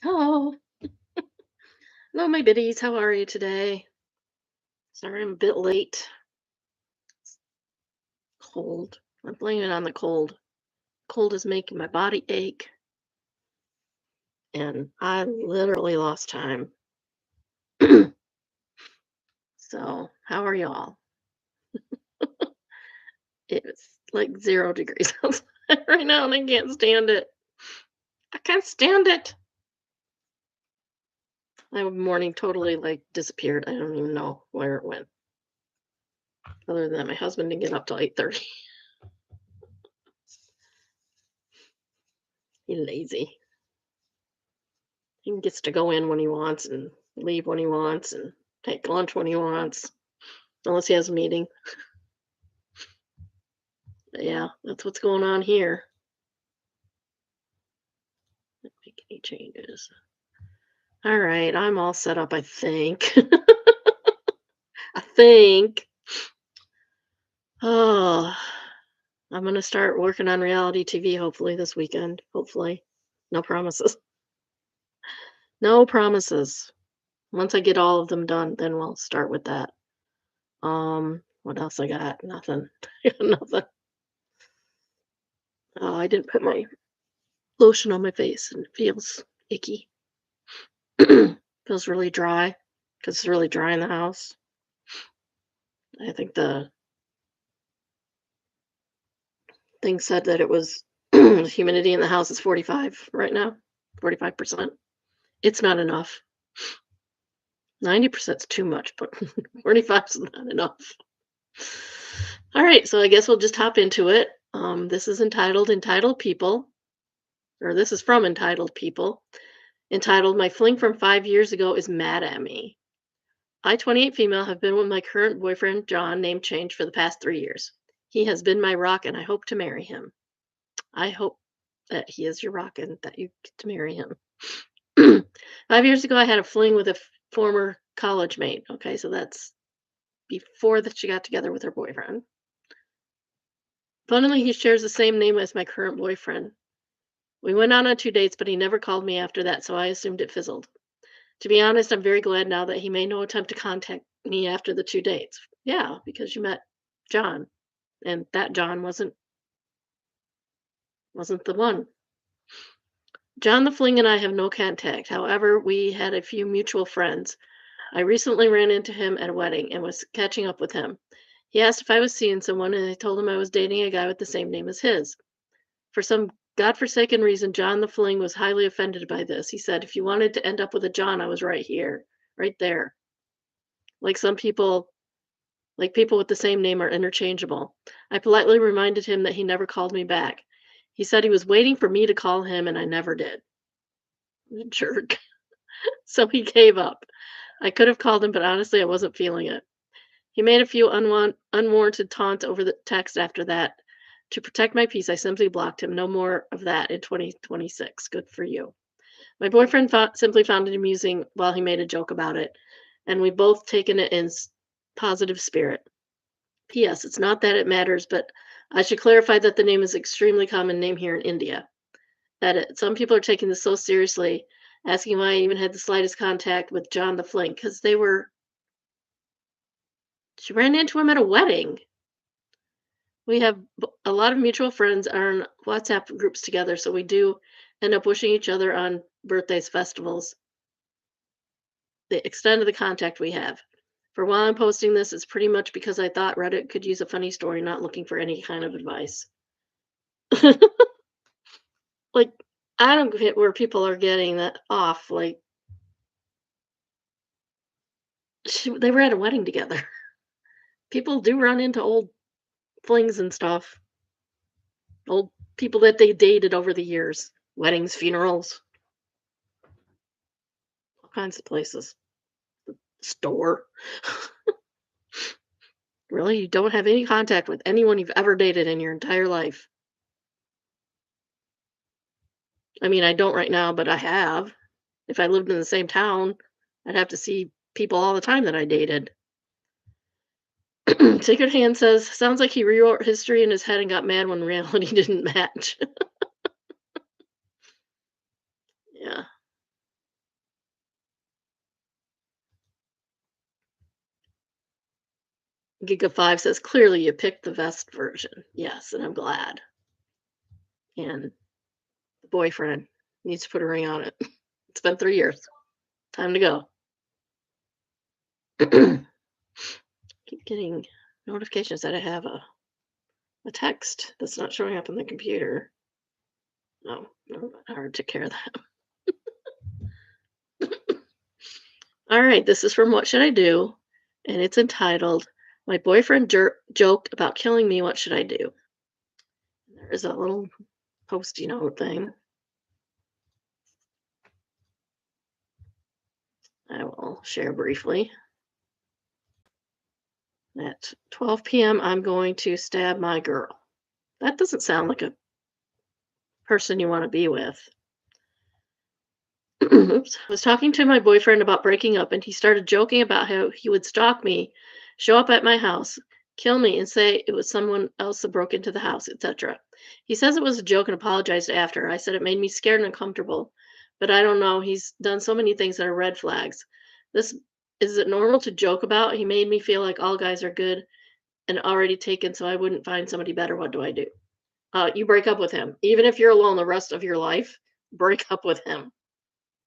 Hello. Hello, my biddies. How are you today? Sorry I'm a bit late. Cold. I'm blaming it on the cold. Cold is making my body ache, and I literally lost time. So, how are y'all? It's like 0 degrees outside right now, and I can't stand it. I can't stand it. My morning totally like disappeared. I don't even know where it went. Other than that, my husband didn't get up till 8:30. He's lazy. He gets to go in when he wants and leave when he wants and take lunch when he wants, unless he has a meeting. But yeah, that's what's going on here. Make any changes. All right, I'm all set up, I think. I think. Oh, I'm gonna start working on reality TV hopefully this weekend. Hopefully. No promises. No promises. Once I get all of them done, then we'll start with that. What else I got? Nothing. Nothing. Oh, I didn't put my lotion on my face and it feels icky. Feels really dry because it's really dry in the house. I think the thing said that it was humidity in the house is 45 right now, 45%. It's not enough. 90% is too much, but 45 is not enough. All right, so I guess we'll just hop into it. This is entitled People, or this is from Entitled People. Entitled My Fling from 5 years ago is mad at me. I, 28 female, have been with my current boyfriend, John, name change, for the past 3 years. He has been my rock and I hope to marry him. I hope that he is your rock and that you get to marry him. 5 years ago, I had a fling with a former college mate. Okay, so that's before that she got together with her boyfriend. Funnily, he shares the same name as my current boyfriend. We went on 2 dates, but he never called me after that, so I assumed it fizzled. To be honest, I'm very glad now that he made no attempt to contact me after the 2 dates. Yeah, because you met John, and that John wasn't the one. John the Fling and I have no contact. However, we had a few mutual friends. I recently ran into him at a wedding and was catching up with him. He asked if I was seeing someone, and I told him I was dating a guy with the same name as his. For some godforsaken reason, John the Fling was highly offended by this. He said, if you wanted to end up with a John, I was right here, right there. Like some people, like people with the same name are interchangeable. I politely reminded him that he never called me back. He said he was waiting for me to call him, and I never did. Jerk. So he gave up. I could have called him, but honestly, I wasn't feeling it. He made a few unwarranted taunts over the text after that. To protect my peace, I simply blocked him. No more of that in 2026. Good for you. My boyfriend simply found it amusing while he made a joke about it, and we both taken it in positive spirit. P.S. It's not that it matters, but I should clarify that the name is extremely common name here in India. Some people are taking this so seriously, asking why I even had the slightest contact with John the Flink, because she ran into him at a wedding. We have a lot of mutual friends are in WhatsApp groups together, so we do end up wishing each other on birthdays, festivals, the extent of the contact we have. For while I'm posting this, it's pretty much because I thought Reddit could use a funny story, not looking for any kind of advice. Like, I don't get where people are getting that off. Like, they were at a wedding together. People do run into old flings and stuff, old people that they dated over the years, weddings, funerals, all kinds of places. Store. Really? You don't have any contact with anyone you've ever dated in your entire life? I mean, I don't right now, but I have. If I lived in the same town, I'd have to see people all the time that I dated. Sacred Hand says, sounds like he rewrote history in his head and got mad when reality didn't match. Yeah. Giga5 says, clearly you picked the best version. Yes, and I'm glad. And the boyfriend needs to put a ring on it. It's been 3 years. Time to go. Keep getting notifications that I have a text that's not showing up on the computer. Oh, no, I already took care of that. All right, this is from What Should I Do? And it's entitled, My Boyfriend Joked About Killing Me. What Should I Do? There is a little post-it note thing. I will share briefly. At 12 p.m., I'm going to stab my girl. That doesn't sound like a person you want to be with. Oops. I was talking to my boyfriend about breaking up, and he started joking about how he would stalk me, show up at my house, kill me, and say it was someone else that broke into the house, etc. He says it was a joke and apologized after. I said it made me scared and uncomfortable, but I don't know. He's done so many things that are red flags. This is it normal to joke about? He made me feel like all guys are good and already taken, so I wouldn't find somebody better. What do I do? You break up with him. Even if you're alone the rest of your life, break up with him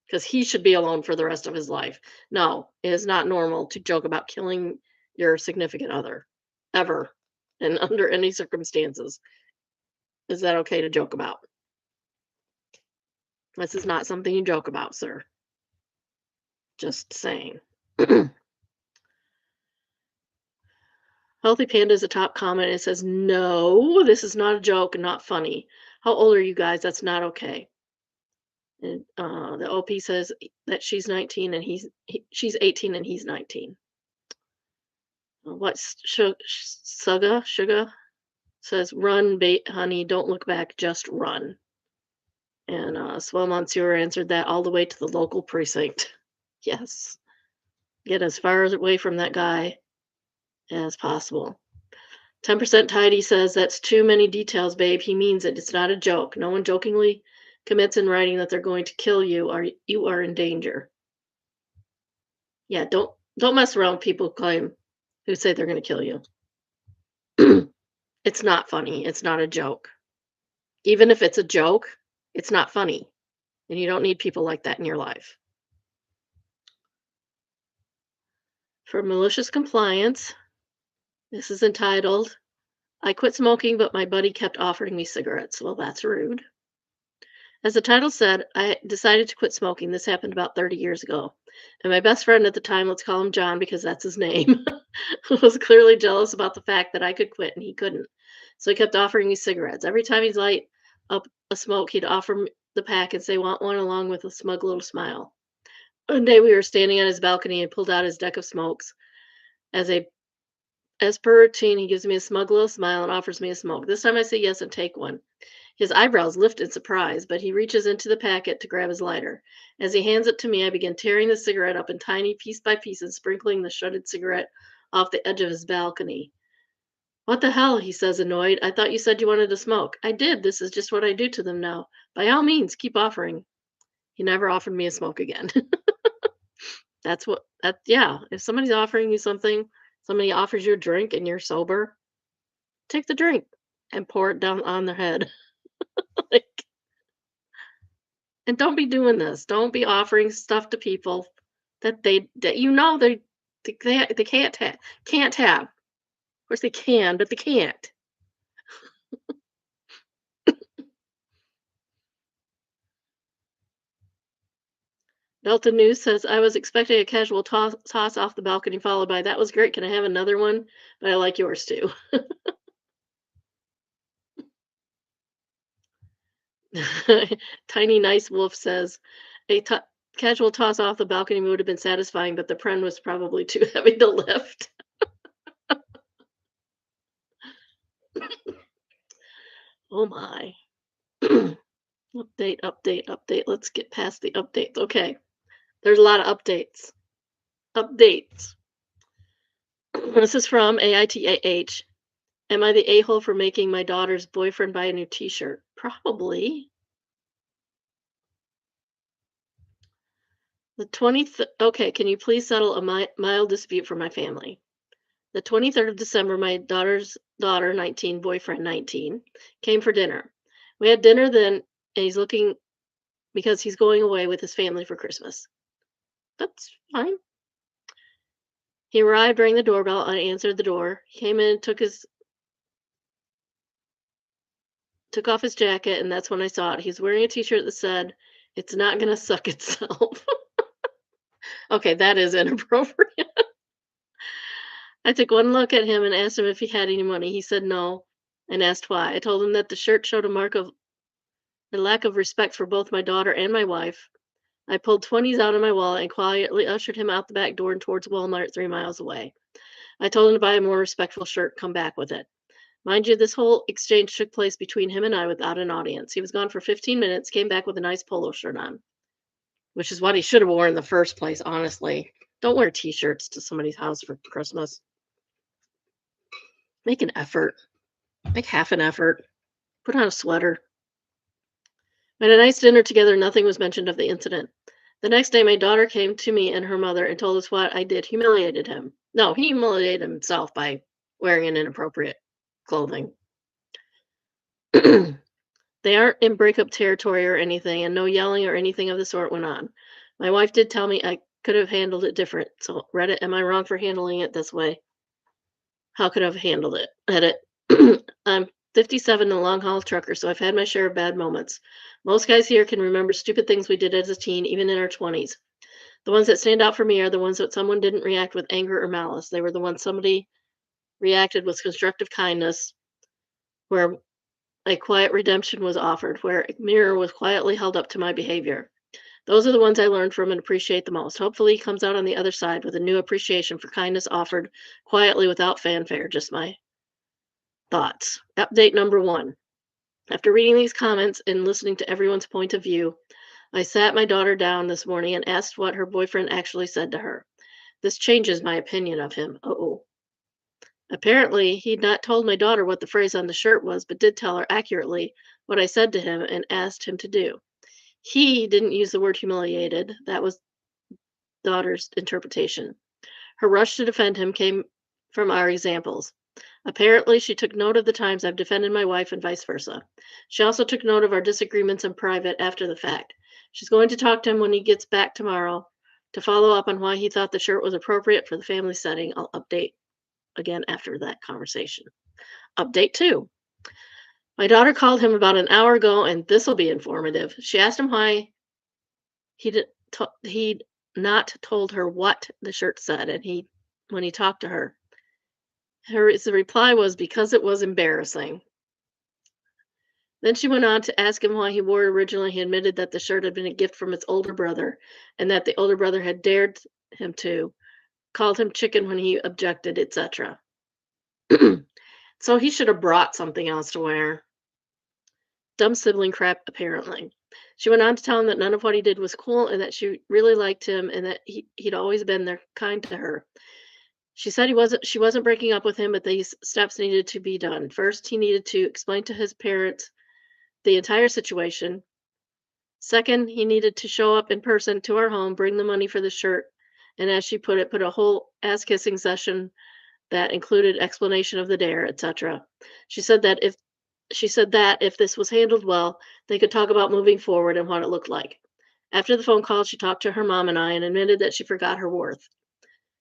because he should be alone for the rest of his life. No, it is not normal to joke about killing your significant other ever and under any circumstances. Is that okay to joke about? This is not something you joke about, sir. Just saying. Healthy Panda is a top comment. It says, no, this is not a joke and not funny. How old are you guys? That's not okay. And the OP says that she's 19 and she's 18 and he's 19. What's Suga says, run, bait, honey, don't look back, just run. And Swell Monsieur answered that all the way to the local precinct. Yes. Get as far away from that guy as possible. 10% Tidy says, that's too many details, babe. He means it. It's not a joke. No one jokingly commits in writing that they're going to kill you or you are in danger. Yeah, don't mess around with people who say they're going to kill you. It's not funny. It's not a joke. Even if it's a joke, it's not funny. And you don't need people like that in your life. For malicious compliance, this is entitled, I quit smoking, but my buddy kept offering me cigarettes. Well, that's rude. As the title said, I decided to quit smoking. This happened about 30 years ago. And my best friend at the time, let's call him John because that's his name, was clearly jealous about the fact that I could quit and he couldn't. So he kept offering me cigarettes. Every time he'd light up a smoke, he'd offer me the pack and say, want one, along with a smug little smile. One day we were standing on his balcony and pulled out his deck of smokes. As per routine, he gives me a smug little smile and offers me a smoke. This time I say yes and take one. His eyebrows lift in surprise, but he reaches into the packet to grab his lighter. As he hands it to me, I begin tearing the cigarette up in tiny piece by piece and sprinkling the shredded cigarette off the edge of his balcony. What the hell? He says, annoyed. I thought you said you wanted to smoke. I did. This is just what I do to them now. By all means, keep offering. He never offered me a smoke again. Yeah. If somebody's offering you something, somebody offers you a drink and you're sober, take the drink and pour it down on their head. Like, and don't be doing this. Don't be offering stuff to people that they can't have. Of course they can, but they can't. Delta News says, I was expecting a casual toss off the balcony followed by, that was great. Can I have another one? But I like yours too. Tiny Nice Wolf says, casual toss off the balcony would have been satisfying, but the pren was probably too heavy to lift. Oh my. Update. Let's get past the updates. Okay. There's a lot of updates. This is from AITAH. Am I the a-hole for making my daughter's boyfriend buy a new t-shirt? Probably. The 20th. Okay, can you please settle a mild dispute for my family? The 23rd of December, my daughter's daughter, 19, boyfriend, 19, came for dinner. We had dinner then, and he's looking because he's going away with his family for Christmas. That's fine. He arrived, rang the doorbell. I answered the door. He came in, took off his jacket, and that's when I saw it. He's wearing a t-shirt that said, "It's not gonna suck itself." Okay, that is inappropriate. I took one look at him and asked him if he had any money. He said no and asked why. I told him that the shirt showed a lack of respect for both my daughter and my wife. I pulled 20s out of my wallet and quietly ushered him out the back door and towards Walmart 3 miles away. I told him to buy a more respectful shirt, come back with it. Mind you, this whole exchange took place between him and I without an audience. He was gone for 15 minutes, came back with a nice polo shirt on, which is what he should have worn in the first place, honestly. Don't wear t-shirts to somebody's house for Christmas. Make an effort. Make half an effort. Put on a sweater. We had a nice dinner together. Nothing was mentioned of the incident. The next day, my daughter came to me and her mother and told us what I did humiliated him. No, he humiliated himself by wearing an inappropriate clothing. They aren't in breakup territory or anything, and no yelling or anything of the sort went on. My wife did tell me I could have handled it different. So, Reddit, am I wrong for handling it this way? How could I have handled it? Edit. I'm 57 and a long haul trucker, so I've had my share of bad moments. Most guys here can remember stupid things we did as a teen, even in our 20s. The ones that stand out for me are the ones that someone didn't react with anger or malice. They were the ones somebody reacted with constructive kindness, where a quiet redemption was offered, where a mirror was quietly held up to my behavior. Those are the ones I learned from and appreciate the most. Hopefully, he comes out on the other side with a new appreciation for kindness offered quietly without fanfare. Just my thoughts. Update number one. After reading these comments and listening to everyone's point of view, I sat my daughter down this morning and asked what her boyfriend actually said to her. This changes my opinion of him. Oh. Apparently, he'd not told my daughter what the phrase on the shirt was, but did tell her accurately what I said to him and asked him to do. He didn't use the word humiliated. That was daughter's interpretation. Her rush to defend him came from our examples. Apparently, she took note of the times I've defended my wife and vice versa. She also took note of our disagreements in private after the fact. She's going to talk to him when he gets back tomorrow to follow up on why he thought the shirt was appropriate for the family setting. I'll update again after that conversation. Update two. My daughter called him about an hour ago, and this will be informative. She asked him why he'd not told her what the shirt said, and when he talked to her, his reply was because it was embarrassing. Then she went on to ask him why he wore it originally. He admitted that the shirt had been a gift from his older brother, and that the older brother had dared him to, called him chicken when he objected, etc. So he should have brought something else to wear. Dumb sibling crap, apparently. She went on to tell him that none of what he did was cool and that she really liked him and that he'd always been there kind to her. She said she wasn't breaking up with him, but these steps needed to be done. First, he needed to explain to his parents the entire situation. Second, he needed to show up in person to our home, bring the money for the shirt, and as she put it, put a whole ass kissing session that included explanation of the dare, etc. She said that if this was handled well, they could talk about moving forward and what it looked like. After the phone call, she talked to her mom and I and admitted that she forgot her worth.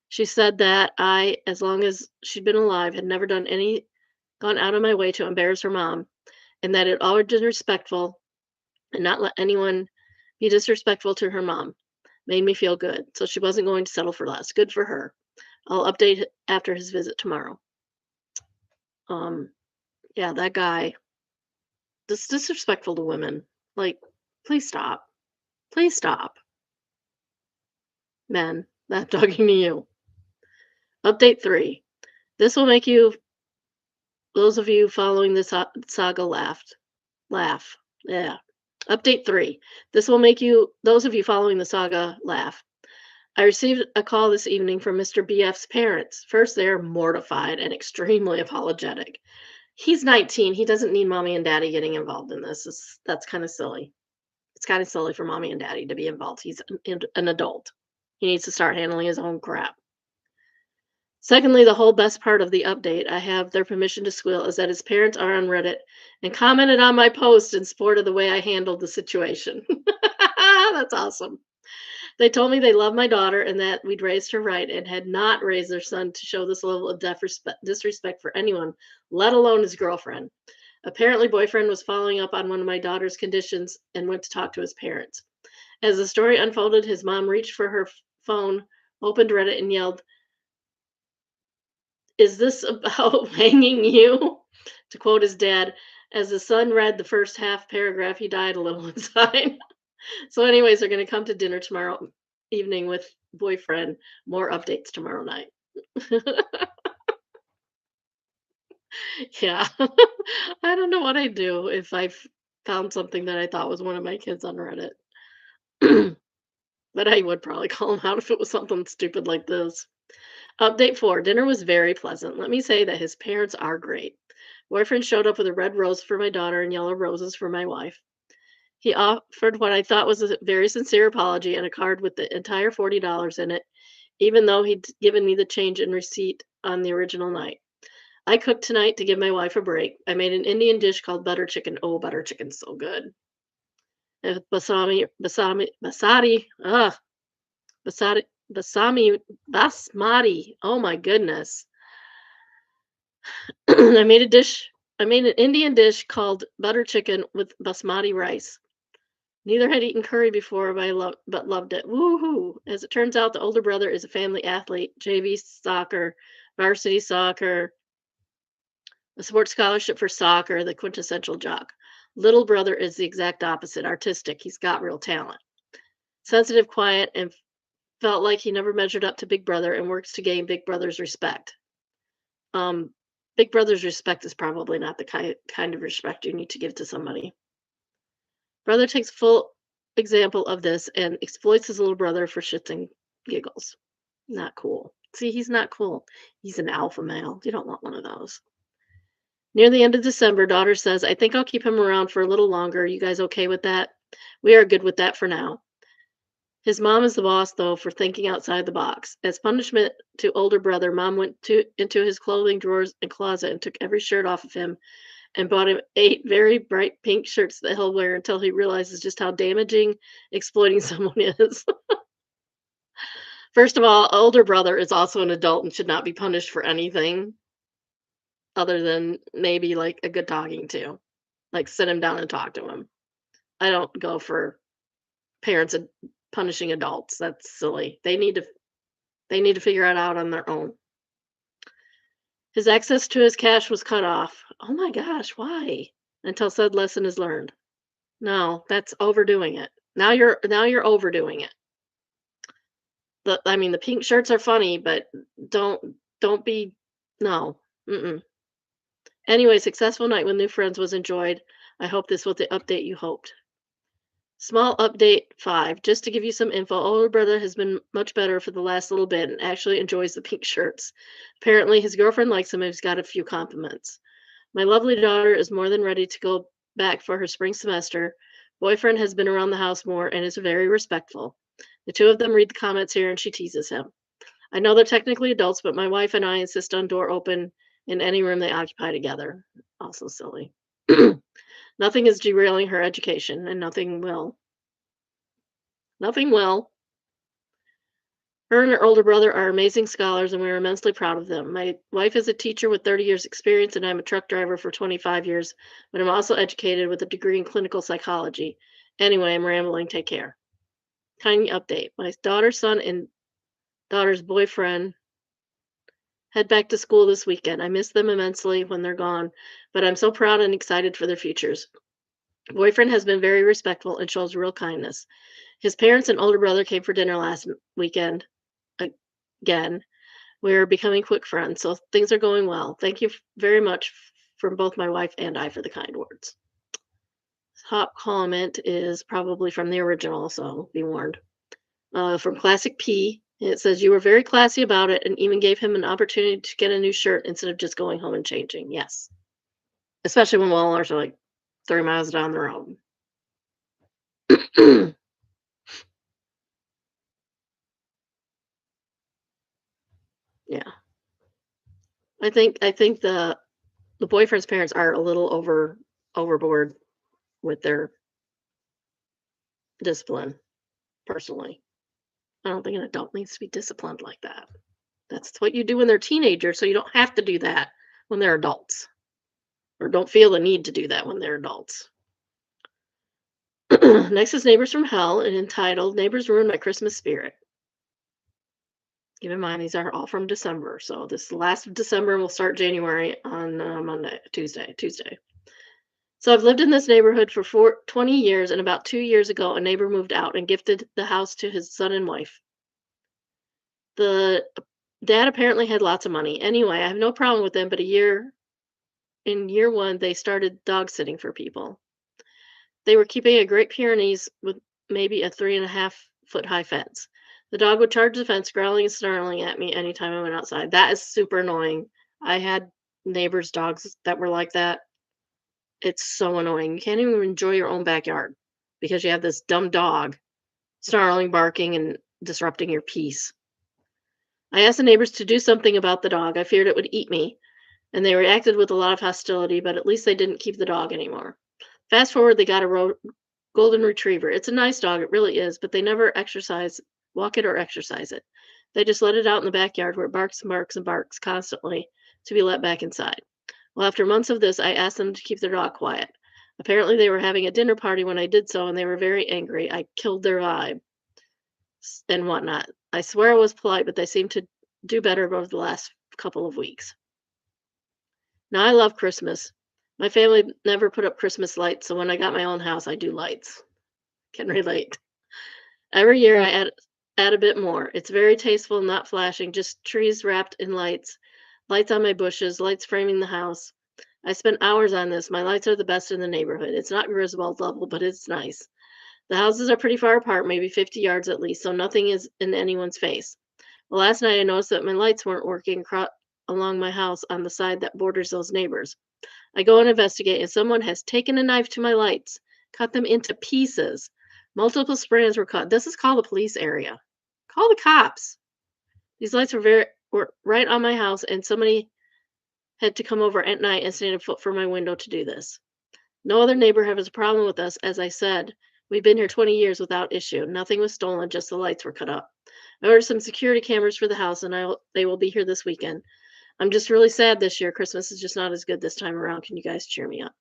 She said that I, as long as she'd been alive, had never gone out of my way to embarrass her mom, and that it always been respectful and not let anyone be disrespectful to her mom. Made me feel good. So she wasn't going to settle for less. Good for her. I'll update after his visit tomorrow. Yeah, that guy. This disrespectful to women. Like, please stop. Please stop. Men, not talking to you. Update 3. This will make those of you following this saga laugh. Yeah. Update 3. This will make those of you following the saga laugh. I received a call this evening from Mr. BF's parents. First, they're mortified and extremely apologetic. He's 19. He doesn't need mommy and daddy getting involved in this. That's kind of silly. It's kind of silly for mommy and daddy to be involved. He's an adult. He needs to start handling his own crap. Secondly, the whole best part of the update, I have their permission to squeal, is that his parents are on Reddit and commented on my post in support of the way I handled the situation. That's awesome. They told me they love my daughter and that we'd raised her right and had not raised their son to show this level of disrespect for anyone, let alone his girlfriend. Apparently, boyfriend was following up on one of my daughter's conditions and went to talk to his parents. As the story unfolded, his mom reached for her phone, opened Reddit, and yelled, "Is this about hanging you?" To quote his dad, as the son read the first half paragraph, he died a little inside. So, anyways, they're going to come to dinner tomorrow evening with boyfriend. More updates tomorrow night. Yeah. I don't know what I'd do if found something that I thought was one of my kids on Reddit. But I would probably call him out if it was something stupid like this. Update 4. Dinner was very pleasant. Let me say that his parents are great. Boyfriend showed up with a red rose for my daughter and yellow roses for my wife. He offered what I thought was a very sincere apology and a card with the entire $40 in it, even though he'd given me the change and receipt on the original night. I cooked tonight to give my wife a break. I made an Indian dish called butter chicken. Oh, butter chicken's so good. Basadi, basmati. Oh my goodness. I made a dish. I made an Indian dish called butter chicken with basmati rice. Neither had eaten curry before, but loved it. Woohoo! As it turns out, the older brother is a family athlete, JV soccer, varsity soccer, a sports scholarship for soccer, the quintessential jock. Little brother is the exact opposite, artistic. He's got real talent. Sensitive, quiet, and felt like he never measured up to Big Brother and works to gain Big Brother's respect. Um, Big Brother's respect is probably not the kind of respect you need to give to somebody. Brother takes full example of this and exploits his little brother for shits and giggles. Not cool. See, he's not cool. He's an alpha male. You don't want one of those. Near the end of December, daughter says, I think I'll keep him around for a little longer. You guys okay with that? We are good with that for now. His mom is the boss, though, for thinking outside the box. As punishment to older brother, mom went into his clothing drawers and closet and took every shirt off of him and bought him 8 very bright pink shirts that he'll wear until he realizes just how damaging exploiting someone is. First of all, older brother is also an adult and should not be punished for anything other than maybe like a good talking to. Like sit him down and talk to him. I don't go for parents punishing adults. That's silly. They need to figure it out on their own. His access to his cash was cut off. Oh my gosh, why? Until said lesson is learned. No, that's overdoing it. Now you're overdoing it. The pink shirts are funny, but don't be no. Mm-mm. Anyway, successful night with new friends was enjoyed. I hope this was the update you hoped. Small update 5, just to give you some info. Older brother has been much better for the last little bit and actually enjoys the pink shirts. Apparently, his girlfriend likes him and he's got a few compliments. My lovely daughter is more than ready to go back for her spring semester. Boyfriend has been around the house more and is very respectful. The two of them read the comments here and she teases him. I know they're technically adults, but my wife and I insist on door open in any room they occupy together. Also silly. Nothing is derailing her education, and nothing will. Nothing will. Her and her older brother are amazing scholars, and we are immensely proud of them. My wife is a teacher with 30 years' experience, and I'm a truck driver for 25 years, but I'm also educated with a degree in clinical psychology. Anyway, I'm rambling. Take care. Tiny update. My daughter's son and daughter's boyfriend head back to school this weekend. I miss them immensely when they're gone, but I'm so proud and excited for their futures. Boyfriend has been very respectful and shows real kindness. His parents and older brother came for dinner last weekend again. We're becoming quick friends, so things are going well. Thank you very much from both my wife and I for the kind words. Top comment is probably from the original, so be warned. From Classic P, it says, You were very classy about it and even gave him an opportunity to get a new shirt instead of just going home and changing. Yes. Especially when Walmart's are like 30 miles down the road. Yeah. I think the boyfriend's parents are a little overboard with their discipline, personally. I don't think an adult needs to be disciplined like that. That's what you do when they're teenagers, so you don't have to do that when they're adults, or don't feel the need to do that when they're adults. Next is Neighbors from Hell, and entitled Neighbors Ruin My Christmas Spirit. Keep in mind, these are all from December. So this is the last of December, and we'll start January on Tuesday. So I've lived in this neighborhood for 20 years, and about 2 years ago, a neighbor moved out and gifted the house to his son and wife. The dad apparently had lots of money. Anyway, I have no problem with them, but in year one, they started dog sitting for people. They were keeping a Great Pyrenees with maybe a 3.5 foot high fence. The dog would charge the fence, growling and snarling at me anytime I went outside. That is super annoying. I had neighbors' dogs that were like that. It's so annoying. You can't even enjoy your own backyard because you have this dumb dog snarling, barking, and disrupting your peace. I asked the neighbors to do something about the dog. I feared it would eat me, and they reacted with a lot of hostility, but at least they didn't keep the dog anymore. Fast forward, they got a golden retriever. It's a nice dog, it really is, but they never walk it or exercise it. They just let it out in the backyard where it barks and barks and barks constantly to be let back inside. Well, after months of this, I asked them to keep their dog quiet. Apparently, they were having a dinner party when I did so, and they were very angry. I killed their vibe and whatnot. I swear I was polite, but they seemed to do better over the last couple of weeks. Now, I love Christmas. My family never put up Christmas lights, so when I got my own house, I do lights. Can relate. Every year I add a bit more. It's very tasteful, not flashing, just trees wrapped in lights, lights on my bushes, lights framing the house. I spent hours on this. My lights are the best in the neighborhood. It's not Griswold level, but it's nice. The houses are pretty far apart, maybe 50 yards at least, so nothing is in anyone's face. Well, last night I noticed that my lights weren't working along my house on the side that borders those neighbors. I go and investigate, and someone has taken a knife to my lights, cut them into pieces. Multiple strands were cut. This is called the police area. Call the cops. These lights were right on my house, and somebody had to come over at night and stand a foot from my window to do this. No other neighbor has a problem with us. As I said, we've been here 20 years without issue. Nothing was stolen, just the lights were cut up. I ordered some security cameras for the house, and they will be here this weekend. I'm just really sad this year. Christmas is just not as good this time around. Can you guys cheer me up?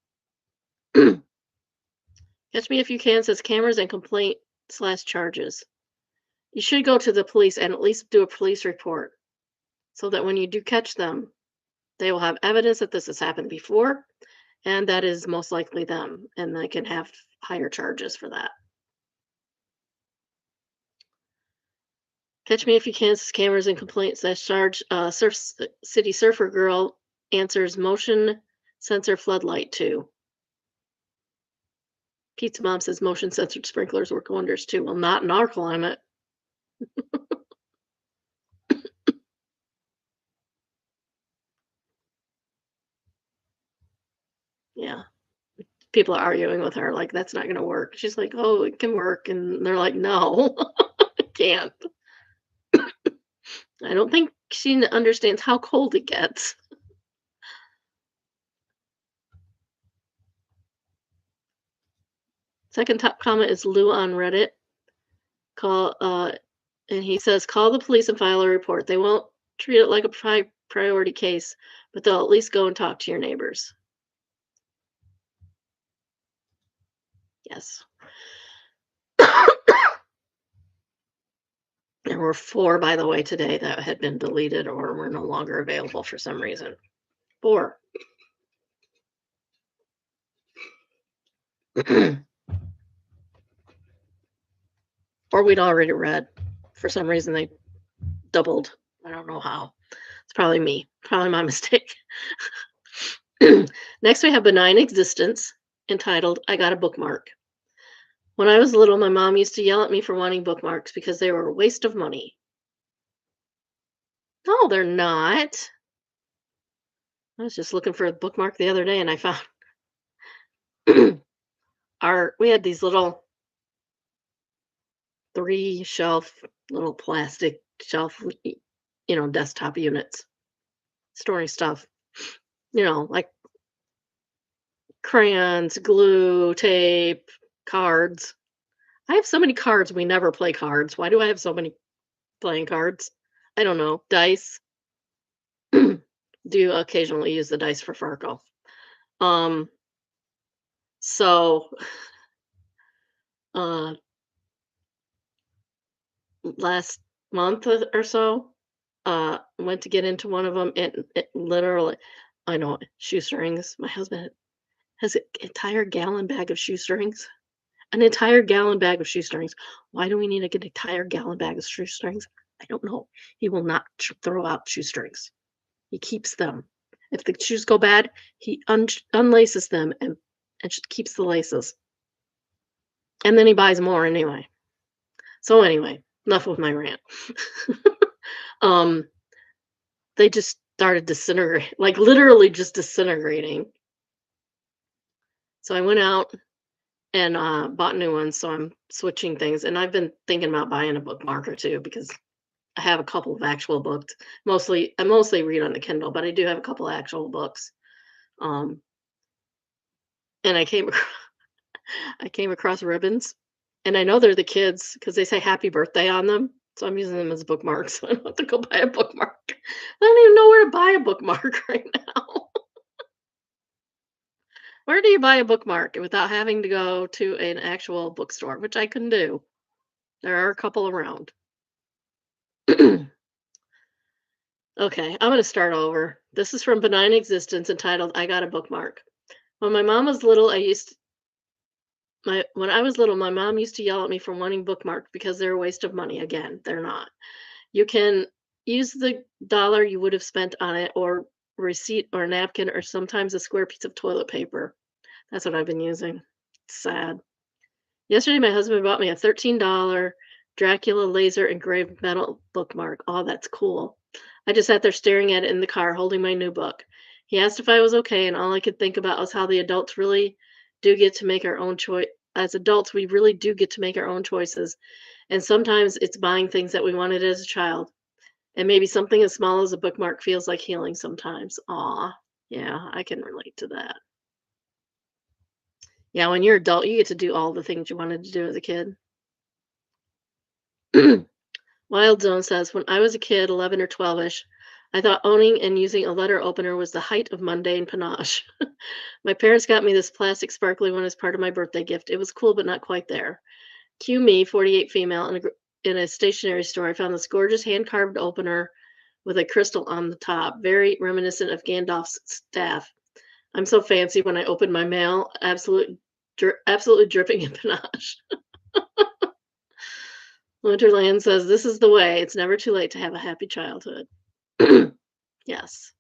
Catch me if you can says cameras and complaint/charges. You should go to the police and at least do a police report so that when you do catch them, they will have evidence that this has happened before and that is most likely them, and they can have higher charges for that. Catch me if you can says cameras and complaint/charge. City Surfer Girl answers motion sensor floodlight too. Pete's mom says motion censored sprinklers work wonders too. Well, not in our climate. Yeah. People are arguing with her, like, that's not going to work. She's like, oh, it can work. And they're like, no, it can't. I don't think she understands how cold it gets. Second top comment is Lou on Reddit. And he says, call the police and file a report. They won't treat it like a priority case, but they'll at least go and talk to your neighbors. Yes. There were 4, by the way, today that had been deleted or were no longer available for some reason. 4. Or we'd already read. For some reason, they doubled. I don't know how. It's probably me. Probably my mistake. Next, we have Benign Existence, entitled I Got a Bookmark. When I was little, my mom used to yell at me for wanting bookmarks because they were a waste of money. No, they're not. I was just looking for a bookmark the other day and I found we had these little 3 shelf, little plastic shelf, desktop units. storing stuff, like crayons, glue, tape, cards. I have so many cards, we never play cards. Why do I have so many playing cards? I don't know. Dice. Do occasionally use the dice for Farkle. Um, so uh last month or so, went to get into one of them and it literally I know shoestrings. My husband has an entire gallon bag of shoestrings. An entire gallon bag of shoestrings. Why do we need an entire gallon bag of shoestrings? I don't know. He will not throw out shoestrings. He keeps them. If the shoes go bad, he unlaces them and just keeps the laces. And then he buys more anyway. So anyway, enough with my rant. um, they just started disintegrating, like literally just disintegrating. So I went out and bought new ones. So I'm switching things, and I've been thinking about buying a bookmarker too because I have a couple of actual books. I mostly read on the Kindle, but I do have a couple of actual books. Um, and I came across ribbons, and I know they're the kids because they say happy birthday on them. So I'm using them as bookmarks. So I don't have to go buy a bookmark. I don't even know where to buy a bookmark right now. Where do you buy a bookmark without having to go to an actual bookstore, which I can do? There are a couple around. Okay, I'm going to start over. This is from Benign Existence entitled I Got a Bookmark. When my mom was little, when I was little, my mom used to yell at me for wanting bookmarks because they're a waste of money. Again, they're not. You can use the dollar you would have spent on it or receipt or napkin or sometimes a square piece of toilet paper. That's what I've been using. It's sad. Yesterday, my husband bought me a $13 Dracula laser engraved metal bookmark. Oh, that's cool. I just sat there staring at it in the car, holding my new book. He asked if I was okay, and all I could think about was how the adults really do get to make our own choice. As adults, we really do get to make our own choices. And sometimes it's buying things that we wanted as a child. And maybe something as small as a bookmark feels like healing sometimes. Aw, yeah, I can relate to that. Yeah, when you're adult, you get to do all the things you wanted to do as a kid. Wild Zone says, when I was a kid, 11 or 12ish, I thought owning and using a letter opener was the height of mundane panache. My parents got me this plastic sparkly one as part of my birthday gift. It was cool, but not quite there. Cue me, 48 female, in a stationery store. I found this gorgeous hand-carved opener with a crystal on the top, very reminiscent of Gandalf's staff. I'm so fancy when I open my mail, absolutely dripping in panache. Winterland says, this is the way. It's never too late to have a happy childhood. Yes.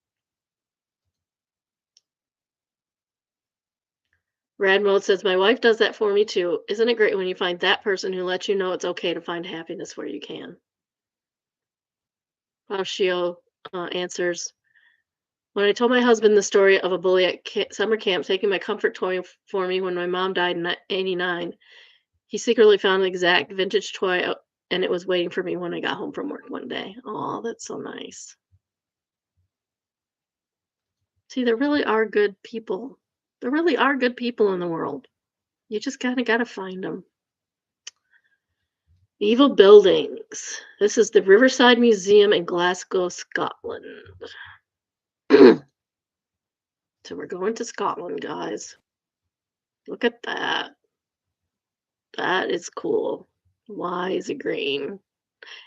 Rad Mode says, my wife does that for me too. Isn't it great when you find that person who lets you know it's okay to find happiness where you can? Hoshio answers, when I told my husband the story of a bully at summer camp taking my comfort toy for me when my mom died in '89, he secretly found an exact vintage toy and it was waiting for me when I got home from work one day. Oh, that's so nice. See, there really are good people. There really are good people in the world. You just kind of got to find them. Evil buildings. This is the Riverside Museum in Glasgow, Scotland. So we're going to Scotland, guys. Look at that. That is cool. Why is it green?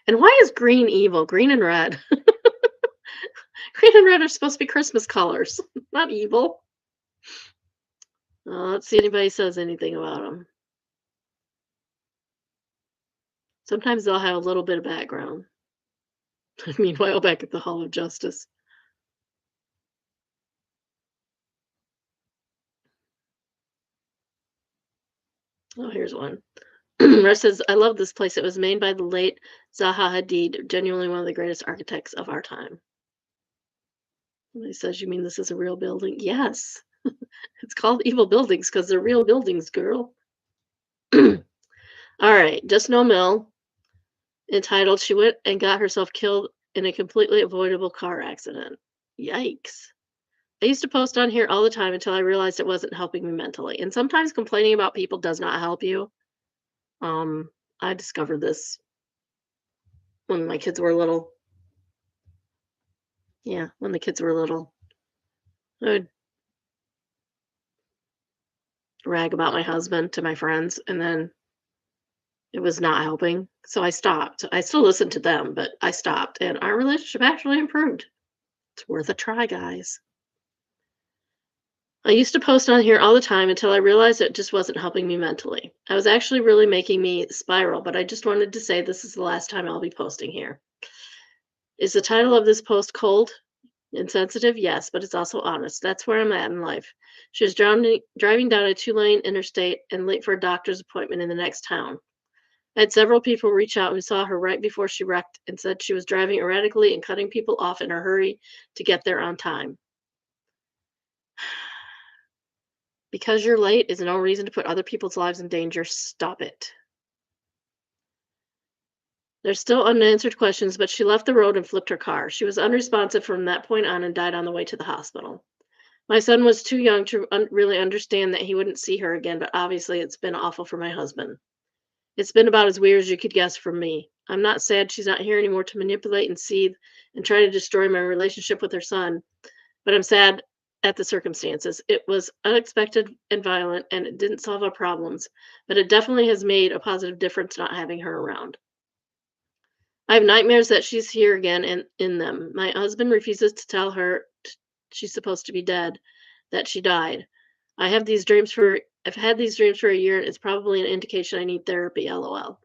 And why is green evil? Green and red. Green and red are supposed to be Christmas colors, not evil. Let's see if anybody says anything about them. Sometimes they'll have a little bit of background. Meanwhile, back at the Hall of Justice. Oh, here's one. Russ says, I love this place. It was made by the late Zaha Hadid, genuinely one of the greatest architects of our time. And he says, you mean this is a real building? Yes. It's called Evil Buildings because they're real buildings, girl. All right. Just No Mill, entitled, She Went and Got Herself Killed in a Completely Avoidable Car Accident. Yikes. I used to post on here all the time until I realized it wasn't helping me mentally. And sometimes complaining about people does not help you. Um, I discovered this when my kids were little. Yeah, when the kids were little. I would rag about my husband to my friends, and then it was not helping. So I stopped. I still listen to them, but I stopped, and our relationship actually improved. It's worth a try, guys. I used to post on here all the time until I realized it just wasn't helping me mentally. I was actually really making me spiral, but I just wanted to say this is the last time I'll be posting here. Is the title of this post cold? Insensitive? Yes, but it's also honest. That's where I'm at in life. She was driving down a two-lane interstate and late for a doctor's appointment in the next town. I had several people reach out who saw her right before she wrecked and said she was driving erratically and cutting people off in a hurry to get there on time. Because you're late is no reason to put other people's lives in danger. Stop it. There's still unanswered questions, but she left the road and flipped her car. She was unresponsive from that point on and died on the way to the hospital. My son was too young to really understand that he wouldn't see her again, but obviously it's been awful for my husband. It's been about as weird as you could guess from me. I'm not sad she's not here anymore to manipulate and seethe and try to destroy my relationship with her son, but I'm sad at the circumstances. It was unexpected and violent, and it didn't solve our problems, but it definitely has made a positive difference not having her around. I have nightmares that she's here again and in them. My husband refuses to tell her she's supposed to be dead, that she died. I've had these dreams for a year and it's probably an indication I need therapy, lol.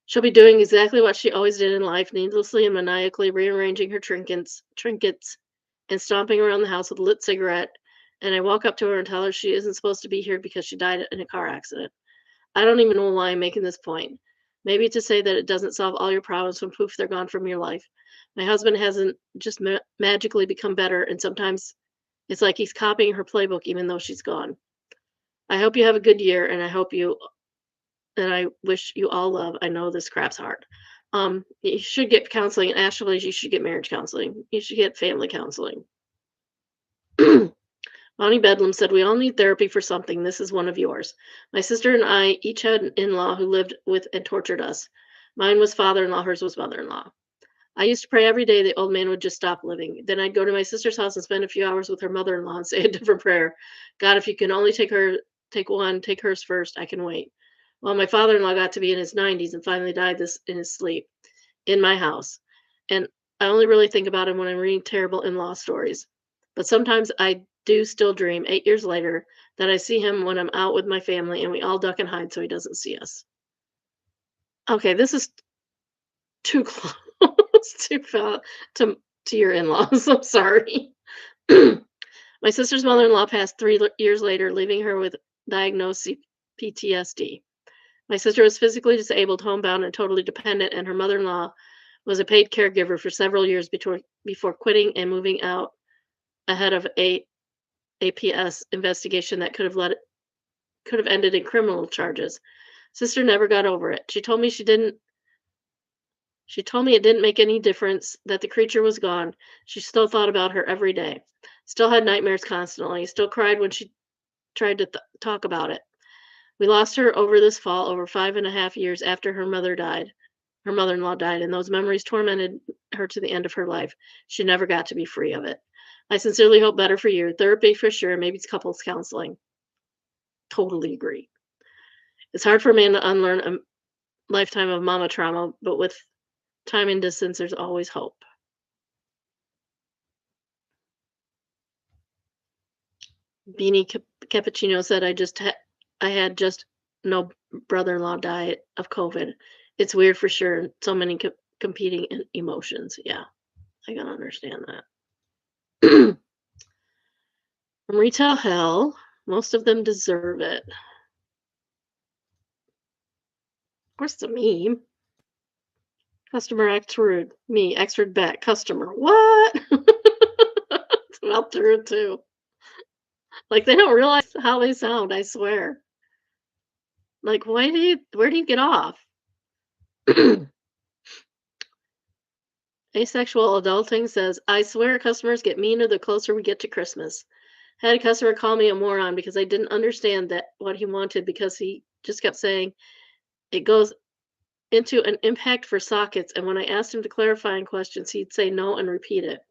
She'll be doing exactly what she always did in life, needlessly and maniacally rearranging her trinkets and stomping around the house with a lit cigarette. And I walk up to her and tell her she isn't supposed to be here because she died in a car accident. I don't even know why I'm making this point. Maybe to say that it doesn't solve all your problems when poof, they're gone from your life. My husband hasn't just magically become better, and sometimes it's like he's copying her playbook even though she's gone. I hope you have a good year, and I wish you all love. I know this crap's hard. You should get counseling, and actually, you should get marriage counseling. You should get family counseling. Bonnie Bedlam said, "We all need therapy for something. This is one of yours. My sister and I each had an in law who lived with and tortured us. Mine was father in law, hers was mother in law. I used to pray every day the old man would just stop living. Then I'd go to my sister's house and spend a few hours with her mother in law and say a different prayer. God, if you can only take hers first, I can wait. Well, my father in law got to be in his 90s and finally died this in his sleep in my house. And I only really think about him when I'm reading terrible in law stories. But sometimes I do still dream 8 years later that I see him when I'm out with my family and we all duck and hide so he doesn't see us." Okay, this is too close too far to your in-laws. I'm sorry. My sister's mother-in-law passed 3 years later, leaving her with diagnosed PTSD. My sister was physically disabled, homebound, and totally dependent, and her mother-in-law was a paid caregiver for several years before quitting and moving out ahead of a APS investigation that could have ended in criminal charges. Sister never got over it. She told me it didn't make any difference that the creature was gone. She still thought about her every day. Still had nightmares constantly. Still cried when she tried to talk about it. We lost her over this fall, over 5.5 years after her mother-in-law died, and those memories tormented her to the end of her life. She never got to be free of it. I sincerely hope better for you. Therapy for sure. Maybe it's couples counseling. Totally agree. It's hard for a man to unlearn a lifetime of mama trauma, but with time and distance, there's always hope. Beanie Cappuccino said, I had just no brother-in-law die of COVID. It's weird for sure. So many competing emotions. Yeah, I can understand that. From retail hell, most of them deserve it. What's the meme? Customer acts rude. Me, X rude back. Customer. What? It's about true too. Like they don't realize how they sound, I swear. Like where do you get off? Asexual adulting says, I swear customers get meaner the closer we get to Christmas. Had a customer call me a moron because I didn't understand that what he wanted because he just kept saying it goes into an impact for sockets. And when I asked him to clarifying questions, he'd say no and repeat it.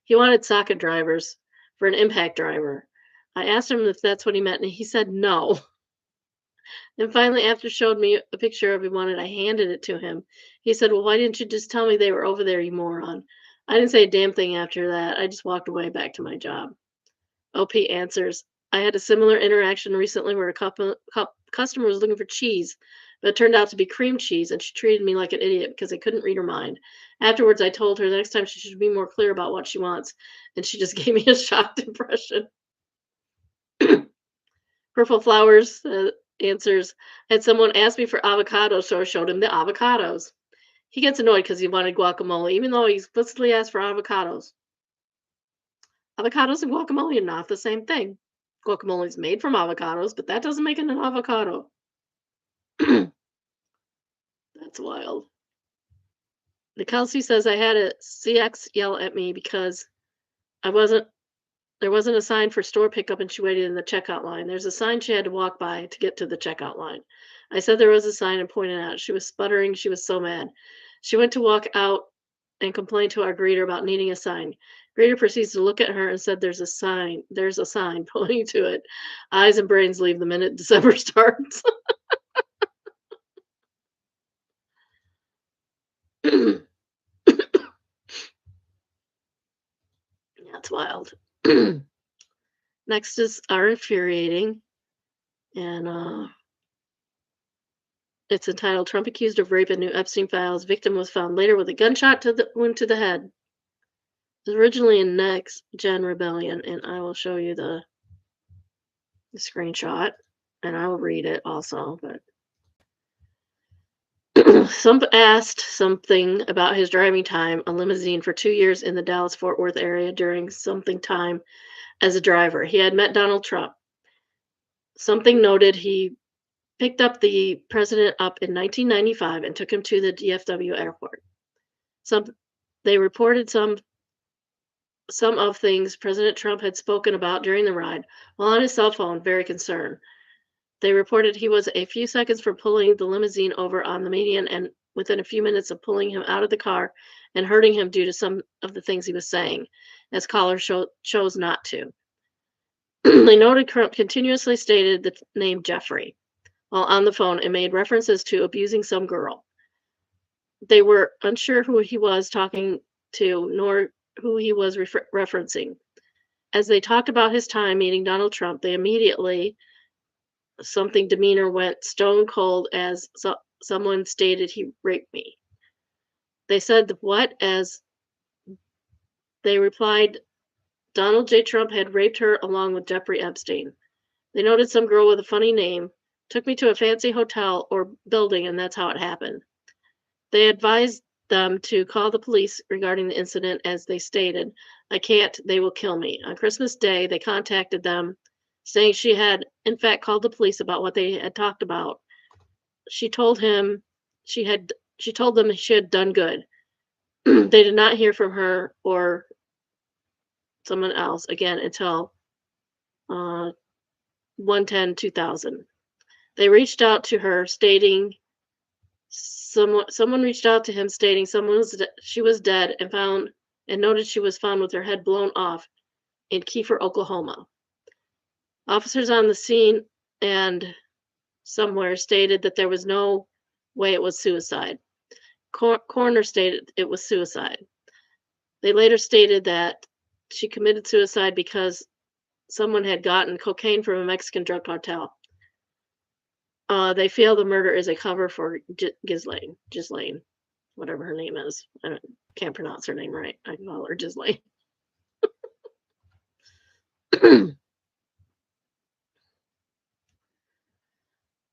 He wanted socket drivers for an impact driver. I asked him if that's what he meant, and he said no. And finally, after showed me a picture of what he wanted, I handed it to him. He said, well, why didn't you just tell me they were over there, you moron? I didn't say a damn thing after that. I just walked away back to my job. OP answers, I had a similar interaction recently where customer was looking for cheese, but it turned out to be cream cheese, and she treated me like an idiot because I couldn't read her mind. Afterwards, I told her the next time she should be more clear about what she wants, and she just gave me a shocked impression. Purple Flowers answers, had someone ask me for avocados, so I showed him the avocados. He gets annoyed because he wanted guacamole, even though he explicitly asked for avocados. Avocados and guacamole are not the same thing. Guacamole is made from avocados, but that doesn't make it an avocado. That's wild. The Kelsey says I had a CX yell at me because I wasn't there wasn't a sign for store pickup and she waited in the checkout line. There's a sign she had to walk by to get to the checkout line. I said there was a sign and pointed out. She was sputtering. She was so mad. She went to walk out and complained to our greeter about needing a sign. Greeter proceeds to look at her and said, there's a sign, pointing to it. Eyes and brains leave the minute December starts. That's wild. Next is our infuriating, and it's entitled "Trump accused of rape in new Epstein files. Victim was found later with a gunshot to the wound to the head." It was originally in Next Gen Rebellion, and I will show you the screenshot, and I will read it also. But some asked something about his driving time a limousine for 2 years in the Dallas Fort Worth area during something time as a driver. He had met Donald Trump. Something noted he picked up the president up in 1995 and took him to the DFW airport. Some they reported some of things President Trump had spoken about during the ride while on his cell phone, very concerned. They reported he was a few seconds from pulling the limousine over on the median and within a few minutes of pulling him out of the car and hurting him due to some of the things he was saying, as callers chose not to. They noted Trump continuously stated the name Jeffrey while on the phone and made references to abusing some girl. They were unsure who he was talking to, nor who he was referencing. As they talked about his time meeting Donald Trump, they immediately, something demeanor went stone cold as someone stated he raped me. They said, what? As they replied, Donald J. Trump had raped her along with Jeffrey Epstein. They noted some girl with a funny name, took me to a fancy hotel or building, and that's how it happened. They advised them to call the police regarding the incident as they stated, I can't, they will kill me. On Christmas Day, they contacted them saying she had in fact called the police about what they had talked about. She told them she had done good. They did not hear from her or someone else again until 1/10/2000. They reached out to her stating someone reached out to him stating she was dead and noted she was found with her head blown off in Kiefer, Oklahoma. Officers on the scene and somewhere stated that there was no way it was suicide. Coroner stated it was suicide. They later stated that she committed suicide because someone had gotten cocaine from a Mexican drug cartel. They feel the murder is a cover for Ghislaine, whatever her name is. I can't pronounce her name right. I call her Ghislaine.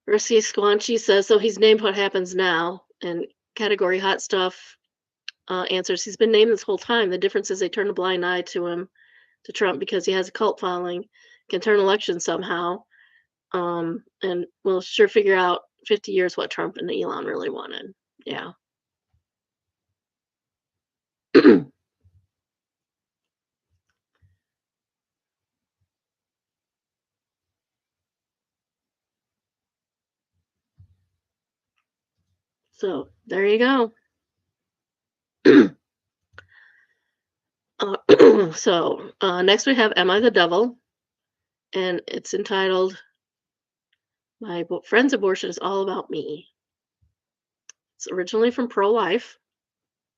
Risky Squanchy says, so he's named What Happens Now, and category hot stuff answers, he's been named this whole time. The difference is they turn a blind eye to Trump, because he has a cult following, can turn elections somehow, and we'll sure figure out 50 years what Trump and Elon really wanted. Yeah. So there you go. Next we have Am I the Devil? And it's entitled My Friend's Abortion is All About Me. It's originally from Pro Life.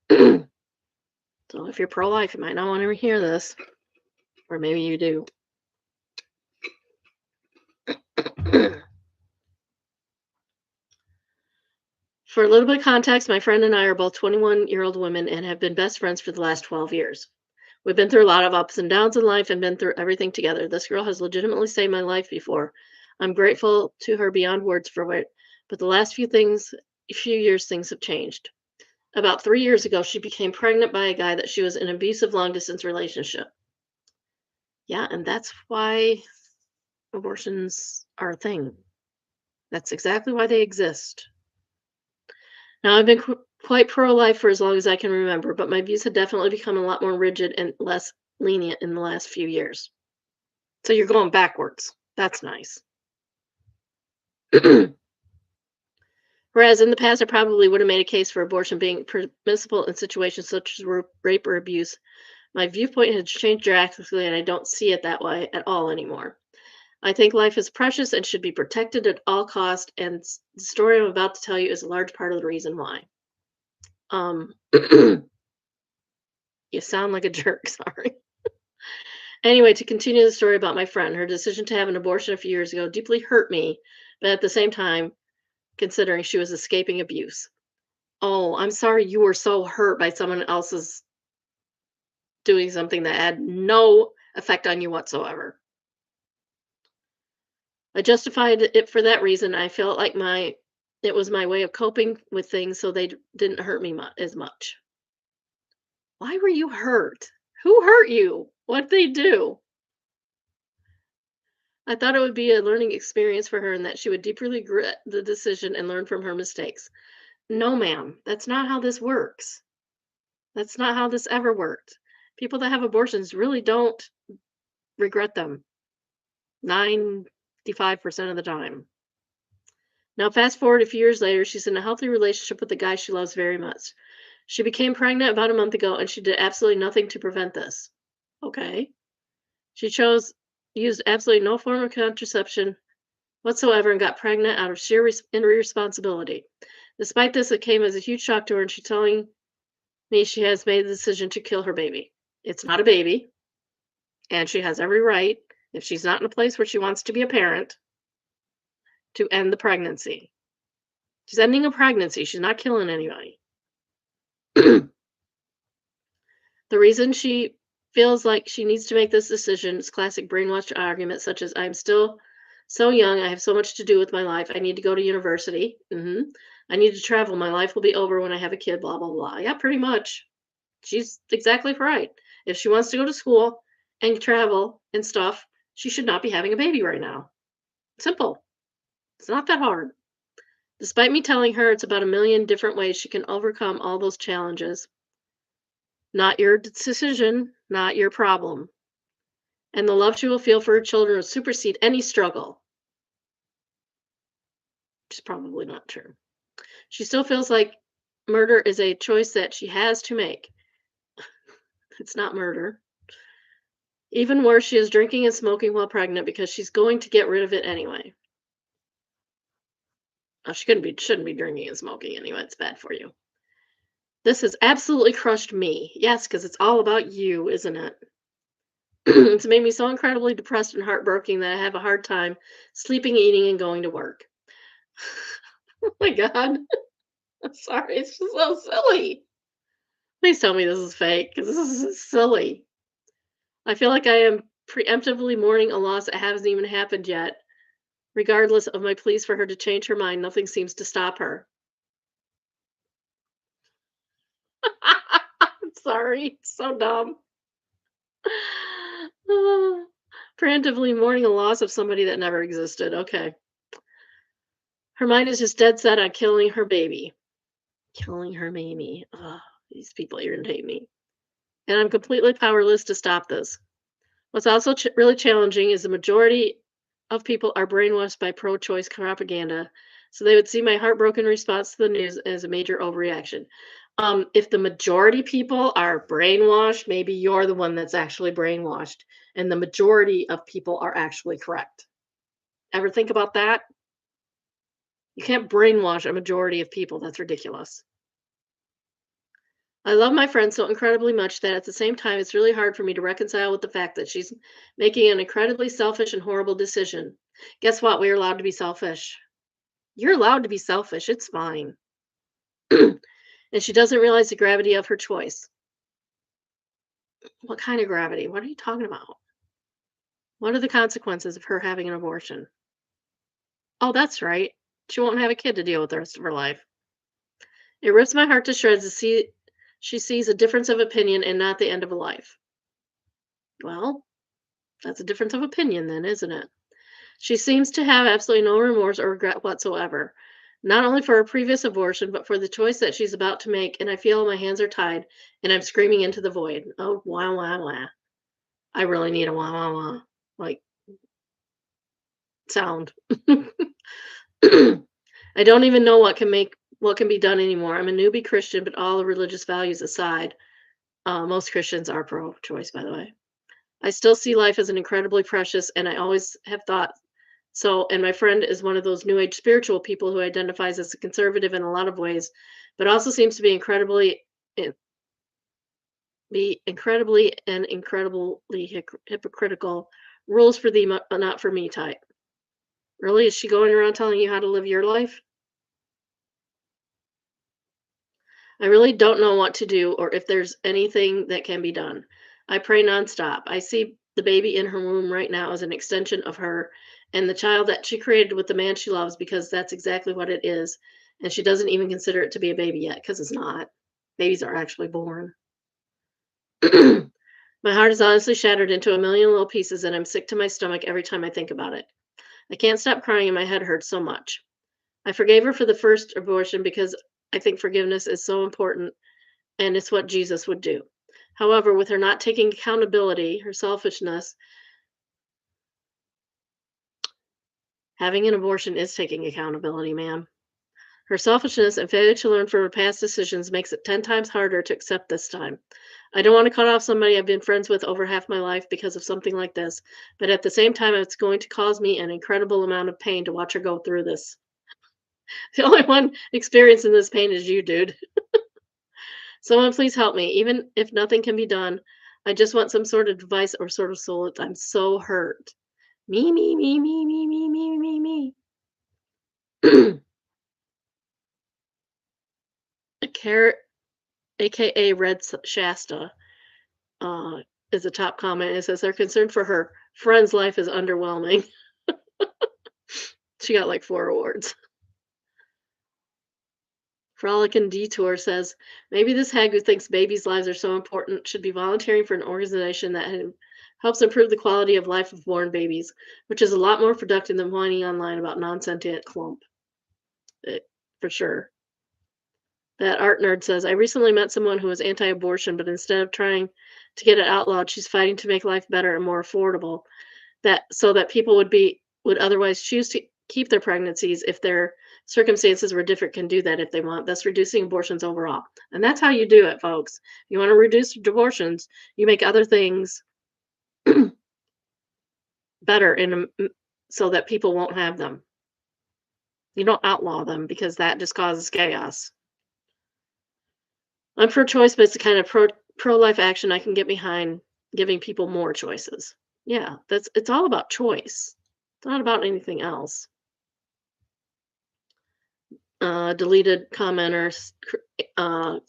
So if you're pro life, you might not want to hear this, or maybe you do. For a little bit of context, my friend and I are both 21-year-old women and have been best friends for the last 12 years. We've been through a lot of ups and downs in life and been through everything together. This girl has legitimately saved my life before. I'm grateful to her beyond words for it, but the last few years, things have changed. About 3 years ago, she became pregnant by a guy that she was in an abusive long distance relationship. Yeah, and that's why abortions are a thing. That's exactly why they exist. Now, I've been quite pro life for as long as I can remember, but my views have definitely become a lot more rigid and less lenient in the last few years. So you're going backwards. That's nice. Whereas in the past, I probably would have made a case for abortion being permissible in situations such as rape or abuse. My viewpoint has changed drastically, and I don't see it that way at all anymore. I think life is precious and should be protected at all cost, and the story I'm about to tell you is a large part of the reason why. You sound like a jerk, sorry. Anyway, to continue the story about my friend, her decision to have an abortion a few years ago deeply hurt me, but at the same time, considering she was escaping abuse. Oh, I'm sorry you were so hurt by someone else's doing something that had no effect on you whatsoever. I justified it for that reason. I felt like it was my way of coping with things so they didn't hurt me as much. Why were you hurt? Who hurt you? What'd they do? I thought it would be a learning experience for her and that she would deeply regret the decision and learn from her mistakes. No, ma'am, that's not how this works. That's not how this ever worked. People that have abortions really don't regret them 95% of the time. Now, fast forward a few years later, she's in a healthy relationship with the guy she loves very much. She became pregnant about a month ago and she did absolutely nothing to prevent this. Okay. She used absolutely no form of contraception whatsoever and got pregnant out of sheer irresponsibility. Despite this, it came as a huge shock to her, and she's telling me she has made the decision to kill her baby. It's not a baby, and she has every right, if she's not in a place where she wants to be a parent, to end the pregnancy. She's ending a pregnancy. She's not killing anybody. The reason she feels like she needs to make this decision is classic brainwash arguments such as I'm still so young, I have so much to do with my life. I need to go to university. I need to travel. My life will be over when I have a kid, blah, blah, blah. Yeah, pretty much. She's exactly right. If she wants to go to school and travel and stuff, she should not be having a baby right now. Simple. It's not that hard. Despite me telling her it's about a million different ways she can overcome all those challenges. Not your decision, not your problem. And the love she will feel for her children will supersede any struggle. Which is probably not true. She still feels like murder is a choice that she has to make. It's not murder. Even worse, she is drinking and smoking while pregnant because she's going to get rid of it anyway. Oh, shouldn't be drinking and smoking anyway. It's bad for you. This has absolutely crushed me. Yes, because it's all about you, isn't it? It's made me so incredibly depressed and heartbroken that I have a hard time sleeping, eating, and going to work. Oh my God. I'm sorry. It's just so silly. Please tell me this is fake because this is silly. I feel like I am preemptively mourning a loss that hasn't even happened yet. Regardless of my pleas for her to change her mind, nothing seems to stop her. I'm sorry. It's so dumb. Preemptively mourning a loss of somebody that never existed. Okay. Her mind is just dead set on killing her baby. Killing her baby. Ugh, these people irritate me. and I'm completely powerless to stop this. What's also really challenging is the majority of people are brainwashed by pro choice propaganda. So they would see my heartbroken response to the news as a major overreaction. If the majority people are brainwashed, maybe you're the one that's actually brainwashed, and the majority of people are actually correct. Ever think about that? You can't brainwash a majority of people. That's ridiculous. I love my friend so incredibly much that at the same time, it's really hard for me to reconcile with the fact that she's making an incredibly selfish and horrible decision. Guess what? We're allowed to be selfish. You're allowed to be selfish. It's fine. And she doesn't realize the gravity of her choice. What kind of gravity? What are you talking about? What are the consequences of her having an abortion? Oh, that's right. She won't have a kid to deal with the rest of her life. It rips my heart to shreds to see she sees a difference of opinion and not the end of a life. Well, that's a difference of opinion then, isn't it? She seems to have absolutely no remorse or regret whatsoever, not only for her previous abortion, but for the choice that she's about to make. And I feel my hands are tied and I'm screaming into the void. Oh, wah, wah, wah. I really need a wah, wah, wah, like sound. I don't even know what can be done anymore. I'm a newbie Christian, but all the religious values aside, most Christians are pro choice, by the way. I still see life as an incredibly precious, and I always have thought so. And my friend is one of those new age spiritual people who identifies as a conservative in a lot of ways, but also seems to be eh, incredibly hypocritical. Rules for thee, not for me type. Really, is she going around telling you how to live your life? I really don't know what to do or if there's anything that can be done. I pray nonstop. I see the baby in her womb right now as an extension of her and the child that she created with the man she loves because that's exactly what it is. And she doesn't even consider it to be a baby yet because it's not. Babies are actually born. My heart is honestly shattered into a million little pieces, and I'm sick to my stomach every time I think about it. I can't stop crying, and my head hurts so much. I forgave her for the first abortion because I think forgiveness is so important and it's what Jesus would do. However, with her not taking accountability, her selfishness, having an abortion is taking accountability, ma'am. Her selfishness and failure to learn from her past decisions makes it 10 times harder to accept this time. I don't want to cut off somebody I've been friends with over half my life because of something like this, but at the same time, it's going to cause me an incredible amount of pain to watch her go through this. The only one experiencing this pain is you, dude. Someone please help me. Even if nothing can be done, I just want some sort of advice or sort of solace. I'm so hurt. Me, me, me, me, me, me, me, me, me. A carrot, aka Red Shasta, uh, is a top comment. It says they're concerned for her friend's life is underwhelming. She got like 4 awards. Frolic and Detour says maybe this hag who thinks babies' lives are so important should be volunteering for an organization that helps improve the quality of life of born babies, which is a lot more productive than whining online about non-sentient clump. For sure. That art nerd says, I recently met someone who was anti abortion, but instead of trying to get it outlawed, she's fighting to make life better and more affordable. That so that people would otherwise choose to keep their pregnancies if their circumstances were different can do that if they want, thus reducing abortions overall. And that's how you do it, folks. You want to reduce abortions, you make other things better so that people won't have them. You don't outlaw them because that just causes chaos. I'm pro choice, but it's the kind of pro life action I can get behind, giving people more choices. Yeah, it's all about choice. It's not about anything else. Deleted commenter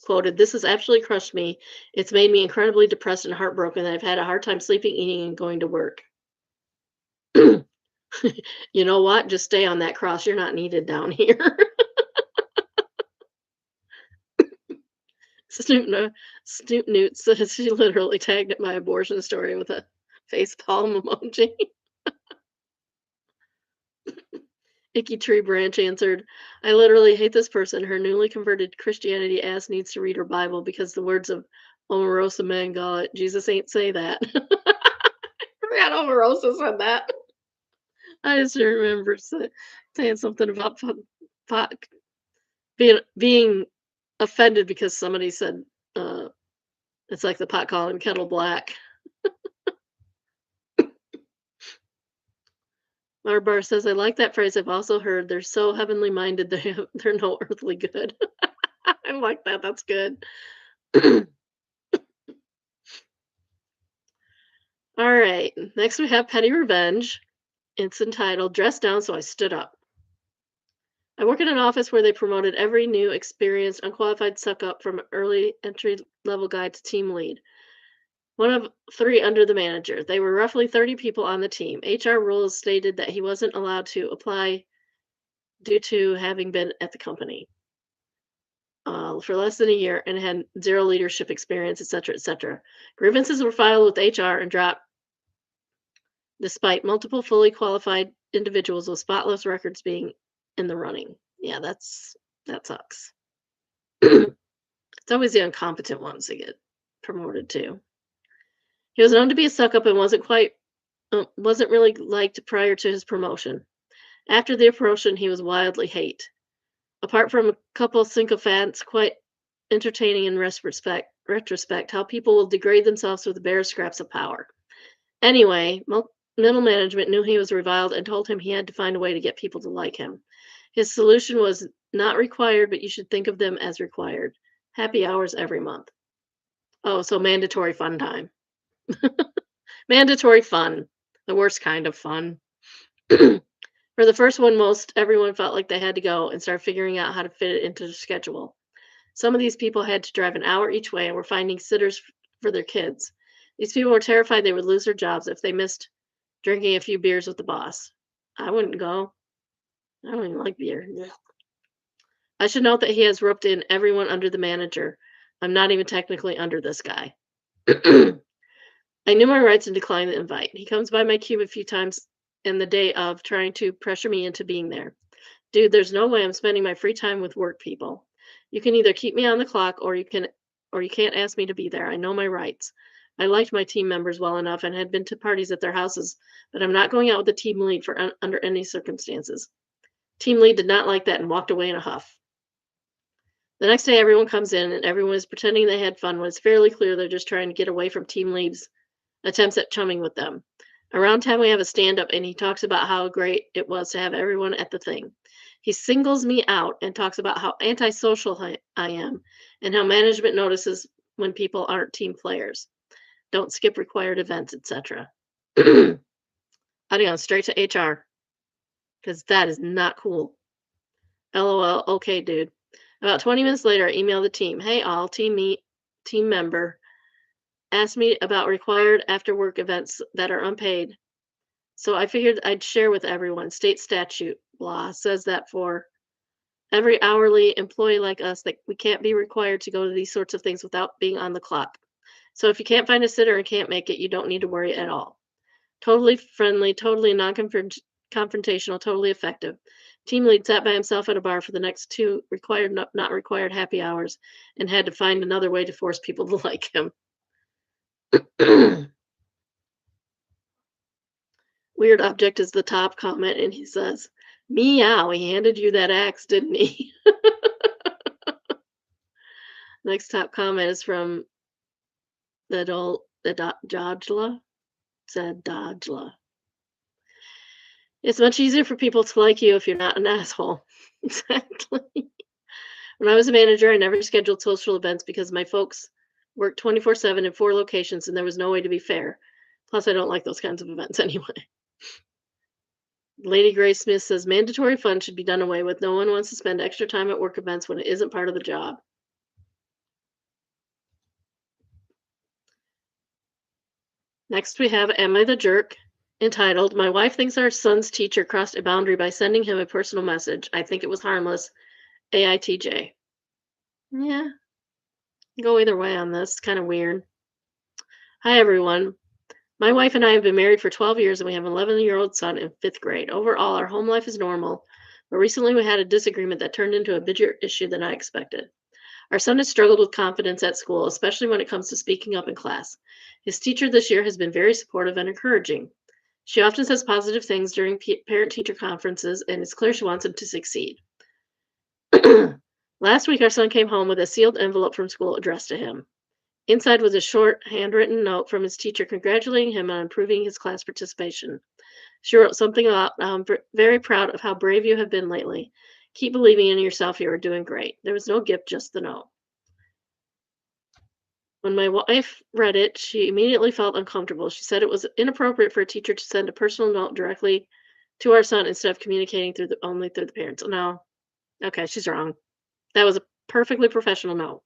quoted, "This has absolutely crushed me. It's made me incredibly depressed and heartbroken. I've had a hard time sleeping, eating, and going to work." You know what? Just stay on that cross. You're not needed down here. Snoop, Snoop Newt says she literally tagged my abortion story with a face palm emoji. Icky Tree Branch answered, I literally hate this person. Her newly converted Christianity ass needs to read her Bible because the words of Omarosa Mangala. Jesus ain't say that. I forgot Omarosa said that. I just remember saying something about pot being offended because somebody said, uh, it's like the pot calling kettle black. Marbar says, I like that phrase. I've also heard they're so heavenly minded they're no earthly good. I like that. That's good. All right. Next we have Petty Revenge. It's entitled Dress Down So I Stood Up. I work in an office where they promoted every new, experienced, unqualified suck up from early entry level guy to team lead. One of three under the manager. They were roughly 30 people on the team. HR rules stated that he wasn't allowed to apply due to having been at the company for less than a year and had zero leadership experience, etc., etc. Grievances were filed with HR and dropped despite multiple fully qualified individuals with spotless records being in the running. Yeah, that sucks. It's always the incompetent ones that get promoted too. He was known to be a suck up and wasn't really liked prior to his promotion. After the promotion, he was wildly hate. Apart from a couple sycophants, quite entertaining in retrospect, how people will degrade themselves for the bare scraps of power. Anyway, middle management knew he was reviled and told him he had to find a way to get people to like him. His solution was not required, but you should think of them as required. Happy hours every month. Oh, so mandatory fun time. Mandatory fun. The worst kind of fun. For the first one, most everyone felt like they had to go and start figuring out how to fit it into their schedule. Some of these people had to drive an hour each way and were finding sitters for their kids. These people were terrified they would lose their jobs if they missed drinking a few beers with the boss. I wouldn't go. I don't even like beer. Yeah. I should note that he has roped in everyone under the manager. I'm not even technically under this guy. I knew my rights and declined the invite. He comes by my cube a few times in the day of trying to pressure me into being there. Dude, there's no way I'm spending my free time with work people. You can either keep me on the clock or you can't ask me to be there. I know my rights. I liked my team members well enough and had been to parties at their houses, but I'm not going out with the team lead under any circumstances. Team lead did not like that and walked away in a huff. The next day, everyone comes in and everyone is pretending they had fun when it's fairly clear they're just trying to get away from team lead's attempts at chumming with them. Around town, we have a stand-up, and he talks about how great it was to have everyone at the thing. He singles me out and talks about how antisocial I am and how management notices when people aren't team players. Don't skip required events, etc. I'd have gone straight to HR because that is not cool. LOL. Okay, dude. About 20 minutes later, I emailed the team. Hey, all, team member asked me about required after-work events that are unpaid. So I figured I'd share with everyone. State statute, blah, says that for every hourly employee like us that we can't be required to go to these sorts of things without being on the clock. So if you can't find a sitter and can't make it, you don't need to worry at all. Totally friendly, totally non-confrontational, totally effective. Team lead sat by himself at a bar for the next 2 required, not required happy hours and had to find another way to force people to like him. Weird object is the top comment, and he says, meow, he handed you that axe, didn't he? Next top comment is from the Dodgela. Said Dodgela. It's much easier for people to like you if you're not an asshole. Exactly. When I was a manager, I never scheduled social events because my folks worked 24/7 in 4 locations and there was no way to be fair. Plus, I don't like those kinds of events anyway. Lady Grace Smith says mandatory fun should be done away with. No one wants to spend extra time at work events when it isn't part of the job. Next, we have Am I the Jerk? Entitled, My wife thinks our son's teacher crossed a boundary by sending him a personal message. I think it was harmless. AITJ. Yeah, go either way on this. Kind of weird. Hi, everyone. My wife and I have been married for 12 years and we have an 11-year-old son in 5th grade. Overall, our home life is normal, but recently we had a disagreement that turned into a bigger issue than I expected. Our son has struggled with confidence at school, especially when it comes to speaking up in class. His teacher this year has been very supportive and encouraging. She often says positive things during parent teacher conferences, and it's clear she wants him to succeed. Last week, our son came home with a sealed envelope from school addressed to him. Inside was a short, handwritten note from his teacher congratulating him on improving his class participation. She wrote something about, very proud of how brave you have been lately. Keep believing in yourself. You are doing great. There was no gift, just the note. When my wife read it, she immediately felt uncomfortable. She said it was inappropriate for a teacher to send a personal note directly to our son instead of communicating only through the parents. No, okay, she's wrong. That was a perfectly professional note.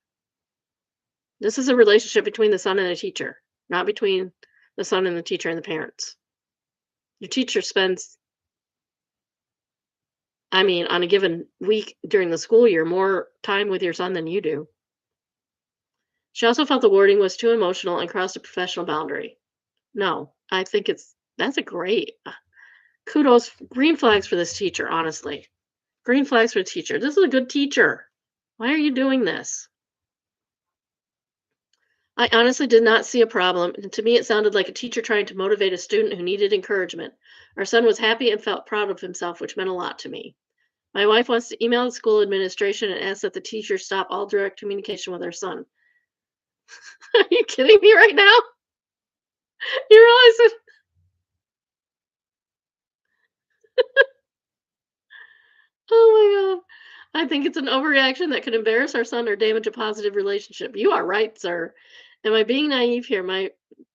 This is a relationship between the son and the teacher, not between the son and the teacher and the parents. Your teacher spends, I mean, on a given week during the school year, more time with your son than you do. She also felt the wording was too emotional and crossed a professional boundary. No, I think that's a great kudos, green flags for this teacher, honestly. Green flags for the teacher. This is a good teacher. Why are you doing this? I honestly did not see a problem, and to me it sounded like a teacher trying to motivate a student who needed encouragement. Our son was happy and felt proud of himself, which meant a lot to me. My wife wants to email the school administration and ask that the teacher stop all direct communication with our son. Are you kidding me right now? You realize that? Oh my god. I think it's an overreaction that could embarrass our son or damage a positive relationship. You are right, sir. Am I being naive here?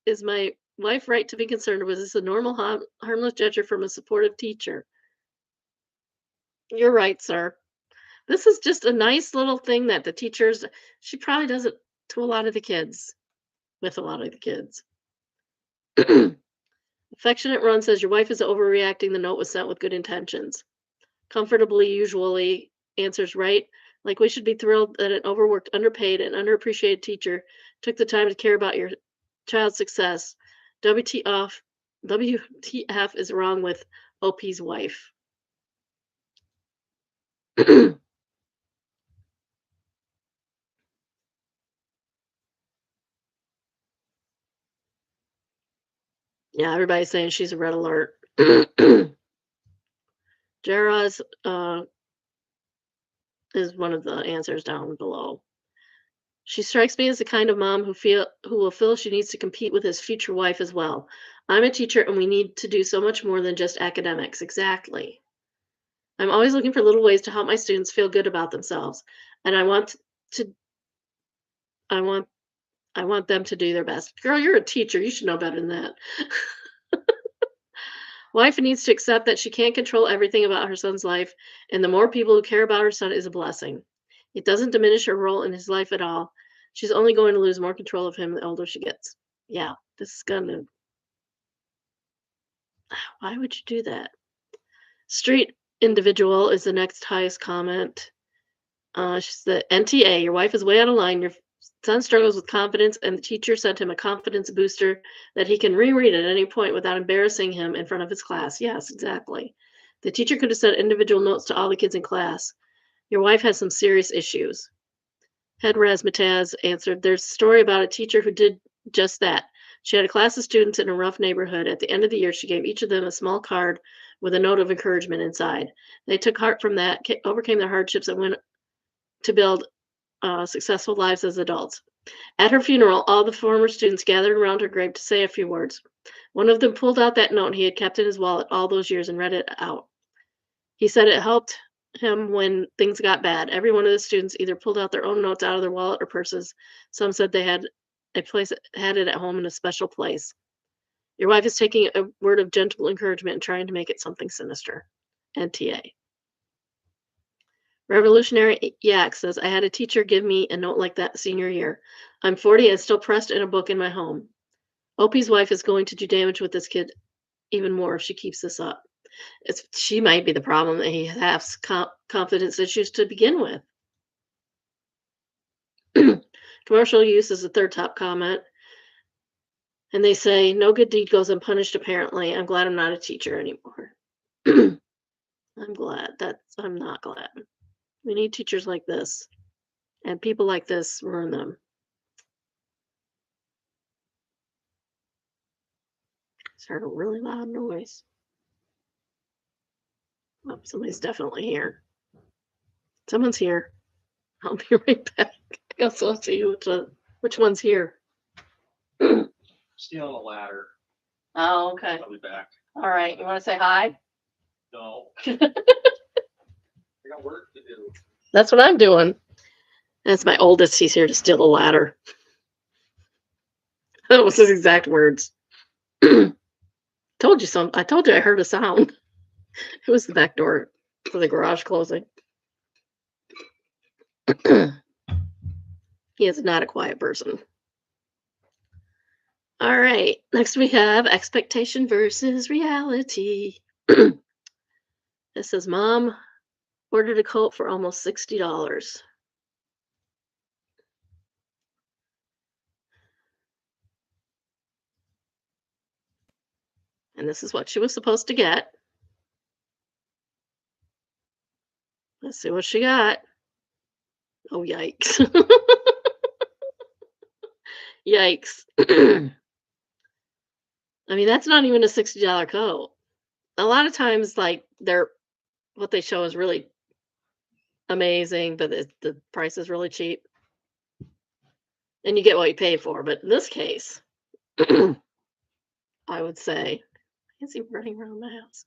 Is my wife right to be concerned? Was this a normal, harmless gesture from a supportive teacher? You're right, sir. This is just a nice little thing that the teachers, she probably does it to a lot of the kids, with a lot of the kids. Affectionate Run says your wife is overreacting. The note was sent with good intentions. Comfortably usually answers right. Like we should be thrilled that an overworked, underpaid, and underappreciated teacher took the time to care about your child's success. WTF, WTF is wrong with OP's wife. Yeah, everybody's saying she's a red alert. Jara's is one of the answers down below. She strikes me as the kind of mom who will feel she needs to compete with his future wife as well. I'm a teacher and we need to do so much more than just academics. Exactly. I'm always looking for little ways to help my students feel good about themselves, and to I want I want them to do their best. Girl, you're a teacher. You should know better than that. Wife needs to accept that she can't control everything about her son's life, and the more people who care about her son is a blessing. It doesn't diminish her role in his life at all. She's only going to lose more control of him the older she gets. Yeah, this is gonna. Why would you do that? Street individual is the next highest comment. She's the NTA. Your wife is way out of line. Your son struggles with confidence, and the teacher sent him a confidence booster that he can reread at any point without embarrassing him in front of his class. Yes, exactly. The teacher could have sent individual notes to all the kids in class. Your wife has some serious issues. Head Razmataz answered, there's a story about a teacher who did just that. She had a class of students in a rough neighborhood. At the end of the year, she gave each of them a small card with a note of encouragement inside. They took heart from that, overcame their hardships, and went to build successful lives as adults. At her funeral, all the former students gathered around her grave to say a few words. One of them pulled out that note he had kept in his wallet all those years and read it out. He said it helped him when things got bad. Every one of the students either pulled out their own notes out of their wallet or purses. Some said they had it at home in a special place. Your wife is taking a word of gentle encouragement and trying to make it something sinister. NTA. Revolutionary Yak says, I had a teacher give me a note like that senior year. I'm 40 and still pressed in a book in my home. Opie's wife is going to do damage with this kid even more if she keeps this up. She might be the problem that he has confidence issues to begin with. Commercial use is the third top comment. And they say, no good deed goes unpunished, apparently. I'm glad I'm not a teacher anymore. I'm not glad. We need teachers like this. And people like this ruin them. It's heard a really loud noise. Oh, somebody's definitely here. Someone's here. I'll be right back. I guess I'll see which one's here. Stay on the ladder. Oh, okay. I'll be back. All right. You want to say hi? No. I got work to do. That's what I'm doing. That's my oldest. He's here to steal the ladder. That was his exact words. Told you something. I told you I heard a sound. It was the back door for the garage closing. He is not a quiet person. All right. Next we have expectation versus reality. It says, Mom ordered a coat for almost $60. And this is what she was supposed to get. Let's see what she got. Oh, yikes. Yikes. I mean, that's not even a $60 coat. A lot of times, like, what they show is really amazing, but the price is really cheap. And you get what you pay for. But in this case, I would say, is he running around my house?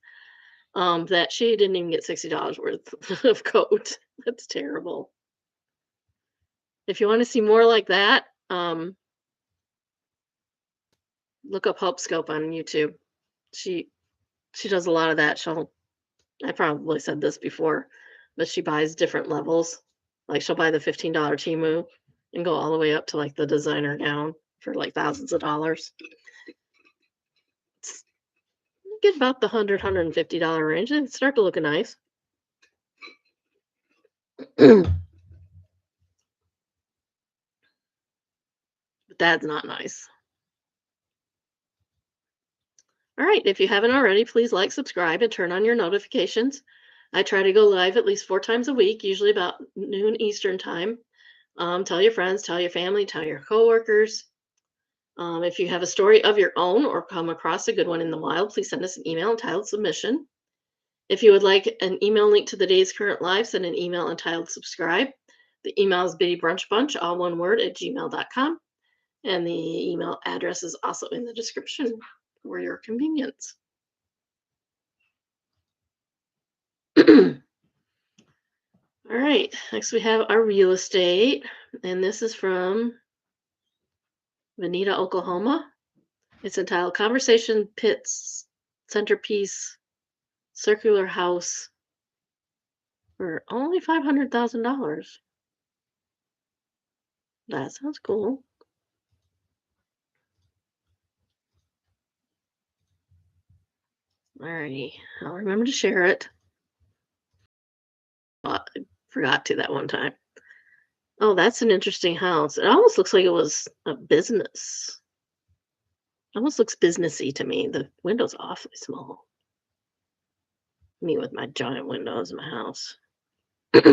That she didn't even get $60 worth of coat. That's terrible. If you want to see more like that, look up Hope Scope on YouTube. She does a lot of that. I probably said this before, but she buys different levels. Like she'll buy the $15 Temu and go all the way up to like the designer gown for like thousands of dollars. Get about the $150 range and start to look nice. But that's not nice. All right, if you haven't already, please like, subscribe, and turn on your notifications. I try to go live at least 4 times a week, usually about noon Eastern time. Tell your friends, tell your family, tell your coworkers. If you have a story of your own or come across a good one in the wild, please send us an email entitled submission. If you would like an email link to the day's current live, send an email entitled subscribe. The email is biddybrunchbunch, all one word, at gmail.com. And the email address is also in the description for your convenience. All right, next we have our real estate, and this is from Veneta, Oklahoma. It's entitled Conversation Pits Centerpiece Circular House for only $500,000. That sounds cool. Alrighty, I'll remember to share it. I forgot to that one time. Oh, that's an interesting house. It almost looks like it was a business. Almost looks businessy to me. The window's awfully small. Me with my giant windows in my house. That's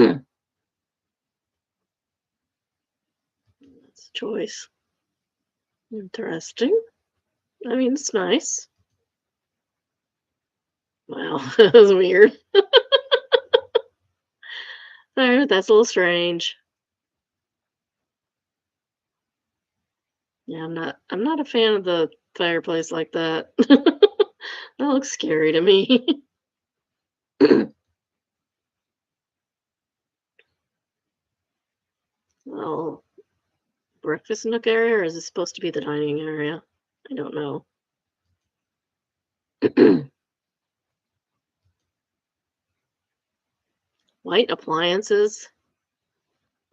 a choice. Interesting. I mean, it's nice. Wow, that was weird. All right, that's a little strange. Yeah, I'm not a fan of the fireplace like that. That looks scary to me. Well, breakfast nook area, or is it supposed to be the dining area? I don't know. White appliances.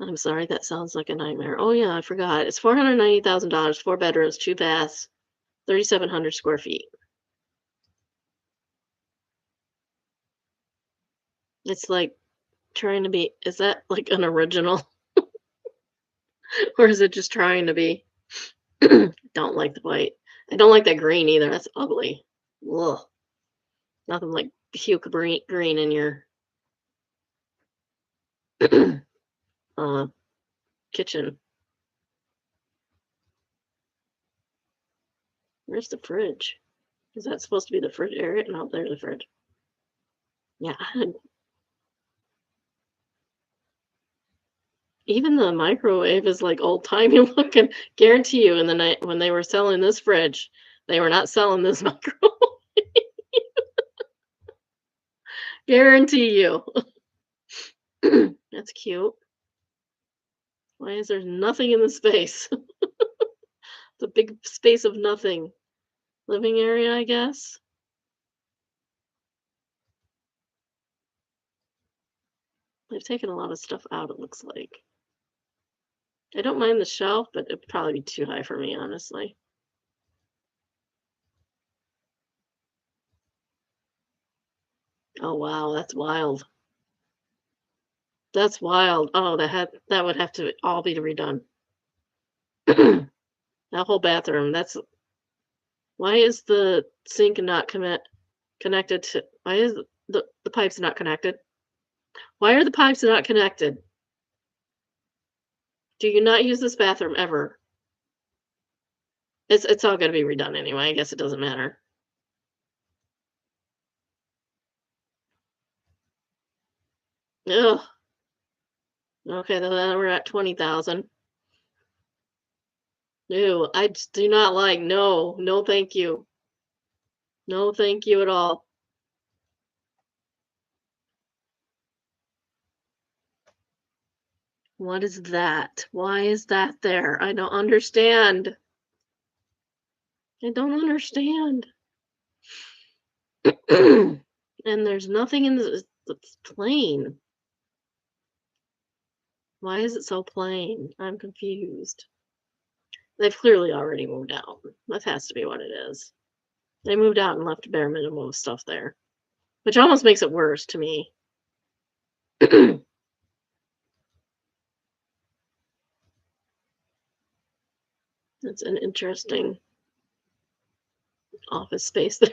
I'm sorry, that sounds like a nightmare. Oh yeah, I forgot. It's $490,000, 4 bedrooms, 2 baths, 3,700 square feet. It's like trying to be, is that like an original? Or is it just trying to be? Don't like the white. I don't like that green either. That's ugly. Ugh. Nothing like hue green in your uh kitchen. Where's the fridge? Is that supposed to be the fridge area? No, there's the fridge. Yeah. Even the microwave is like old-timey looking. Guarantee you in the night when they were selling this fridge, they were not selling this microwave. Guarantee you. That's cute. Why is there nothing in the space? It's a big space of nothing. Living area, I guess. They've taken a lot of stuff out, it looks like. I don't mind the shelf, but it'd probably be too high for me, honestly. Oh wow, that's wild. That's wild. Oh, that would have to all be redone. That whole bathroom. That's why is the sink not connected to why is the pipes not connected? Why are the pipes not connected? Do you not use this bathroom ever? It's all gonna be redone anyway. I guess it doesn't matter. Ugh. Okay, then we're at 20,000. Ew, I just do not like no, no thank you. No thank you at all. What is that? Why is that there? I don't understand. I don't understand. And there's nothing in it's plain. Why is it so plain? I'm confused. They've clearly already moved out. That has to be what it is. They moved out and left a bare minimum of stuff there, which almost makes it worse to me. It's an interesting office space there.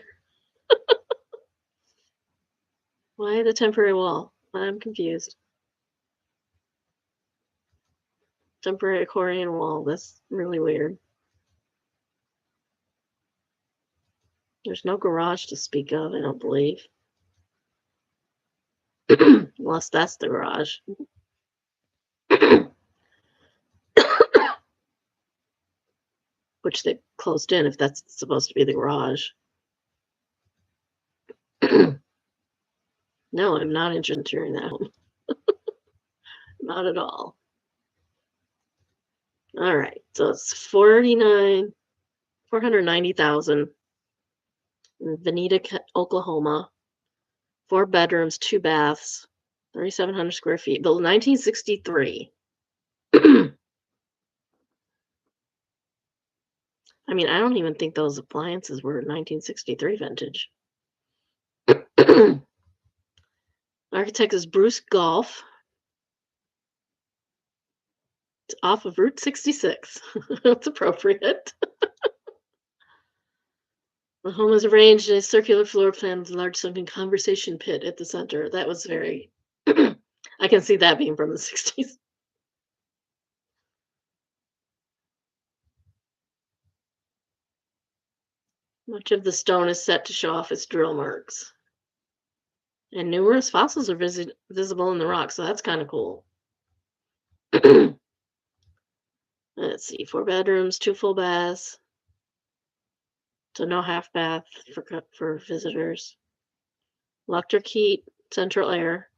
Why the temporary wall? I'm confused. Temporary accordion wall. That's really weird. There's no garage to speak of, I don't believe. Unless that's the garage. Which they closed in if that's supposed to be the garage. No, I'm not interested in touring that home. Not at all. All right, so it's 490,000 in Veneta, Oklahoma. 4 bedrooms, 2 baths, 3,700 square feet. Built in 1963. I mean, I don't even think those appliances were 1963 vintage. Architect is Bruce Golf. It's off of Route 66. That's appropriate. The home is arranged in a circular floor plan with a large sunken conversation pit at the center. That was very I can see that being from the 60s. Much of the stone is set to show off its drill marks. And numerous fossils are visible in the rock, so that's kind of cool. Let's see, 4 bedrooms, 2 full baths. So no half bath for visitors. Electric heat, central air.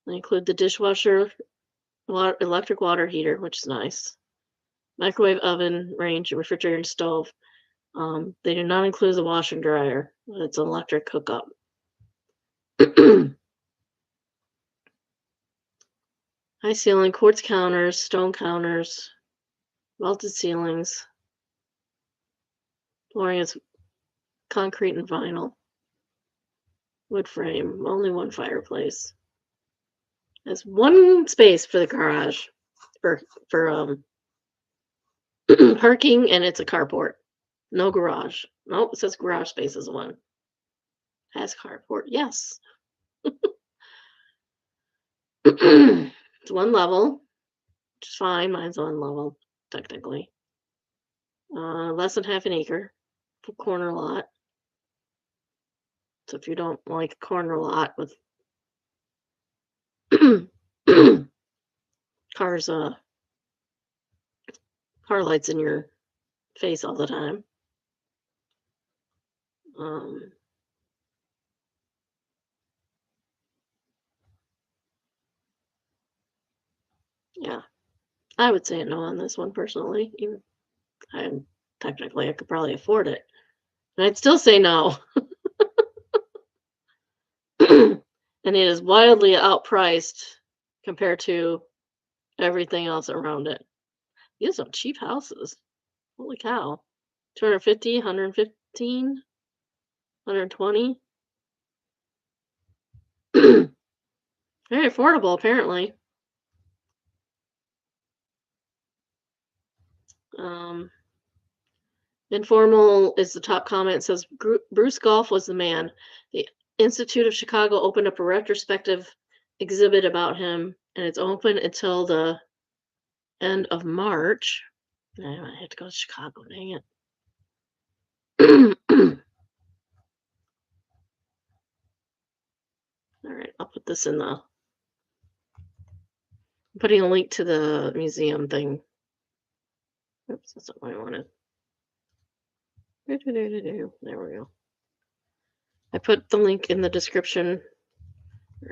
They include the dishwasher, electric water heater, which is nice. Microwave oven, range, refrigerator, and stove. They do not include the washer and dryer. It's an electric hookup. High ceiling, quartz counters, stone counters, vaulted ceilings. Flooring is concrete and vinyl. Wood frame, only one fireplace. There's one space for the garage for parking, and it's a carport. No garage. Nope, it says garage space is one. Has carport, yes. It's one level. which is fine. Mine's on level, technically. Less than half an acre, corner lot. So if you don't like a corner lot with cars, car lights in your face all the time. Um, yeah, I would say no on this one personally. Even technically I could probably afford it, and I'd still say no. And it is wildly outpriced compared to everything else around it. These are cheap houses. Holy cow. 250, 115, 120. Very affordable, apparently. Um, Informal is the top comment. It says Bruce Golf was the man. The Institute of Chicago opened up a retrospective exhibit about him, and it's open until the end of March. I have to go to Chicago, dang it. All right, I'll put this in the. I'm putting a link to the museum thing. Oops, that's not what I wanted. There we go. I put the link in the description. I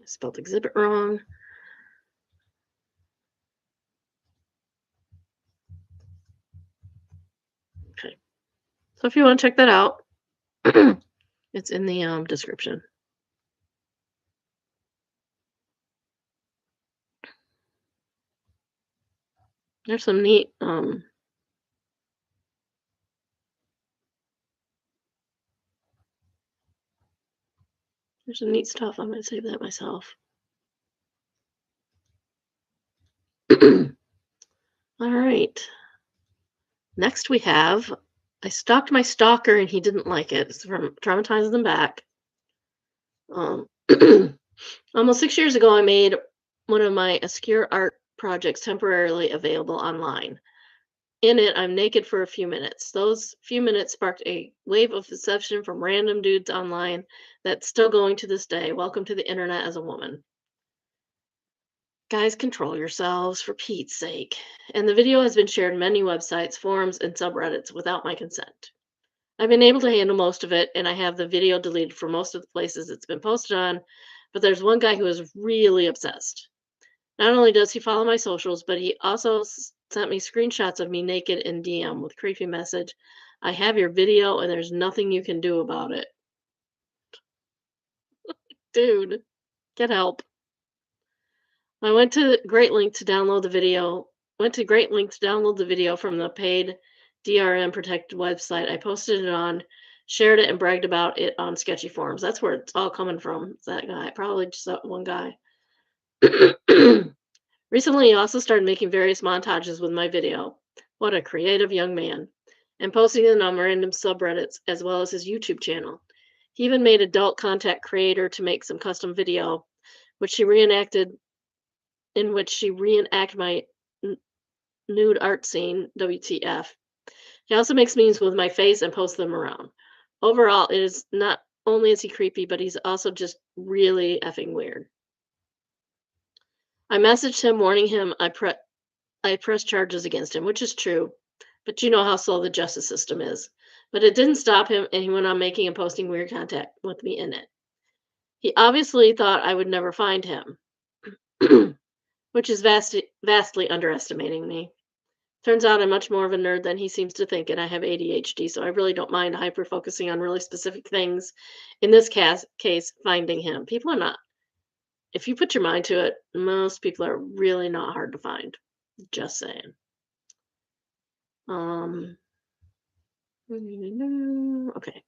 spelled exhibit wrong. Okay. So if you want to check that out, it's in the description. There's some neat there's some neat stuff. I'm gonna save that myself. All right. Next we have I stalked my stalker and he didn't like it. It's from Traumatizing Them Back. Almost 6 years ago, I made one of my obscure art projects temporarily available online. In it, I'm naked for a few minutes. Those few minutes sparked a wave of deception from random dudes online that's still going to this day. Welcome to the internet as a woman. Guys, control yourselves for Pete's sake. And the video has been shared on many websites, forums, and subreddits without my consent. I've been able to handle most of it, and I have the video deleted for most of the places it's been posted on, but there's one guy who is really obsessed. Not only does he follow my socials, but he also sent me screenshots of me naked in DM with creepy message. I have your video and there's nothing you can do about it. Dude, get help. I went to great length to download the video. Went to great length to download the video from the paid DRM protected website. I posted it on, shared it, and bragged about it on sketchy forums. That's where it's all coming from. It's that guy. Probably just that one guy. Recently, he also started making various montages with my video. What a creative young man. And posting them on random subreddits as well as his YouTube channel. He even made adult content creator to make some custom video, which she reenacted my nude art scene, WTF. He also makes memes with my face and posts them around. Overall, it is not only is he creepy, but he's also just really effing weird. I messaged him warning him I pressed charges against him, which is true, but you know how slow the justice system is. But it didn't stop him, and he went on making and posting weird content with me in it. He obviously thought I would never find him, which is vastly underestimating me. Turns out I'm much more of a nerd than he seems to think, and I have ADHD, so I really don't mind hyper focusing on really specific things. In this case, finding him. People are not. If you put your mind to it, most people are really not hard to find. Just saying. Okay.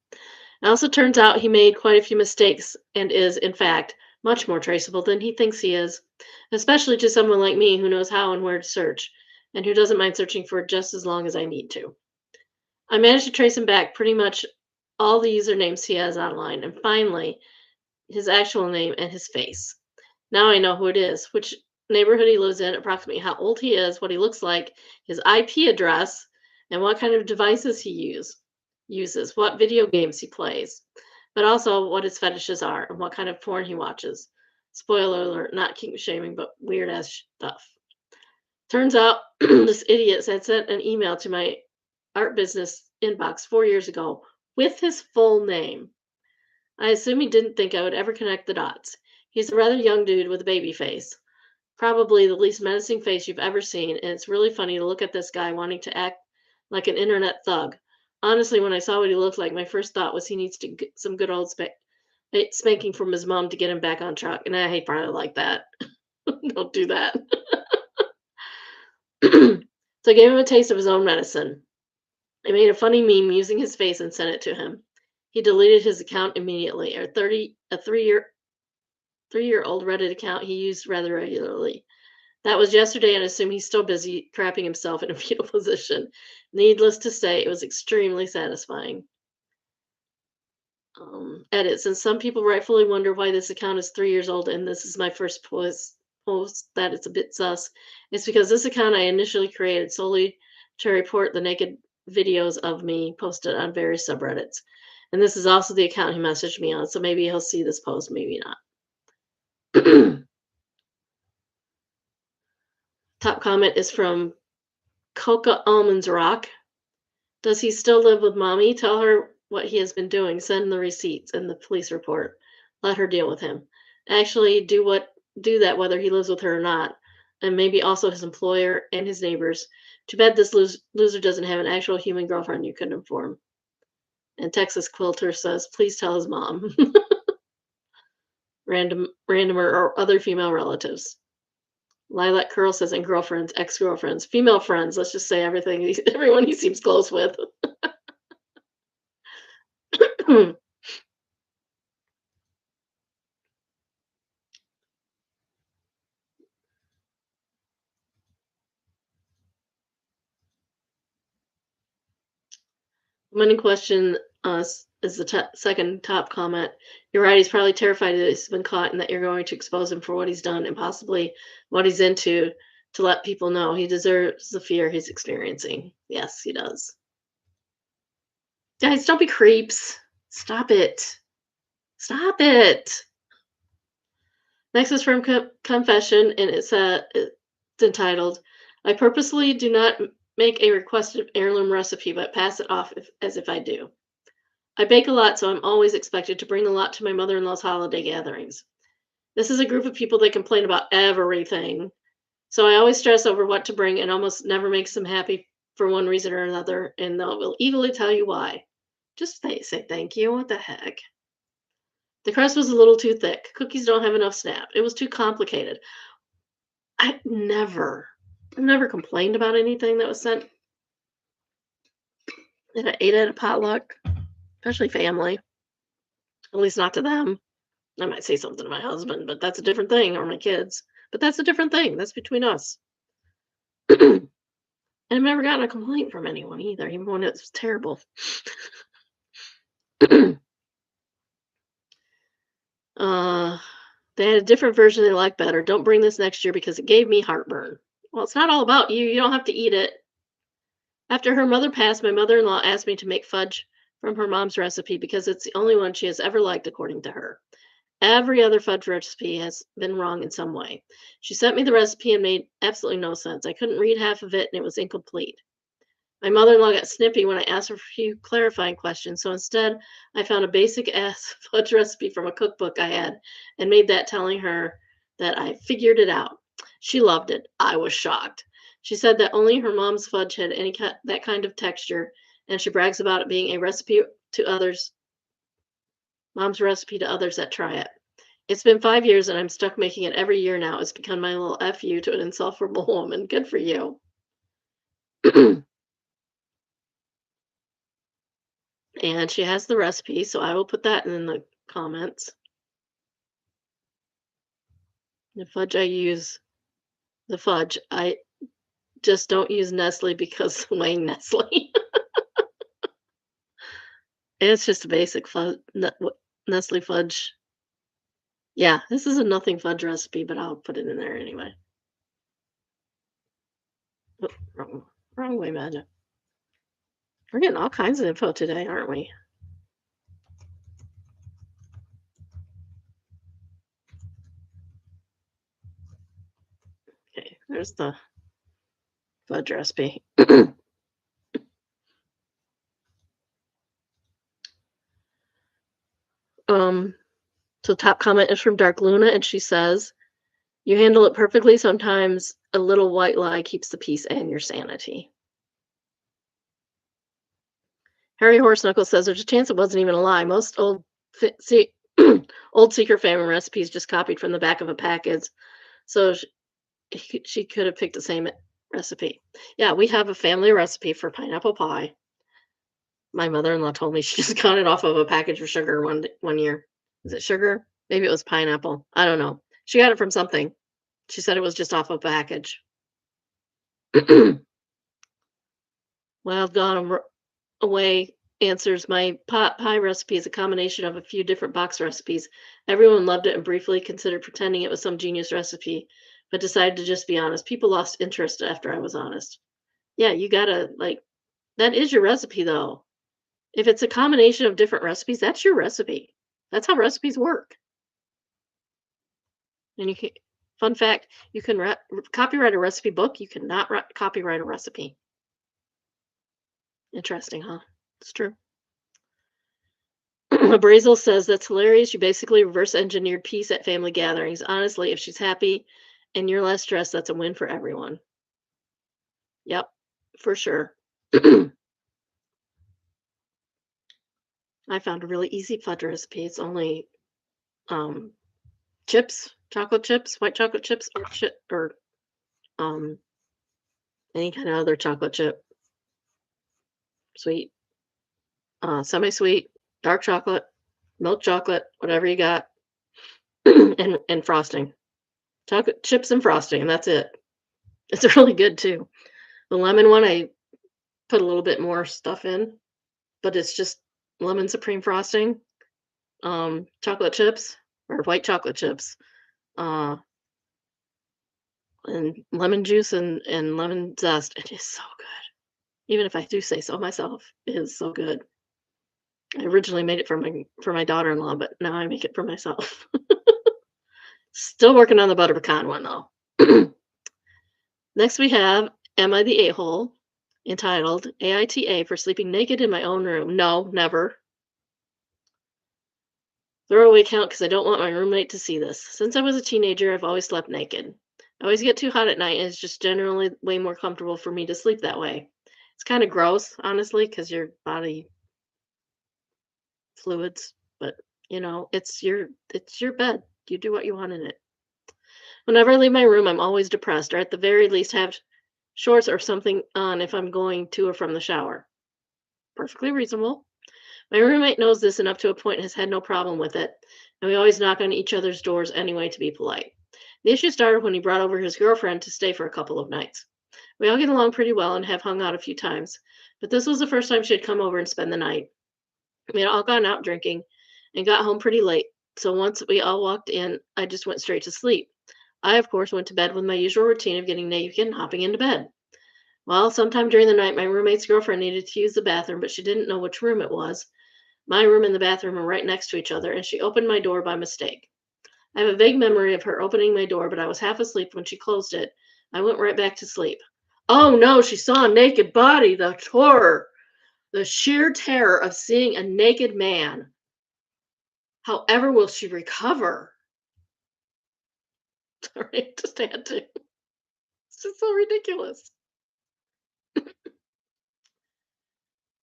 It also turns out he made quite a few mistakes and is, in fact, much more traceable than he thinks he is, especially to someone like me who knows how and where to search, and who doesn't mind searching for just as long as I need to. I managed to trace him back pretty much all the usernames he has online, and finally, his actual name and his face. Now I know who it is, which neighborhood he lives in, approximately how old he is, what he looks like, his IP address, and what kind of devices he uses, what video games he plays, but also what his fetishes are and what kind of porn he watches. Spoiler alert, not kink shaming, but weird ass stuff. Turns out this idiot had sent an email to my art business inbox 4 years ago with his full name. I assume he didn't think I would ever connect the dots. He's a rather young dude with a baby face, probably the least menacing face you've ever seen, and it's really funny to look at this guy wanting to act like an internet thug. Honestly, when I saw what he looked like, my first thought was he needs to get some good old spanking from his mom to get him back on track, and I hate probably like that. Don't do that. So I gave him a taste of his own medicine. I made a funny meme using his face and sent it to him. He deleted his account immediately. A 3-year-old Reddit account he used rather regularly. That was yesterday, and I assume he's still busy trapping himself in a fetal position. Needless to say, it was extremely satisfying. Edit. Since some people rightfully wonder why this account is 3 years old and this is my first post that it's a bit sus, it's because this account I initially created solely to report the naked videos of me posted on various subreddits. And this is also the account he messaged me on, so maybe he'll see this post, maybe not. Top comment is from Coca Almonds Rock. Does he still live with mommy? Tell her what he has been doing. Send the receipts and the police report. Let her deal with him. Actually, do that whether he lives with her or not, and maybe also his employer and his neighbors. Too bad this loser doesn't have an actual human girlfriend you can inform. And Texas Quilter says, please tell his mom, randomer, or other female relatives. Lilac Curl says, and girlfriends, ex-girlfriends, female friends. Let's just say everyone he seems close with. Money question is the second top comment. You're right. He's probably terrified that he's been caught and that you're going to expose him for what he's done and possibly what he's into to let people know. He deserves the fear he's experiencing. Yes, he does. Guys, don't be creeps. Stop it. Stop it. Next is from Confession, and it's entitled, I purposely do not make a requested heirloom recipe, but pass it off as if I do. I bake a lot, so I'm always expected to bring a lot to my mother-in-law's holiday gatherings. This is a group of people that complain about everything, so I always stress over what to bring and almost never makes them happy for one reason or another, and they will eagerly tell you why. Just say thank you. What the heck? The crust was a little too thick. Cookies don't have enough snap. It was too complicated. I've never complained about anything that was sent that I ate at a potluck, especially family. At least not to them. I might say something to my husband, but that's a different thing, or my kids. But that's a different thing. That's between us. And I've never gotten a complaint from anyone either, even when it was terrible. They had a different version they like better. Don't bring this next year because it gave me heartburn. Well, it's not all about you. You don't have to eat it. After her mother passed, my mother-in-law asked me to make fudge from her mom's recipe because it's the only one she has ever liked, according to her. Every other fudge recipe has been wrong in some way. She sent me the recipe and made absolutely no sense. I couldn't read half of it and it was incomplete. My mother-in-law got snippy when I asked her for a few clarifying questions, so instead I found a basic-ass fudge recipe from a cookbook I had and made that, telling her that I figured it out. She loved it. I was shocked. She said that only her mom's fudge had that kind of texture, and she brags about it being a recipe to others, mom's recipe to others that try it. It's been 5 years, and I'm stuck making it every year now. It's become my little FU to an insufferable woman. Good for you. And she has the recipe, so I will put that in the comments. The fudge I just don't use Nestle because Wayne Nestle. It's just a basic Nestle fudge. Yeah, this is a nothing fudge recipe, but I'll put it in there anyway. Oop, wrong way, man. We're getting all kinds of info today, aren't we? Okay, there's the fudge recipe. um, so top comment is from Dark Luna, and she says, "You handle it perfectly. Sometimes a little white lie keeps the peace and your sanity." Harry Horse says, "There's a chance it wasn't even a lie. Most old old secret family recipes just copied from the back of a package, so she could have picked the same recipe." Yeah, we have a family recipe for pineapple pie. My mother-in-law told me she just got it off of a package of sugar one year. Is it sugar? Maybe it was pineapple. I don't know. She got it from something. She said it was just off a package. Wild Gone Away answers, "My pot pie recipe is a combination of a few different box recipes. Everyone loved it and briefly considered pretending it was some genius recipe, but decided to just be honest. People lost interest after I was honest." Yeah, you gotta, like, that is your recipe, though. If it's a combination of different recipes, that's your recipe. That's how recipes work. And you can, fun fact, you can copyright a recipe book. You cannot copyright a recipe. Interesting, huh? It's true. Brazel says, "That's hilarious. You basically reverse engineered peace at family gatherings. Honestly, if she's happy and you're less stressed, that's a win for everyone." Yep, for sure. I found a really easy fudge recipe. It's only um, chips, chocolate chips, white chocolate chips, or um, any kind of other chocolate chip, sweet, semi-sweet, dark chocolate, milk chocolate, whatever you got, and frosting. Chocolate chips and frosting, and that's it. It's really good too. The lemon one, I put a little bit more stuff in, but it's just lemon supreme frosting, chocolate chips or white chocolate chips, uh, and lemon juice and lemon zest. It is so good. Even if I do say so myself, it is so good. I originally made it for my daughter-in-law, but now I make it for myself. Still working on the butter pecan one though. Next we have Am I the A-hole? Entitled AITA for sleeping naked in my own room. No, never. Throwaway count because I don't want my roommate to see this. Since I was a teenager, I've always slept naked. I always get too hot at night, and it's just generally way more comfortable for me to sleep that way. It's kind of gross, honestly, because your body fluids, but it's your bed. You do what you want in it. Whenever I leave my room, I'm always depressed, or at the very least have shorts or something on if I'm going to or from the shower. Perfectly reasonable. My roommate knows this and up to a point has had no problem with it, and we always knock on each other's doors anyway to be polite. The issue started when he brought over his girlfriend to stay for a couple of nights. We all get along pretty well and have hung out a few times, but this was the first time she had come over and spend the night. We had all gone out drinking and got home pretty late, so once we all walked in, I just went straight to sleep. I, of course, went to bed with my usual routine of getting naked and hopping into bed. Well, sometime during the night, my roommate's girlfriend needed to use the bathroom, but she didn't know which room it was. My room and the bathroom are right next to each other, and she opened my door by mistake. I have a vague memory of her opening my door, but I was half asleep when she closed it. I went right back to sleep. Oh no, she saw a naked body. The horror, the sheer terror of seeing a naked man. However, will she recover? Sorry, just had to. It's just so ridiculous.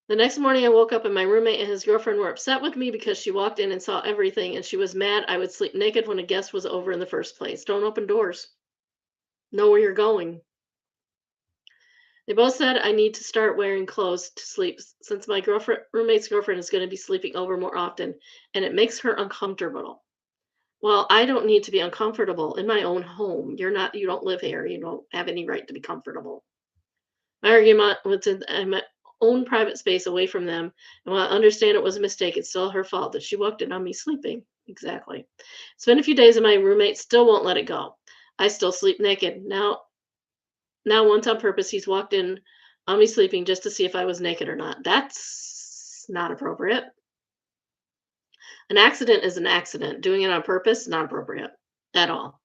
The next morning, I woke up and my roommate and his girlfriend were upset with me because she walked in and saw everything, and she was mad I would sleep naked when a guest was over in the first place. Don't open doors. Know where you're going. They both said I need to start wearing clothes to sleep since my roommate's girlfriend is going to be sleeping over more often, and it makes her uncomfortable. Well, I don't need to be uncomfortable in my own home. You don't live here. You don't have any right to be comfortable. My argument was own private space away from them. And while I understand it was a mistake, it's still her fault that she walked in on me sleeping. Exactly. It's been a few days and my roommate still won't let it go. I still sleep naked. Now once on purpose, he's walked in on me sleeping just to see if I was naked or not. That's not appropriate. An accident is an accident. Doing it on purpose, not appropriate at all.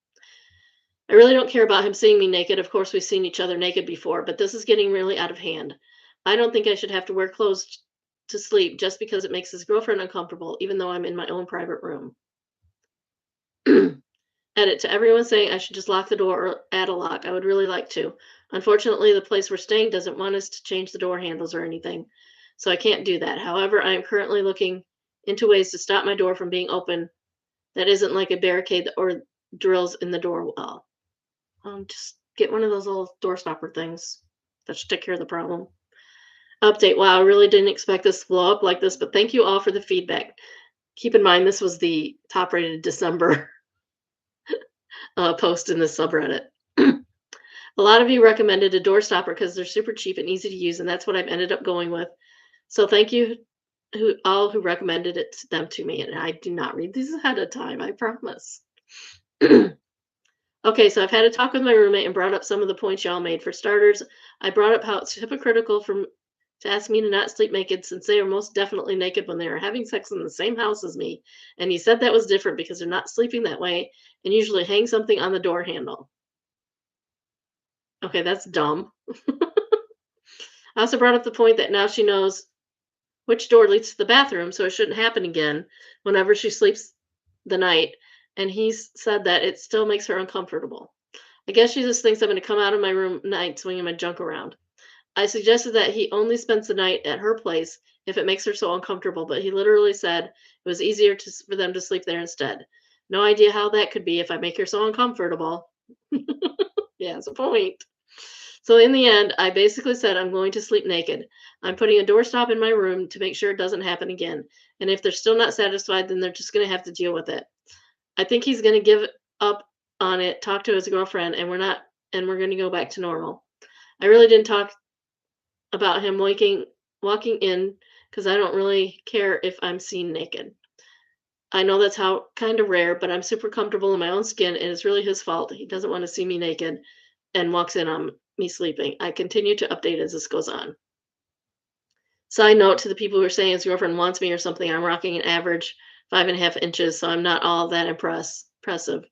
I really don't care about him seeing me naked. Of course, we've seen each other naked before, but this is getting really out of hand. I don't think I should have to wear clothes to sleep just because it makes his girlfriend uncomfortable, even though I'm in my own private room. Edit to everyone saying I should just lock the door or add a lock. I would really like to. Unfortunately, the place we're staying doesn't want us to change the door handles or anything, so I can't do that. However, I am currently looking into ways to stop my door from being open that isn't like a barricade or drills in the door wall. Just get one of those little door stopper things. That should take care of the problem. Update. Wow, I really didn't expect this to blow up like this, but thank you all for the feedback. Keep in mind, this was the top rated December post in this subreddit. A lot of you recommended a door stopper because they're super cheap and easy to use, and that's what I've ended up going with. So thank you who recommended it to them to me. And I do not read these ahead of time, I promise. Okay, so I've had a talk with my roommate and brought up some of the points y'all made. For starters, I brought up how it's hypocritical to ask me to not sleep naked since they are most definitely naked when they are having sex in the same house as me. And he said that was different because they're not sleeping that way and usually hang something on the door handle. Okay, that's dumb. I also brought up the point that now she knows which door leads to the bathroom, so it shouldn't happen again whenever she sleeps the night. And he's said that it still makes her uncomfortable. I guess she just thinks I'm going to come out of my room at night swinging my junk around. I suggested that he only spends the night at her place if it makes her so uncomfortable, but he literally said it was easier for them to sleep there instead. No idea how that could be if I make her so uncomfortable. Yeah, it's a point. So in the end, I basically said I'm going to sleep naked. I'm putting a doorstop in my room to make sure it doesn't happen again. And if they're still not satisfied, then they're just going to have to deal with it. I think he's going to give up on it, talk to his girlfriend, and we're going to go back to normal. I really didn't talk about him walking in because I don't really care if I'm seen naked. I know that's how kind of rare, but I'm super comfortable in my own skin, and it's really his fault. He doesn't want to see me naked and walks in on me sleeping. I continue to update as this goes on. Side note to the people who are saying his girlfriend wants me or something, I'm rocking an average 5.5 inches, so I'm not all that impressive.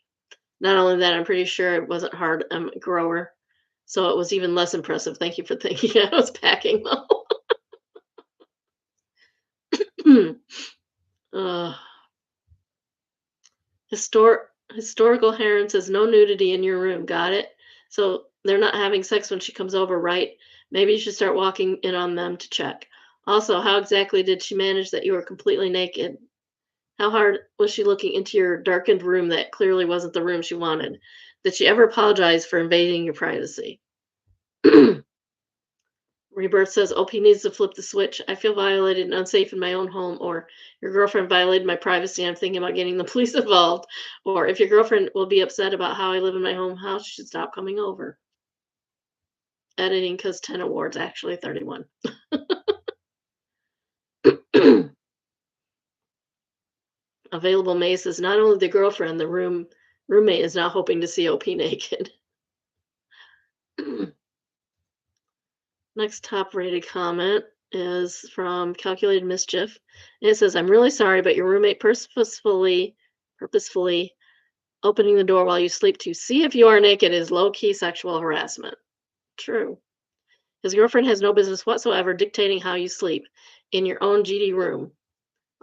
Not only that, I'm pretty sure it wasn't hard. I'm a grower, so it was even less impressive. Thank you for thinking I was packing though. uh, historical Heron says no nudity in your room. Got it? So they're not having sex when she comes over, right? Maybe you should start walking in on them to check. Also, how exactly did she manage that you were completely naked? How hard was she looking into your darkened room that clearly wasn't the room she wanted? Did she ever apologize for invading your privacy? Rebirth says OP needs to flip the switch. I feel violated and unsafe in my own home, or your girlfriend violated my privacy. I'm thinking about getting the police involved. Or if your girlfriend will be upset about how I live in my home house, she should stop coming over. Editing because 10 awards, actually 31. Available May says not only the girlfriend, the roommate is now hoping to see OP naked. Next top rated comment is from Calculated Mischief. And it says, I'm really sorry, but your roommate purposefully opening the door while you sleep to see if you are naked is low key sexual harassment. True. His girlfriend has no business whatsoever dictating how you sleep in your own GD room.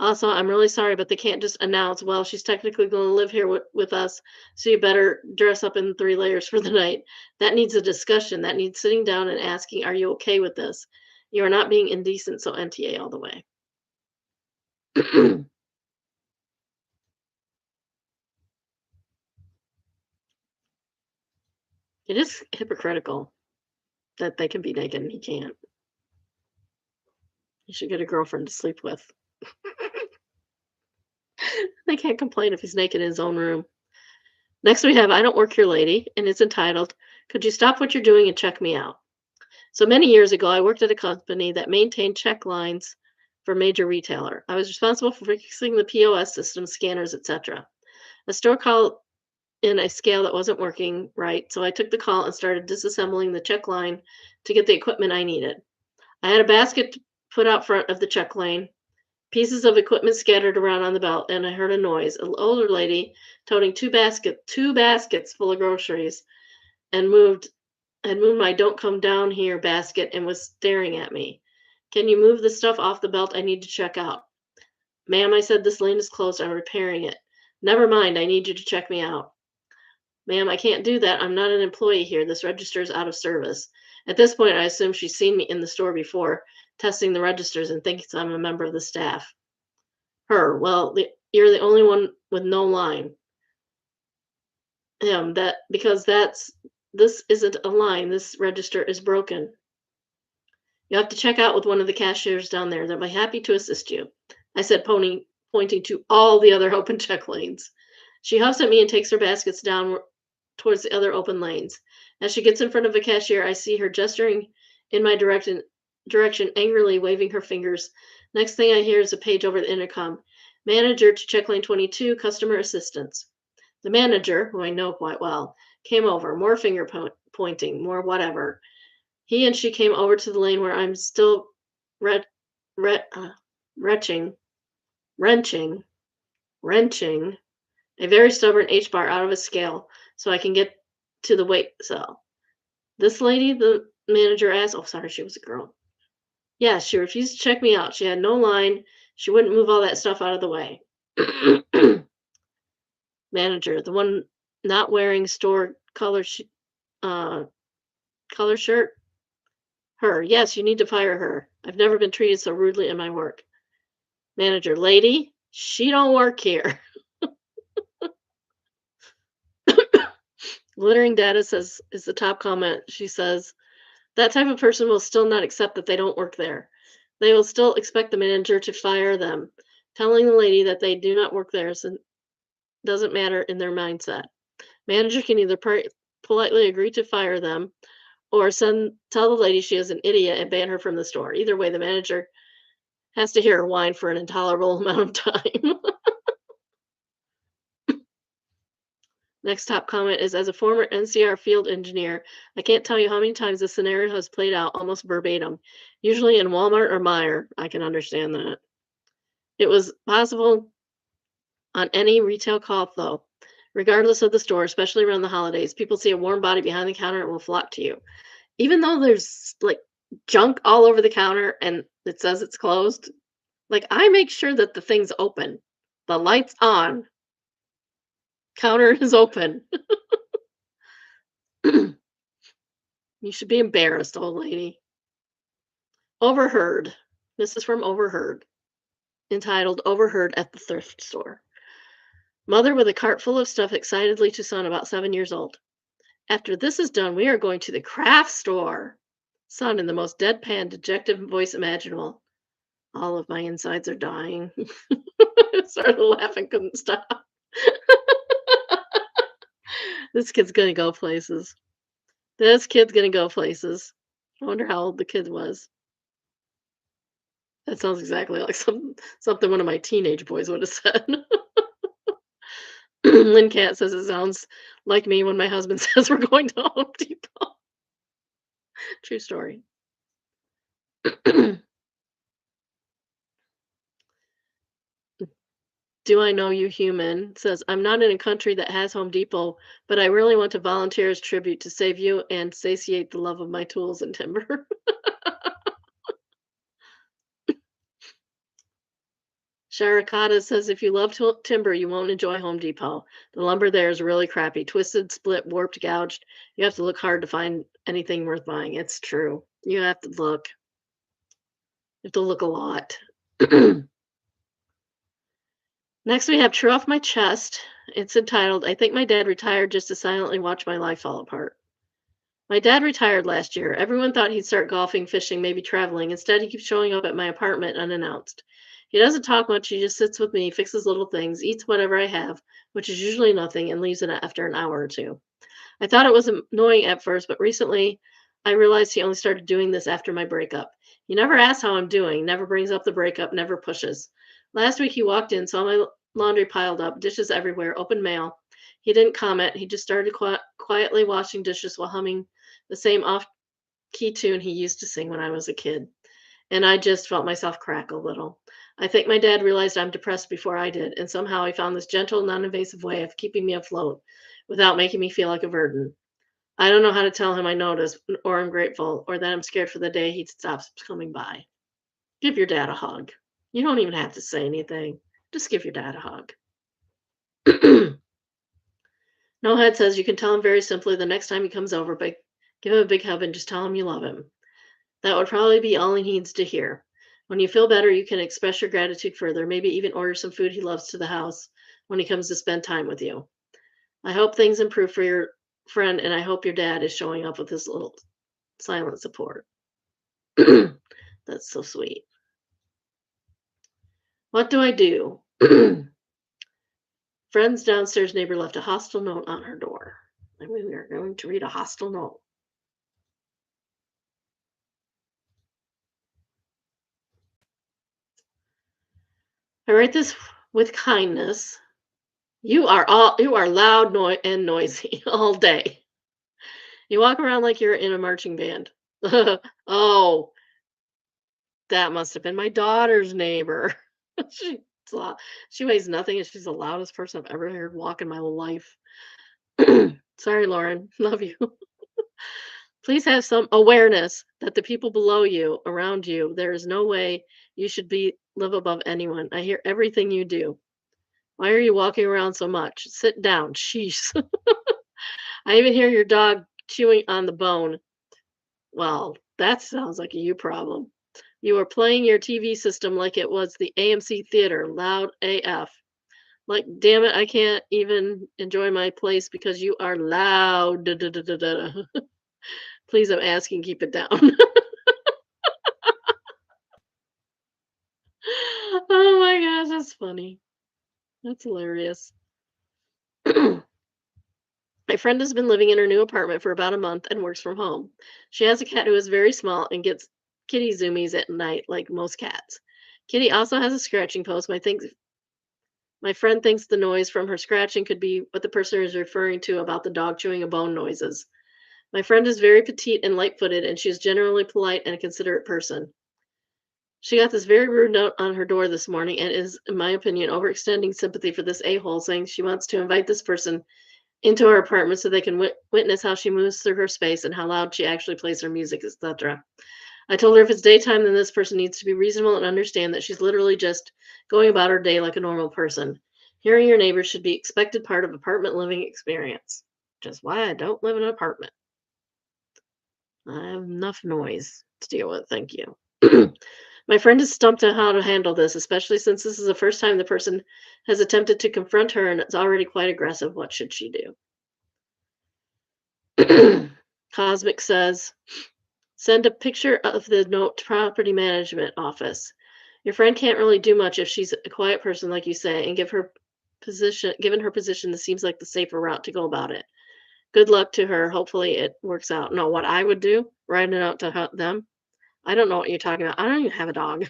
Also, I'm really sorry, but they can't just announce, well, she's technically going to live here with us, so you better dress up in 3 layers for the night. That needs a discussion. That needs sitting down and asking, are you okay with this? You are not being indecent, so NTA all the way. It is hypocritical that they can be naked and he can't. He should get a girlfriend to sleep with. They can't complain if he's naked in his own room. Next we have I Don't Work Here Lady, and it's entitled, Could You Stop What You're Doing and Check Me Out? So many years ago, I worked at a company that maintained check lines for a major retailer. I was responsible for fixing the POS system, scanners, etc. A store called in a scale that wasn't working right, so I took the call and started disassembling the check line to get the equipment I needed. I had a basket put out front of the check lane, pieces of equipment scattered around on the belt, and I heard a noise. An older lady toting two baskets full of groceries and moved my "Don't come down here" basket and was staring at me. "Can you move the stuff off the belt? I need to check out." "Ma'am," I said, "this lane is closed. I'm repairing it." "Never mind. I need you to check me out." "Ma'am, I can't do that. I'm not an employee here. This register is out of service." At this point, I assume she's seen me in the store before, testing the registers, and thinks I'm a member of the staff. Her, "Well, you're the only one with no line." Him, "That because this isn't a line. This register is broken. You have to check out with one of the cashiers down there. They'll be happy to assist you," I said, pointing to all the other open check lanes. She huffs at me and takes her baskets down towards the other open lanes. As she gets in front of a cashier, I see her gesturing in my direction, angrily waving her fingers. Next thing I hear is a page over the intercom. "Manager to check lane 22, customer assistance." The manager, who I know quite well, came over, more pointing, more whatever. He and she came over to the lane where I'm still ret- retching, wrenching, wrenching a very stubborn H bar out of a scale so I can get to the weight cell. "This lady," the manager asked. Oh, sorry, she was a girl. "Yeah, she refused to check me out. She had no line. She wouldn't move all that stuff out of the way." Manager, "The one not wearing store uh, color shirt?" Her, "Yes, you need to fire her. I've never been treated so rudely in my work." Manager, "Lady, she don't work here." Glittering data says is the top comment. She says, "That type of person will still not accept that they don't work there. They will still expect the manager to fire them. Telling the lady that they do not work there doesn't matter in their mindset. Manager can either politely agree to fire them or tell the lady she is an idiot and ban her from the store. Either way, the manager has to hear her whine for an intolerable amount of time." Next top comment is, "As a former NCR field engineer, I can't tell you how many times this scenario has played out almost verbatim, usually in Walmart or Meijer." I can understand that. "It was possible on any retail call, though. Regardless of the store, especially around the holidays, people see a warm body behind the counter and will flock to you. Even though there's like junk all over the counter and it says it's closed, like I make sure that the thing's open. The light's on, counter is open." "You should be embarrassed, old lady." Overheard. This is from Overheard, entitled "Overheard at the Thrift Store." Mother with a cart full of stuff excitedly to son about 7 years old. "After this is done, we are going to the craft store." Son in the most deadpan, dejected voice imaginable. All of my insides are dying. Started laughing, couldn't stop. This kid's gonna go places. This kid's gonna go places. I wonder how old the kid was. That sounds exactly like something one of my teenage boys would have said. Lynn Cat says it sounds like me when my husband says we're going to Home Depot. True story. Do I know you human? Says, "I'm not in a country that has Home Depot, but I really want to volunteer as tribute to save you and satiate the love of my tools and timber." Sharakata says, "If you love timber, you won't enjoy Home Depot. The lumber there is really crappy, twisted, split, warped, gouged. You have to look hard to find anything worth buying." It's true. You have to look. You have to look a lot. Next, we have True Off My Chest. It's entitled, "I think my dad retired just to silently watch my life fall apart." My dad retired last year. Everyone thought he'd start golfing, fishing, maybe traveling. Instead, he keeps showing up at my apartment unannounced. He doesn't talk much. He just sits with me, fixes little things, eats whatever I have, which is usually nothing, and leaves it after an hour or two. I thought it was annoying at first, but recently I realized he only started doing this after my breakup. He never asks how I'm doing, never brings up the breakup, never pushes. Last week he walked in, saw my laundry piled up, dishes everywhere, open mail. He didn't comment. He just started quietly washing dishes while humming the same off key tune he used to sing when I was a kid. And I just felt myself crack a little. I think my dad realized I'm depressed before I did, and somehow he found this gentle, non invasive way of keeping me afloat without making me feel like a burden. I don't know how to tell him I notice or I'm grateful or that I'm scared for the day he stops coming by. Give your dad a hug. You don't even have to say anything. Just give your dad a hug. No Head says you can tell him very simply the next time he comes over, but give him a big hug and just tell him you love him. That would probably be all he needs to hear. When you feel better, you can express your gratitude further, maybe even order some food he loves to the house when he comes to spend time with you. I hope things improve for your friend, and I hope your dad is showing up with his little silent support. That's so sweet. What do I do? Friend's downstairs neighbor left a hostile note on her door. And we are going to read a hostile note. I write this with kindness. You are loud and noisy all day. You walk around like you're in a marching band. Oh, that must have been my daughter's neighbor. She's lou she weighs nothing, and she's the loudest person I've ever heard walk in my life. Sorry, Lauren. Love you. Please have some awareness that the people below you, around you, there is no way you should live above anyone. I hear everything you do. Why are you walking around so much? Sit down. Sheesh. I even hear your dog chewing on the bone. Well, that sounds like a you problem. You are playing your TV system like it was the AMC theater, loud AF. Like, damn it, I can't even enjoy my place because you are loud. Da, da, da, da, da. Please, I'm asking, keep it down. Oh my gosh, that's funny. That's hilarious. My friend has been living in her new apartment for about a month and works from home. She has a cat who is very small and gets kitty zoomies at night, like most cats. Kitty also has a scratching post. My friend thinks the noise from her scratching could be what the person is referring to about the dog chewing a bone noises. My friend is very petite and light footed, and she is generally polite and a considerate person. She got this very rude note on her door this morning and is, in my opinion, overextending sympathy for this a hole, saying she wants to invite this person into her apartment so they can witness how she moves through her space and how loud she actually plays her music, etc. I told her if it's daytime, then this person needs to be reasonable and understand that she's literally just going about her day like a normal person. Hearing your neighbors should be expected part of apartment living experience. Which is why I don't live in an apartment. I have enough noise to deal with, thank you. My friend is stumped on how to handle this, especially since this is the first time the person has attempted to confront her and it's already quite aggressive. What should she do? Cosmic says, send a picture of the note to property management office. Your friend can't really do much if she's a quiet person, like you say, and given her position, this seems like the safer route to go about it. Good luck to her. Hopefully it works out. No, what I would do, write it out to them. I don't know what you're talking about. I don't even have a dog.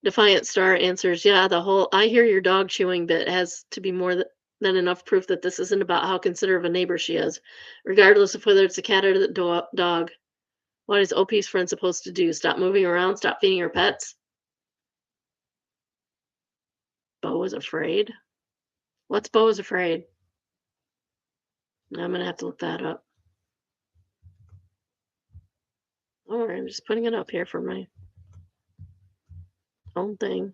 Defiant Star answers, yeah, the whole I hear your dog chewing bit has to be more than enough proof that this isn't about how considerate of a neighbor she is. Regardless of whether it's a cat or the dog, what is OP's friend supposed to do? Stop moving around? Stop feeding her pets? Bo is afraid? What's Bo is afraid? I'm going to have to look that up. All right, I'm just putting it up here for my own thing.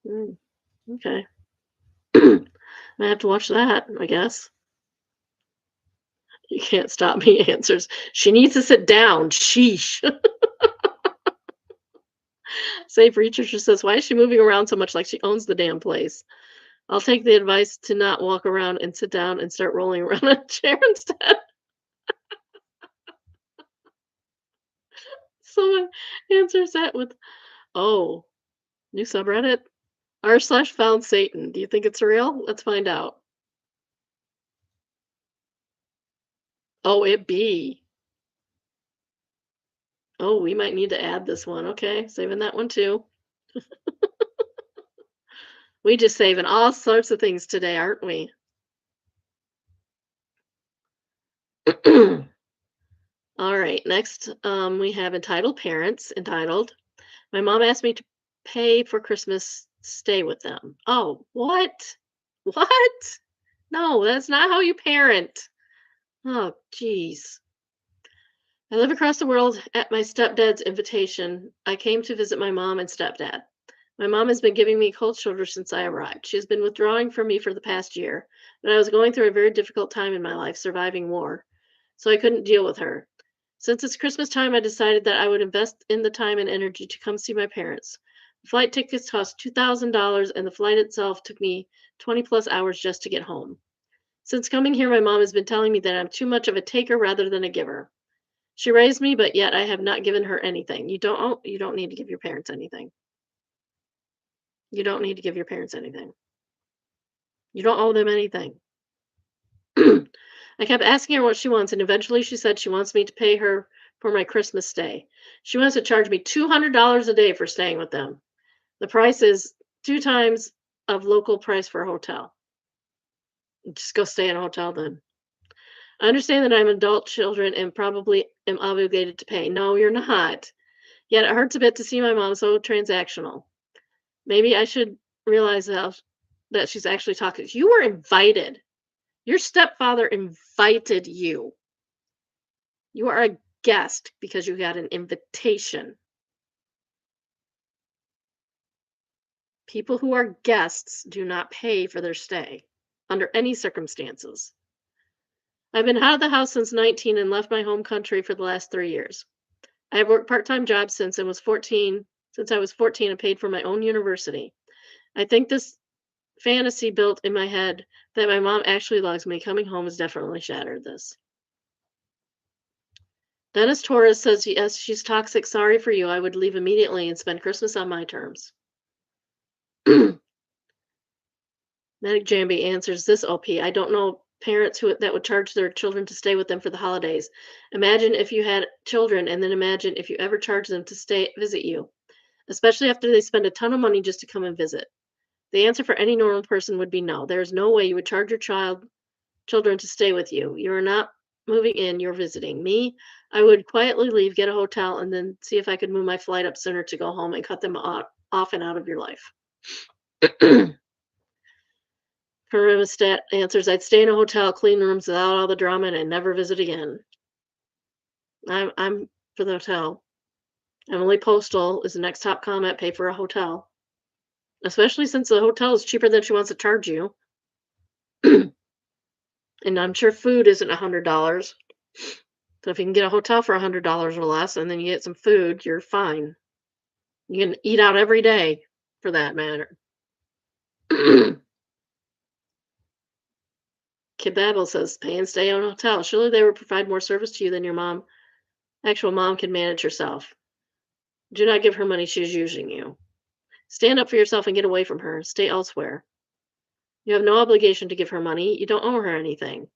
Okay. I have to watch that, I guess. You can't stop me answers. She needs to sit down. Sheesh. Safe Researcher says, why is she moving around so much like she owns the damn place? I'll take the advice to not walk around and sit down and start rolling around a chair instead. Someone answers that with, oh, new subreddit? r/found Satan. Do you think it's real? Let's find out. Oh, it be. Oh, we might need to add this one. Okay, saving that one too. We just saving all sorts of things today, aren't we? All right, next we have entitled parents. Entitled, my mom asked me to pay for Christmas stay with them. Oh, what? What? No, that's not how you parent. Oh, geez. I live across the world at my stepdad's invitation. I came to visit my mom and stepdad. My mom has been giving me cold shoulder since I arrived. She has been withdrawing from me for the past year, but I was going through a very difficult time in my life, surviving war, so I couldn't deal with her. Since it's Christmas time, I decided that I would invest in the time and energy to come see my parents. The flight tickets cost $2,000, and the flight itself took me 20 plus hours just to get home. Since coming here, my mom has been telling me that I'm too much of a taker rather than a giver. She raised me, but yet I have not given her anything. You don't need to give your parents anything. You don't need to give your parents anything. You don't owe them anything. I kept asking her what she wants, and eventually she said she wants me to pay her for my Christmas stay. She wants to charge me $200 a day for staying with them. The price is two times of local price for a hotel. Just go stay in a hotel then. I understand that I'm adult children and probably am obligated to pay. No, you're not. Yet it hurts a bit to see my mom so transactional. Maybe I should realize that she's actually talking. You were invited. Your stepfather invited you. You are a guest because you got an invitation. People who are guests do not pay for their stay under any circumstances. I've been out of the house since 19 and left my home country for the last 3 years. I have worked part-time jobs since I was 14 and paid for my own university. I think this fantasy built in my head that my mom actually loves me coming home has definitely shattered this. Dennis Torres says, yes, she's toxic. Sorry for you. I would leave immediately and spend Christmas on my terms. Medic Jambi answers this OP. I don't know parents that would charge their children to stay with them for the holidays. Imagine if you had children, and then imagine if you ever charged them to stay visit you, especially after they spend a ton of money just to come and visit. The answer for any normal person would be no. There is no way you would charge your children to stay with you. You are not moving in, you're visiting. Me, I would quietly leave, get a hotel, and then see if I could move my flight up sooner to go home and cut them off and out of your life. Stat answers, I'd stay in a hotel, clean rooms without all the drama, and never visit again. I'm for the hotel. Emily Postal is the next top comment. Pay for a hotel, especially since the hotel is cheaper than she wants to charge you. And I'm sure food isn't $100. So if you can get a hotel for $100 or less, and then you get some food, you're fine. You can eat out every day, for that matter. Kid Babel says, pay and stay in a hotel. Surely they would provide more service to you than your actual mom can manage herself. Do not give her money. She's using you. Stand up for yourself and get away from her. Stay elsewhere. You have no obligation to give her money. You don't owe her anything.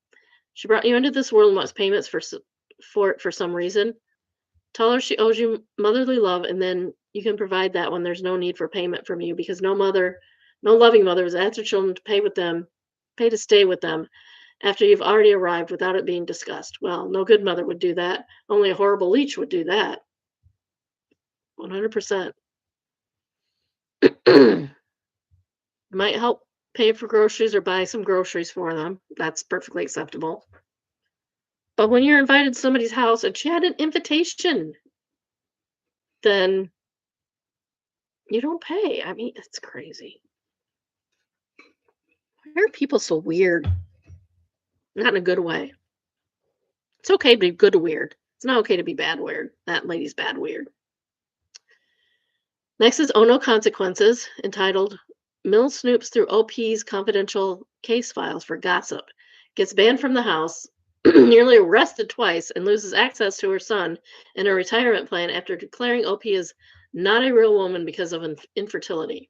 She brought you into this world and wants payments for some reason. Tell her she owes you motherly love, and then you can provide that when there's no need for payment from you, because no loving mother would ask their children to pay to stay with them after you've already arrived without it being discussed. Well, no good mother would do that. Only a horrible leech would do that. 100%. Might help pay for groceries or buy some groceries for them. That's perfectly acceptable. But when you're invited to somebody's house and she had an invitation, then you don't pay. I mean, it's crazy. Why are people so weird? Not in a good way. It's okay to be good weird. It's not okay to be bad weird. That lady's bad weird. Next is Oh No Consequences, entitled Mill snoops through OP's confidential case files for gossip, gets banned from the house, nearly arrested twice, and loses access to her son and her retirement plan after declaring OP is not a real woman because of infertility.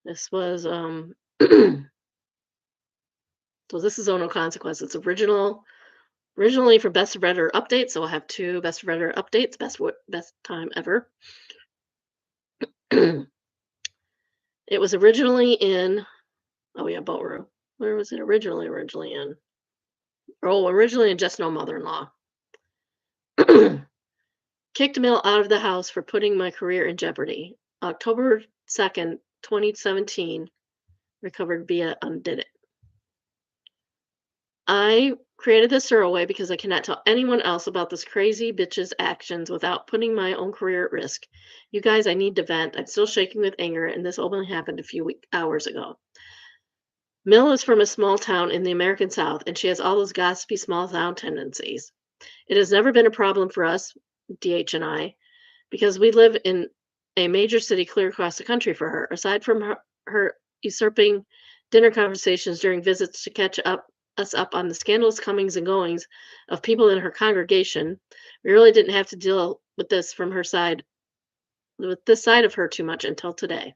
This was so this is no consequence. It's originally for best of Redditor updates, so I'll have two best of Redditor updates, best time ever. It was originally in oh yeah, Boatroom. Where was it originally in? Oh, originally in Just No Mother-in-Law. Kicked Mill out of the house for putting my career in jeopardy. October 2nd, 2017, recovered via Undid It. I created this throwaway because I cannot tell anyone else about this crazy bitch's actions without putting my own career at risk. You guys, I need to vent. I'm still shaking with anger, and this only happened a few hours ago. Mill is from a small town in the American South, and she has all those gossipy small town tendencies. It has never been a problem for us, DH and I, because we live in a major city clear across the country for her. Aside from her usurping dinner conversations during visits to catch us up on the scandalous comings and goings of people in her congregation, we really didn't have to deal with this side of her too much until today.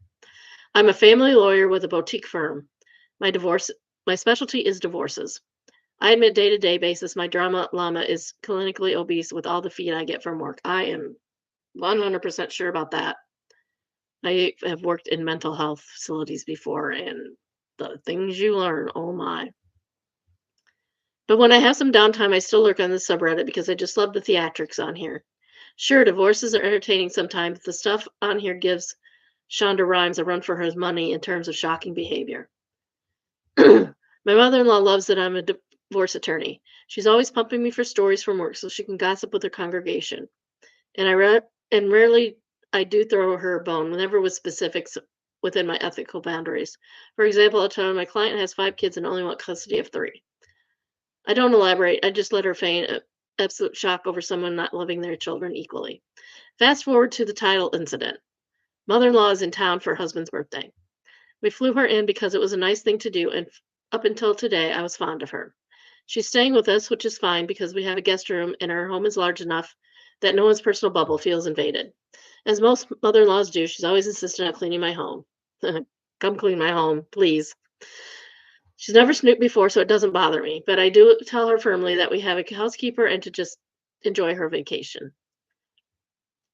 I'm a family lawyer with a boutique firm. My divorce my specialty is divorces. I admit day-to-day basis my drama llama is clinically obese with all the feed I get from work. I am 100% sure about that. I have worked in mental health facilities before, and the things you learn, oh my. But when I have some downtime, I still lurk on the subreddit because I just love the theatrics on here. Sure, divorces are entertaining sometimes, but the stuff on here gives Shonda Rhimes a run for her money in terms of shocking behavior. My mother-in-law loves that I'm a divorce attorney. She's always pumping me for stories from work so she can gossip with her congregation. And rarely I do throw her a bone whenever with specifics within my ethical boundaries. For example, I'll tell her my client has 5 kids and only want custody of 3. I don't elaborate. I just let her feign absolute shock over someone not loving their children equally. Fast forward to the title incident. Mother-in-law is in town for her husband's birthday. We flew her in because it was a nice thing to do, and up until today, I was fond of her. She's staying with us, which is fine because we have a guest room and our home is large enough that no one's personal bubble feels invaded. As most mother-in-laws do, she's always insistent on cleaning my home. Come clean my home, please. She's never snooped before, so it doesn't bother me, but I do tell her firmly that we have a housekeeper and to just enjoy her vacation.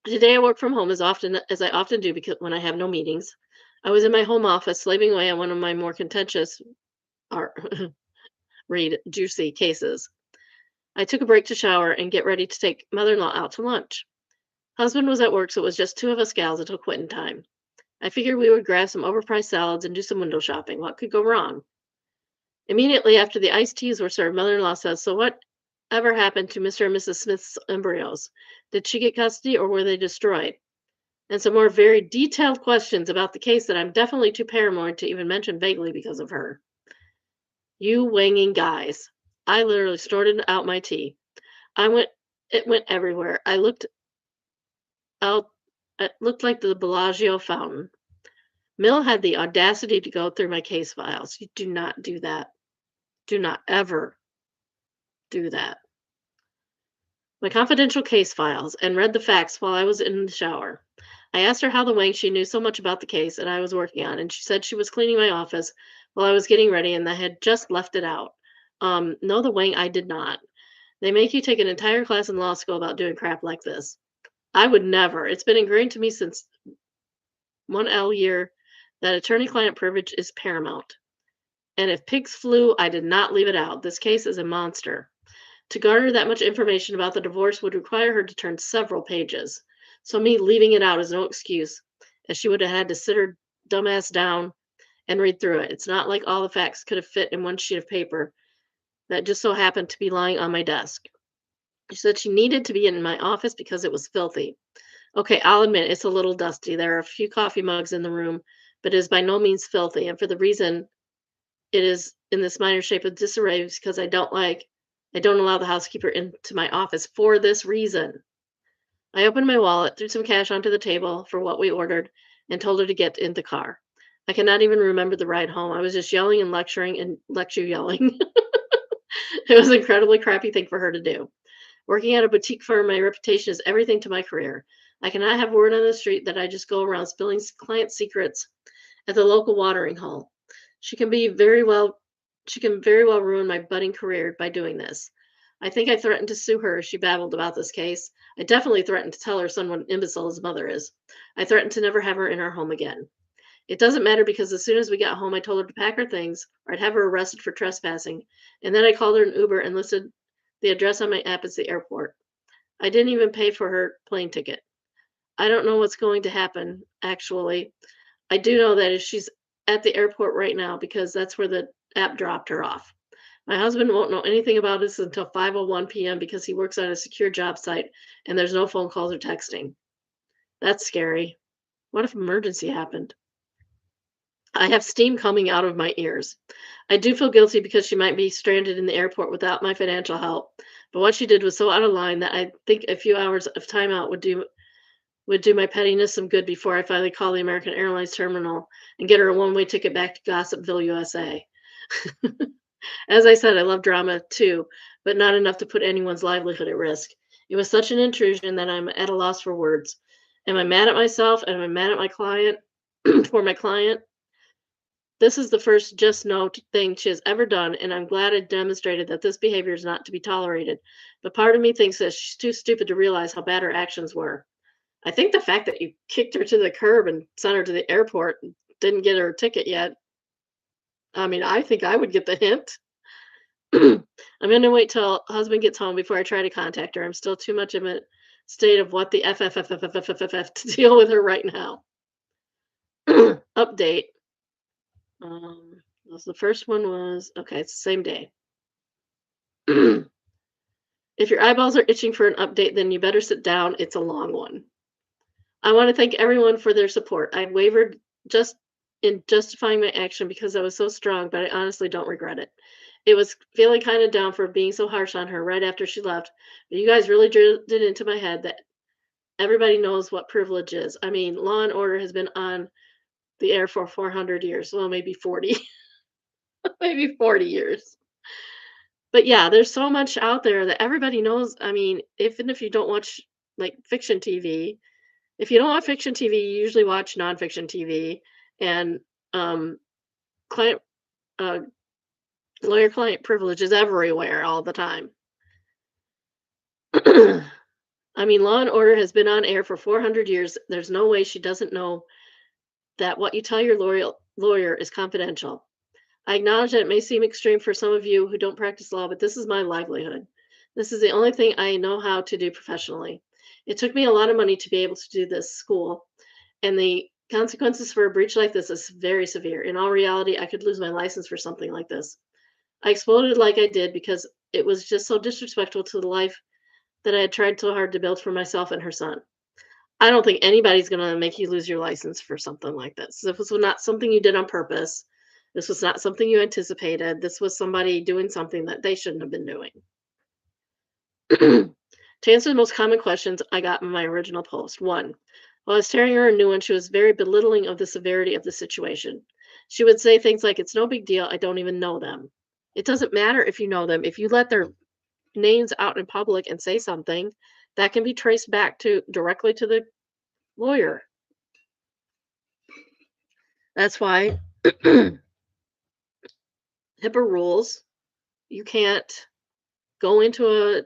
Today I work from home as I often do because when I have no meetings. I was in my home office slaving away on one of my more contentious or read juicy cases. I took a break to shower and get ready to take mother-in-law out to lunch. Husband was at work, so it was just 2 of us gals until quitting time. I figured we would grab some overpriced salads and do some window shopping. What could go wrong? Immediately after the iced teas were served, mother-in-law says, "So what ever happened to Mr. and Mrs. Smith's embryos? Did she get custody or were they destroyed?" And some more very detailed questions about the case that I'm definitely too paranoid to even mention vaguely because of her. You wanging guys. I literally snorted out my tea. It went everywhere. Out, it looked like the Bellagio fountain. Mill had the audacity to go through my case files. You do not do that. Do not ever do that. My confidential case files and read the facts while I was in the shower. I asked her how the wang she knew so much about the case and I was working on, and she said she was cleaning my office while I was getting ready and I had just left it out. No, the wang, I did not. They make you take an entire class in law school about doing crap like this. I would never. It's been ingrained to me since 1L year that attorney-client privilege is paramount. And if pigs flew, I did not leave it out. This case is a monster. To garner that much information about the divorce would require her to turn several pages. So me leaving it out is no excuse, as she would have had to sit her dumbass down and read through it. It's not like all the facts could have fit in one sheet of paper that just so happened to be lying on my desk. She said she needed to be in my office because it was filthy. Okay, I'll admit it's a little dusty. There are a few coffee mugs in the room, but it is by no means filthy. And for the reason it is in this minor shape of disarray is because I don't allow the housekeeper into my office for this reason. I opened my wallet, threw some cash onto the table for what we ordered, and told her to get in the car. I cannot even remember the ride home. I was just yelling and lecturing and lecture yelling. It was an incredibly crappy thing for her to do. Working at a boutique firm, my reputation is everything to my career. I cannot have word on the street that I just go around spilling client secrets at the local watering hole. She can be very well she can very well ruin my budding career by doing this. I think I threatened to sue her as she babbled about this case. I definitely threatened to tell her son what an imbecile his mother is. I threatened to never have her in our home again. It doesn't matter because as soon as we got home, I told her to pack her things or I'd have her arrested for trespassing. And then I called her an Uber and listed the address on my app as the airport. I didn't even pay for her plane ticket. I don't know what's going to happen, actually. I do know that if she's at the airport right now because that's where the app dropped her off. My husband won't know anything about this until 5:01 p.m. because he works on a secure job site and there's no phone calls or texting. That's scary. What if emergency happened? I have steam coming out of my ears. I do feel guilty because she might be stranded in the airport without my financial help. But what she did was so out of line that I think a few hours of timeout would do my pettiness some good before I finally call the American Airlines terminal and get her a one-way ticket back to Gossipville, USA. As I said, I love drama too, but not enough to put anyone's livelihood at risk. It was such an intrusion that I'm at a loss for words. Am I mad at myself? Am I mad at my client for my client? This is the first just no thing she has ever done, and I'm glad I demonstrated that this behavior is not to be tolerated. But part of me thinks that she's too stupid to realize how bad her actions were. I think the fact that you kicked her to the curb and sent her to the airport and didn't get her a ticket yet, I mean, I think I would get the hint. I'm gonna wait till husband gets home before I try to contact her. I'm still too much of a state of what the FFFFFFFF to deal with her right now. Update. The first one was okay, it's the same day. If your eyeballs are itching for an update, then you better sit down. It's a long one. I want to thank everyone for their support. I wavered just in justifying my action because I was so strong, but I honestly don't regret it. It was feeling kind of down for being so harsh on her right after she left. But you guys really drilled it into my head that everybody knows what privilege is. I mean, Law and Order has been on the air for 400 years. Well, maybe 40, maybe 40 years. But yeah, there's so much out there that everybody knows. I mean, even if you don't watch like fiction TV, if you don't watch fiction TV, you usually watch nonfiction TV, and um, client uh, lawyer client privilege is everywhere all the time. I mean, Law and Order has been on air for 400 years. There's no way she doesn't know that what you tell your lawyer is confidential. I acknowledge that it may seem extreme for some of you who don't practice law, but this is my livelihood. This is the only thing I know how to do professionally. It took me a lot of money to be able to do this school, and the consequences for a breach like this is very severe. In all reality, I could lose my license for something like this. I exploded like I did because it was just so disrespectful to the life that I had tried so hard to build for myself and her son. I don't think anybody's going to make you lose your license for something like this. This was not something you did on purpose. This was not something you anticipated. This was somebody doing something that they shouldn't have been doing. To answer the most common questions I got in my original post, one, while I was tearing her a new one, she was very belittling of the severity of the situation. She would say things like, "It's no big deal. I don't even know them." It doesn't matter if you know them. If you let their names out in public and say something, that can be traced back to directly to the lawyer. That's why HIPAA rules. You can't go into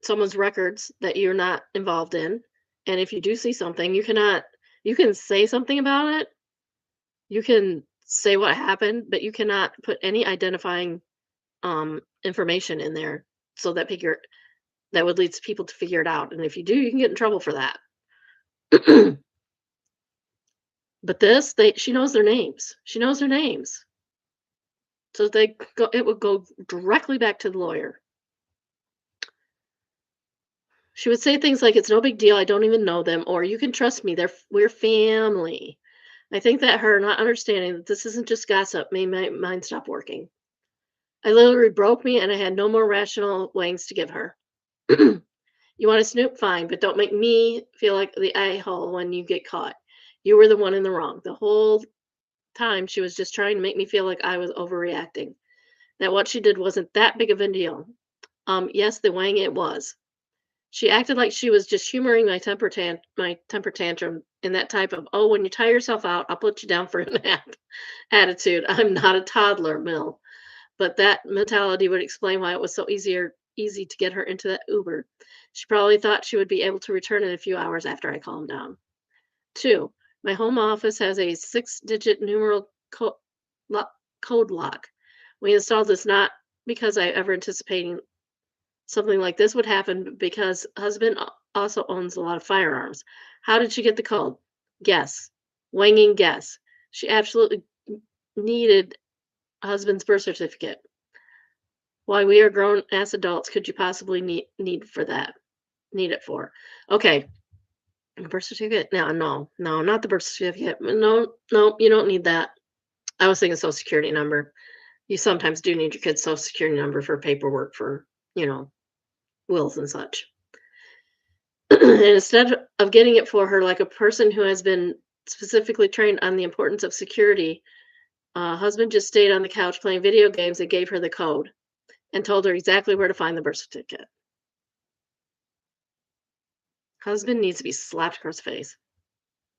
someone's records that you're not involved in, and if you do see something, you can say something about it, you can say what happened, but you cannot put any identifying information in there so that would lead people to figure it out, and if you do, you can get in trouble for that. But this, they she knows their names. She knows their names. So it would go directly back to the lawyer. She would say things like, "It's no big deal. I don't even know them," or "You can trust me. We're family." I think that her not understanding that this isn't just gossip made my mind stop working. I literally broke me, and I had no more rational wings to give her. You want to snoop? Fine, but don't make me feel like the a-hole when you get caught. You were the one in the wrong. The whole time she was just trying to make me feel like I was overreacting. That what she did wasn't that big of a deal. Yes, the wang it was. She acted like she was just humoring my temper tantrum in that type of, "Oh, when you tire yourself out, I'll put you down for a nap" attitude. I'm not a toddler, Mill. But that mentality would explain why it was so easy to get her into that Uber. She probably thought she would be able to return in a few hours after I calmed down. 2. My home office has a 6-digit numeral code lock. We installed this not because I ever anticipating something like this would happen, but because husband also owns a lot of firearms. How did she get the code? Guess. Wanging guess. She absolutely needed husband's birth certificate. Why we are grown as adults could you possibly need it for? Okay, birth certificate? No, not the birth certificate. No, no, you don't need that. I was thinking social security number. You sometimes do need your kid's social security number for paperwork for, you know, wills and such. And instead of getting it for her like a person who has been specifically trained on the importance of security, husband just stayed on the couch playing video games and gave her the code and told her exactly where to find the birth certificate. Husband needs to be slapped across the face.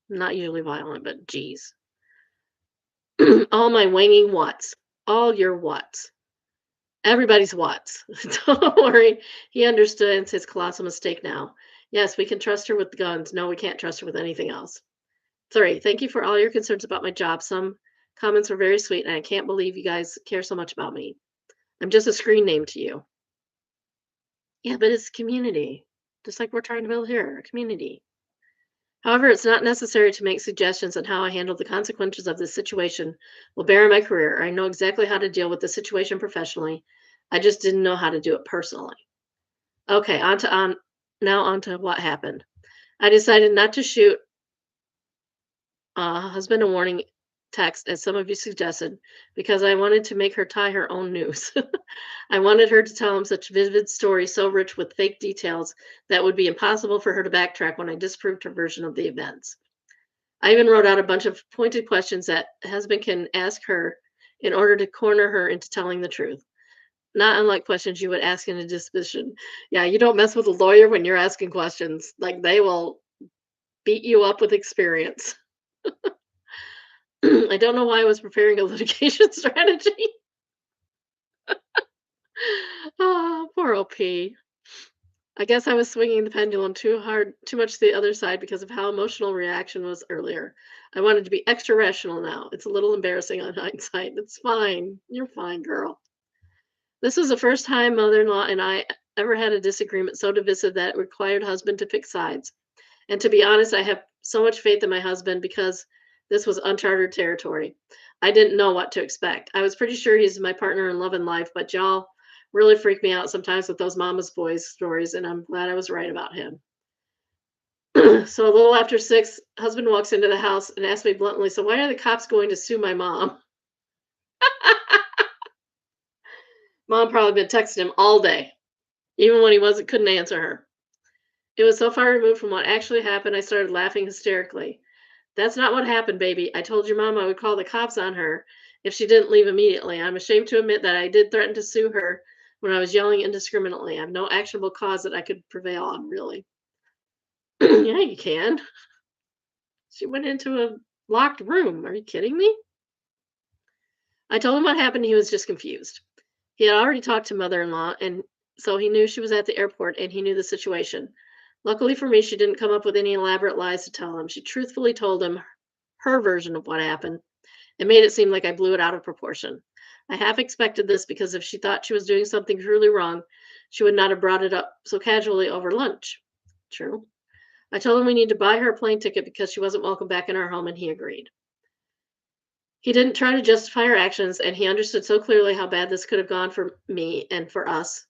Not usually violent, but geez. All my wanging whats. All your whats. Everybody's whats. Don't worry. He understands his colossal mistake now. Yes, we can trust her with the guns. No, we can't trust her with anything else. 3. Thank you for all your concerns about my job. Some comments were very sweet, and I can't believe you guys care so much about me. I'm just a screen name to you. Yeah, but it's community. Just like we're trying to build here, a community. However, it's not necessary to make suggestions on how I handled the consequences of this situation will bear in my career. I know exactly how to deal with the situation professionally. I just didn't know how to do it personally. Okay, on to what happened. I decided not to shoot husband a warning text, as some of you suggested, because I wanted to make her tie her own noose. I wanted her to tell him such vivid stories, so rich with fake details, that would be impossible for her to backtrack when I disproved her version of the events. I even wrote out a bunch of pointed questions that husband can ask her in order to corner her into telling the truth. Not unlike questions you would ask in a disposition. Yeah, you don't mess with a lawyer when you're asking questions. Like they will beat you up with experience. I don't know why I was preparing a litigation strategy. Poor OP. I guess I was swinging the pendulum too much to the other side because of how emotional reaction was earlier. I wanted to be extra rational now. It's a little embarrassing on hindsight. It's fine. You're fine, girl. This was the first time mother-in-law and I ever had a disagreement so divisive that it required husband to pick sides. And to be honest, I have so much faith in my husband because this was uncharted territory. I didn't know what to expect. I was pretty sure he's my partner in love and life, but y'all really freak me out sometimes with those mama's boys stories, and I'm glad I was right about him. So a little after 6, husband walks into the house and asks me bluntly, "So why are the cops going to sue my mom?" Mom probably been texting him all day, even when he couldn't answer her. It was so far removed from what actually happened, I started laughing hysterically. That's not what happened, baby. I told your mom I would call the cops on her if she didn't leave immediately. I'm ashamed to admit that I did threaten to sue her when I was yelling indiscriminately. I have no actionable cause that I could prevail on, really. Yeah, you can. She went into a locked room. Are you kidding me? I told him what happened. He was just confused. He had already talked to mother in law, and so he knew she was at the airport and he knew the situation. Luckily for me, she didn't come up with any elaborate lies to tell him. She truthfully told him her version of what happened. It made it seem like I blew it out of proportion. I half expected this because if she thought she was doing something truly wrong, she would not have brought it up so casually over lunch. True. I told him we need to buy her a plane ticket because she wasn't welcome back in our home, and he agreed. He didn't try to justify her actions, and he understood so clearly how bad this could have gone for me and for us.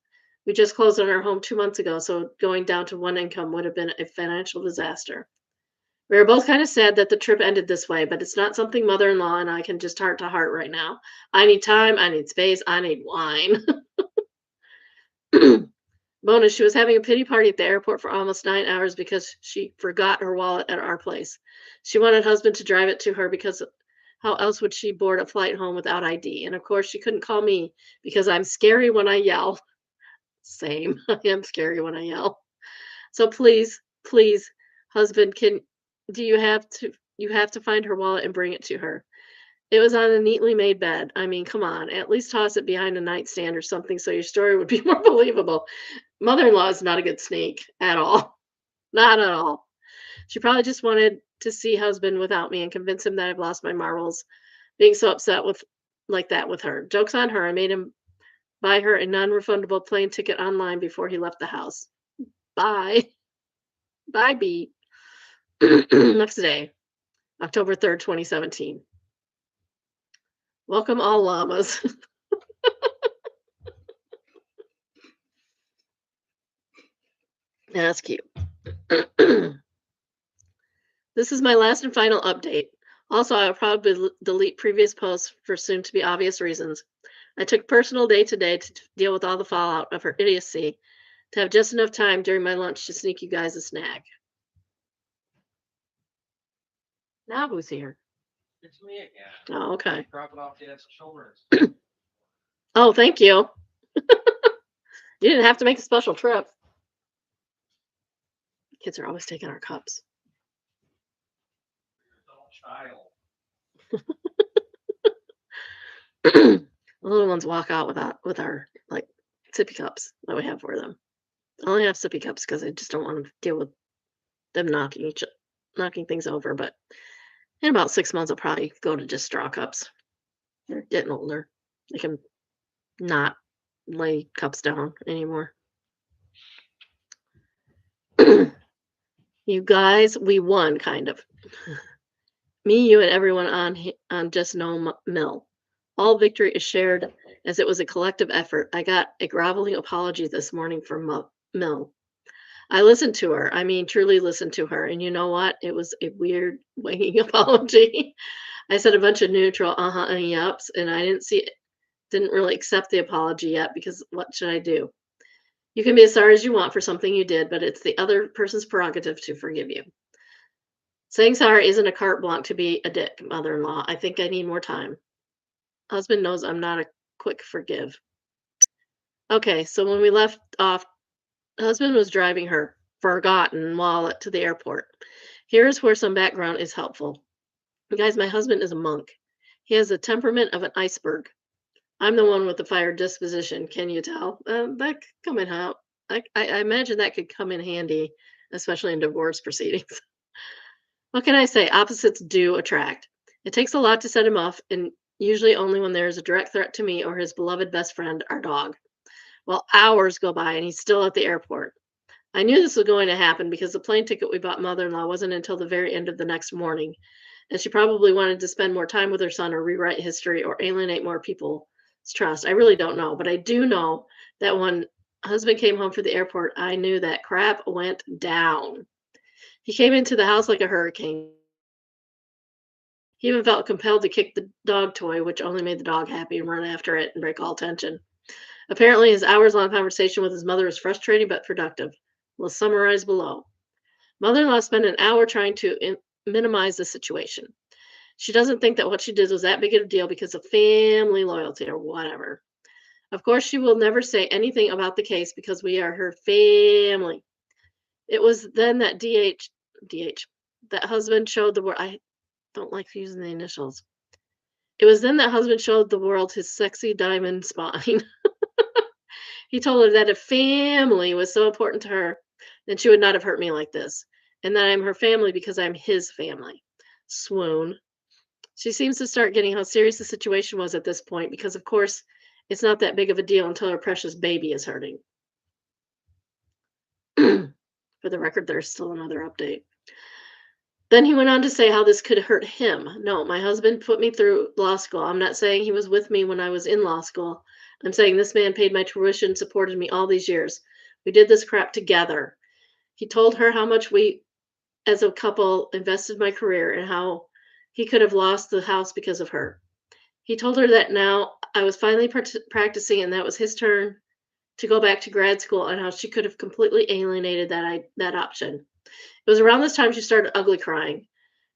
We just closed on our home 2 months ago, so going down to one income would have been a financial disaster. We were both kind of sad that the trip ended this way, but it's not something mother in law and I can just heart to heart right now. I need time, I need space, I need wine. Bonus, she was having a pity party at the airport for almost 9 hours because she forgot her wallet at our place. She wanted husband to drive it to her because how else would she board a flight home without ID? And of course, she couldn't call me because I'm scary when I yell. Same. I am scary when I yell. So please, please, husband, can do you have to find her wallet and bring it to her. It was on a neatly made bed. I mean, come on, at least toss it behind a nightstand or something so your story would be more believable. Mother-in-law is not a good sneak at all. Not at all. She probably just wanted to see husband without me and convince him that I've lost my marbles, being so upset with like that with her. Joke's on her. I made him buy her a non-refundable plane ticket online before he left the house. Bye. Bye, B. Next day, October 3rd, 2017. Welcome all llamas. That's cute. This is my last and final update. Also, I will probably delete previous posts for soon to be obvious reasons. I took personal day to day to deal with all the fallout of her idiocy to have just enough time during my lunch to sneak you guys a snack. Now who's here? It's me again. Oh, okay. Dropping off dad's children. Oh, thank you. You didn't have to make a special trip. Kids are always taking our cups. Child. The little ones walk out with our like sippy cups that we have for them. I only have sippy cups because I just don't want to deal with them knocking things over. But in about 6 months, I'll probably go to just straw cups. They're getting older. They can not lay cups down anymore. You guys, we won, kind of. Me, you, and everyone on Just No Mill. All victory is shared as it was a collective effort. I got a groveling apology this morning from Mill. I listened to her. I mean, truly listened to her. And you know what? It was a weird winging apology. I said a bunch of neutral uh-huh and yups, and I didn't really accept the apology yet because what should I do? You can be as sorry as you want for something you did, but it's the other person's prerogative to forgive you. Saying sorry isn't a carte blanche to be a dick, mother-in-law. I think I need more time. Husband knows I'm not a quick forgive. Okay, so when we left off, husband was driving her forgotten wallet to the airport. Here's where some background is helpful. You guys, my husband is a monk. He has the temperament of an iceberg. I'm the one with the fire disposition. Can you tell? That could come in how I imagine that could come in handy, especially in divorce proceedings. What can I say? Opposites do attract. It takes a lot to set him off, and usually only when there is a direct threat to me or his beloved best friend, our dog. Well, hours go by and he's still at the airport. I knew this was going to happen because the plane ticket we bought mother-in-law wasn't until the very end of the next morning, and she probably wanted to spend more time with her son or rewrite history or alienate more people's trust. I really don't know, but I do know that when husband came home from the airport, I knew that crap went down. He came into the house like a hurricane. He even felt compelled to kick the dog toy, which only made the dog happy and run after it and break all tension. Apparently, his hours-long conversation with his mother was frustrating but productive. We'll summarize below. Mother-in-law spent an hour trying to minimize the situation. She doesn't think that what she did was that big of a deal because of family loyalty or whatever. Of course, she will never say anything about the case because we are her family. It was then that that husband showed the world. I don't like using the initials. It was then that husband showed the world his sexy diamond spine. He told her that if family was so important to her, then she would not have hurt me like this, and that I'm her family because I'm his family. Swoon. She seems to start getting how serious the situation was at this point because, of course, it's not that big of a deal until her precious baby is hurting. For the record, there's still another update. Then he went on to say how this could hurt him. No, my husband put me through law school. I'm not saying he was with me when I was in law school. I'm saying this man paid my tuition, supported me all these years. We did this crap together. He told her how much we, as a couple, invested my career and how he could have lost the house because of her. He told her that now I was finally practicing and that was his turn to go back to grad school and how she could have completely alienated that option. It was around this time she started ugly crying.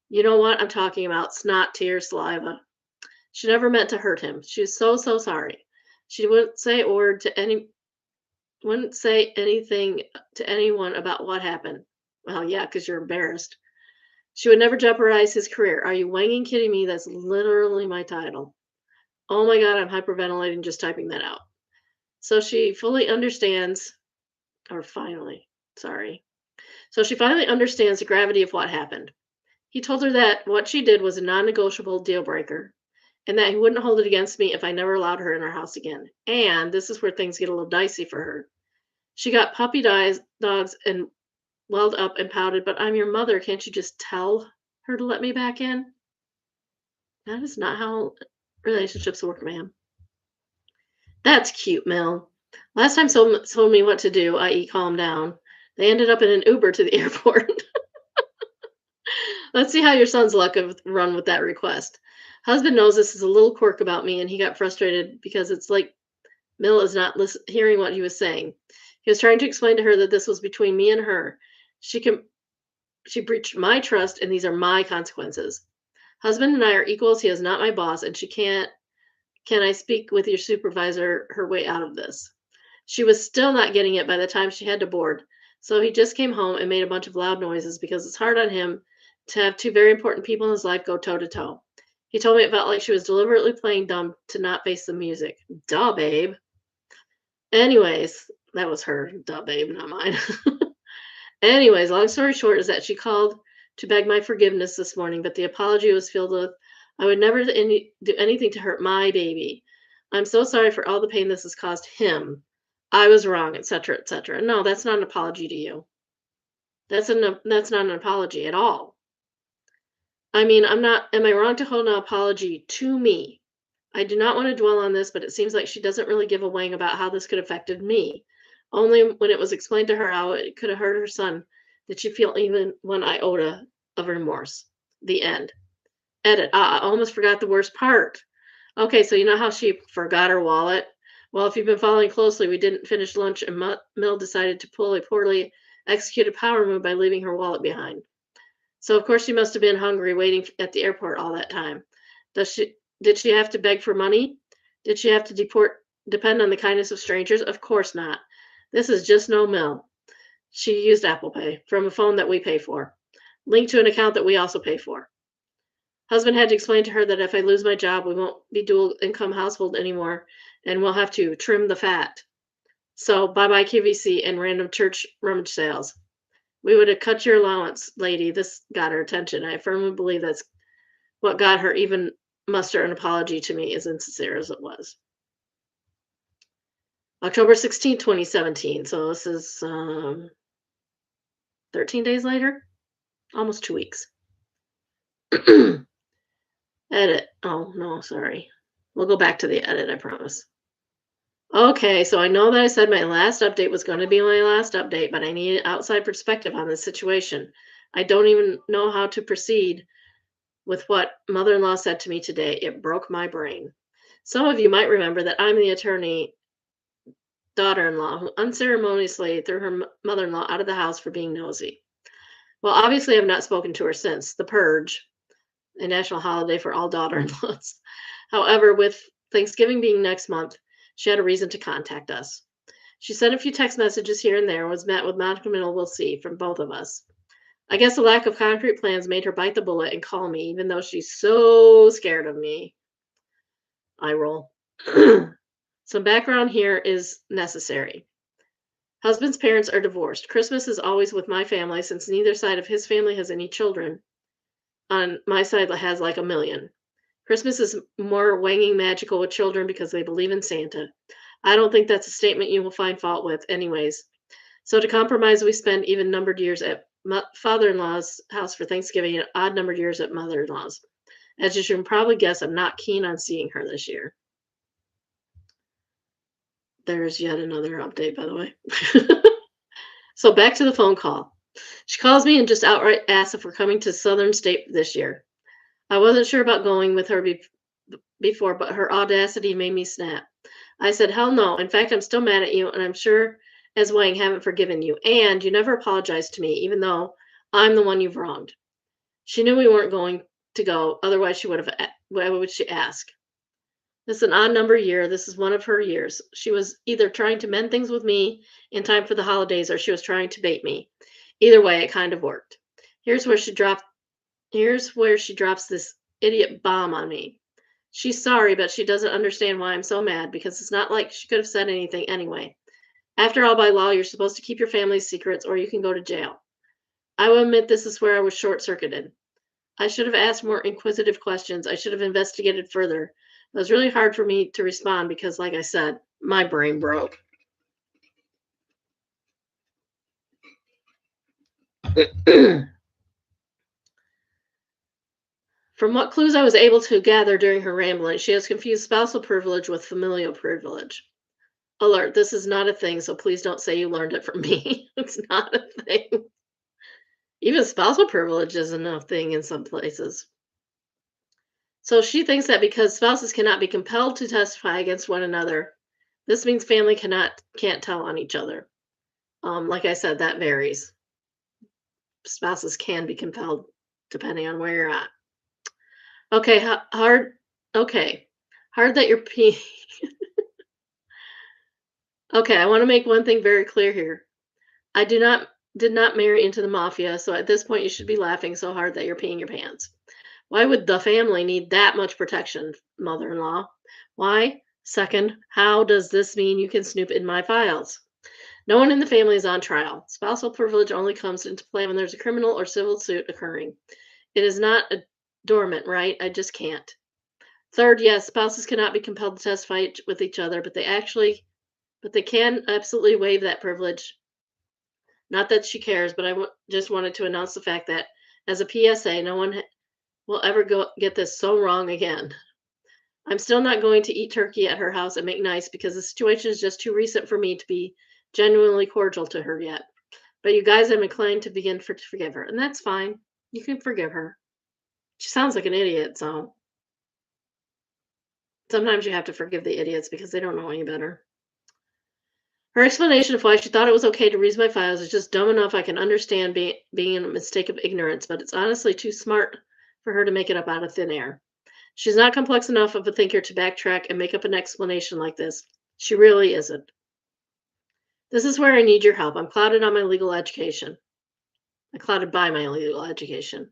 You know what I'm talking about. Snot, tears, saliva. She never meant to hurt him. She was so, so sorry. She wouldn't say a word to any Wouldn't say anything to anyone about what happened. Well, yeah, because you're embarrassed. She would never jeopardize his career. Are you wanging kidding me? That's literally my title. Oh my God, I'm hyperventilating just typing that out. So she fully understands, or finally, sorry. So she finally understands the gravity of what happened. He told her that what she did was a non negotiable deal breaker and that he wouldn't hold it against me if I never allowed her in our house again. And this is where things get a little dicey for her. She got dogs and welled up and pouted, but I'm your mother. Can't you just tell her to let me back in? That is not how relationships work, ma'am. That's cute, Mel. Last time someone told me what to do, i.e., calm down, they ended up in an Uber to the airport. Let's see how your son's luck have run with that request. Husband knows this is a little quirk about me, and he got frustrated because it's like Mill is not hearing what he was saying. He was trying to explain to her that this was between me and her. She can she breached my trust, and these are my consequences. Husband and I are equals. He is not my boss, and she can't. Can I speak with your supervisor her way out of this? She was still not getting it by the time she had to board. So he just came home and made a bunch of loud noises because it's hard on him to have two very important people in his life go toe to toe. He told me it felt like she was deliberately playing dumb to not face the music. Duh, babe. Anyways, that was her. Duh, babe, not mine. Anyways, long story short is that she called to beg my forgiveness this morning, but the apology was filled with, I would never do anything to hurt my baby. I'm so sorry for all the pain this has caused him. I was wrong, etc., etc. No, that's not an apology to you. That's not an apology at all. I mean, am I wrong to hold an apology to me? I do not want to dwell on this, but it seems like she doesn't really give a wang about how this could have affected me. Only when it was explained to her how it could have hurt her son did she feel even one iota of remorse. The end. Edit. I almost forgot the worst part. Okay, so you know how she forgot her wallet? Well, if you've been following closely, we didn't finish lunch and Mill decided to pull a poorly executed power move by leaving her wallet behind. So of course she must have been hungry waiting at the airport all that time. Did she have to beg for money? Did she have to depend on the kindness of strangers? Of course not. This is just no Mill. She used Apple Pay from a phone that we pay for, linked to an account that we also pay for. Husband had to explain to her that if I lose my job, we won't be dual income household anymore and we'll have to trim the fat. So bye bye QVC and random church rummage sales. We would have cut your allowance, lady. This got her attention. I firmly believe that's what got her even muster an apology to me, as insincere as it was. October 16th, 2017. So this is 13 days later, almost 2 weeks. Edit. Oh, no, sorry. We'll go back to the edit, I promise. Okay, so I know that I said my last update was going to be my last update, but I need outside perspective on this situation. I don't even know how to proceed with what mother-in-law said to me today. It broke my brain. Some of you might remember that I'm the attorney daughter-in-law who unceremoniously threw her mother-in-law out of the house for being nosy. Well, obviously I've not spoken to her since the purge, a national holiday for all daughter-in-laws. However, with Thanksgiving being next month, she had a reason to contact us. She sent a few text messages here and there, was met with noncommittal "we'll see" from both of us. I guess the lack of concrete plans made her bite the bullet and call me, even though she's so scared of me. I roll. Some background here is necessary. Husband's parents are divorced. Christmas is always with my family since neither side of his family has any children. On my side has like a million. Christmas is more wanging magical with children because they believe in Santa. I don't think that's a statement you will find fault with, anyways. So to compromise, we spend even numbered years at father-in-law's house for Thanksgiving and odd numbered years at mother-in-law's. As you can probably guess, I'm not keen on seeing her this year. There's yet another update, by the way. So back to the phone call. She calls me and just outright asks if we're coming to Southern State this year. I wasn't sure about going with her before, but her audacity made me snap. I said, hell no. In fact, I'm still mad at you, and I'm sure as Wang haven't forgiven you. And you never apologized to me, even though I'm the one you've wronged. She knew we weren't going to go, otherwise she would have. Why would she ask? This is an odd number year. This is one of her years. She was either trying to mend things with me in time for the holidays or she was trying to bait me. Either way, it kind of worked. Here's where she dropped here's where she drops this idiot bomb on me. She's sorry, but she doesn't understand why I'm so mad because it's not like she could have said anything anyway. After all, by law, you're supposed to keep your family's secrets or you can go to jail. I will admit this is where I was short circuited. I should have asked more inquisitive questions. I should have investigated further. It was really hard for me to respond because, like I said, my brain broke. From what clues I was able to gather during her rambling, she has confused spousal privilege with familial privilege. Alert, this is not a thing, so please don't say you learned it from me. It's not a thing. Even spousal privilege isn't a thing in some places. So she thinks that because spouses cannot be compelled to testify against one another, this means family can't tell on each other. Like I said, that varies. Spouses can be compelled depending on where you're at. Okay, hard. Okay, hard that you're peeing. Okay, I want to make one thing very clear here. I did not marry into the mafia, so at this point you should be laughing so hard that you're peeing your pants. Why would the family need that much protection, mother-in-law? Why? Second, how does this mean you can snoop in my files? No one in the family is on trial. Spousal privilege only comes into play when there's a criminal or civil suit occurring. It is not a dormant right. I just can't. Third, yes, spouses cannot be compelled to testify with each other, but they can absolutely waive that privilege. Not that she cares, but just wanted to announce the fact that as a PSA, no one will ever get this so wrong again. I'm still not going to eat turkey at her house and make nice because the situation is just too recent for me to be genuinely cordial to her yet. But you guys have inclined to begin to forgive her, and that's fine. You can forgive her. She sounds like an idiot, so sometimes you have to forgive the idiots because they don't know any better. Her explanation of why she thought it was okay to read my files is just dumb enough I can understand being a mistake of ignorance, but it's honestly too smart for her to make it up out of thin air. She's not complex enough of a thinker to backtrack and make up an explanation like this. She really isn't. This is where I need your help. I'm clouded on my legal education. I'm clouded by my legal education.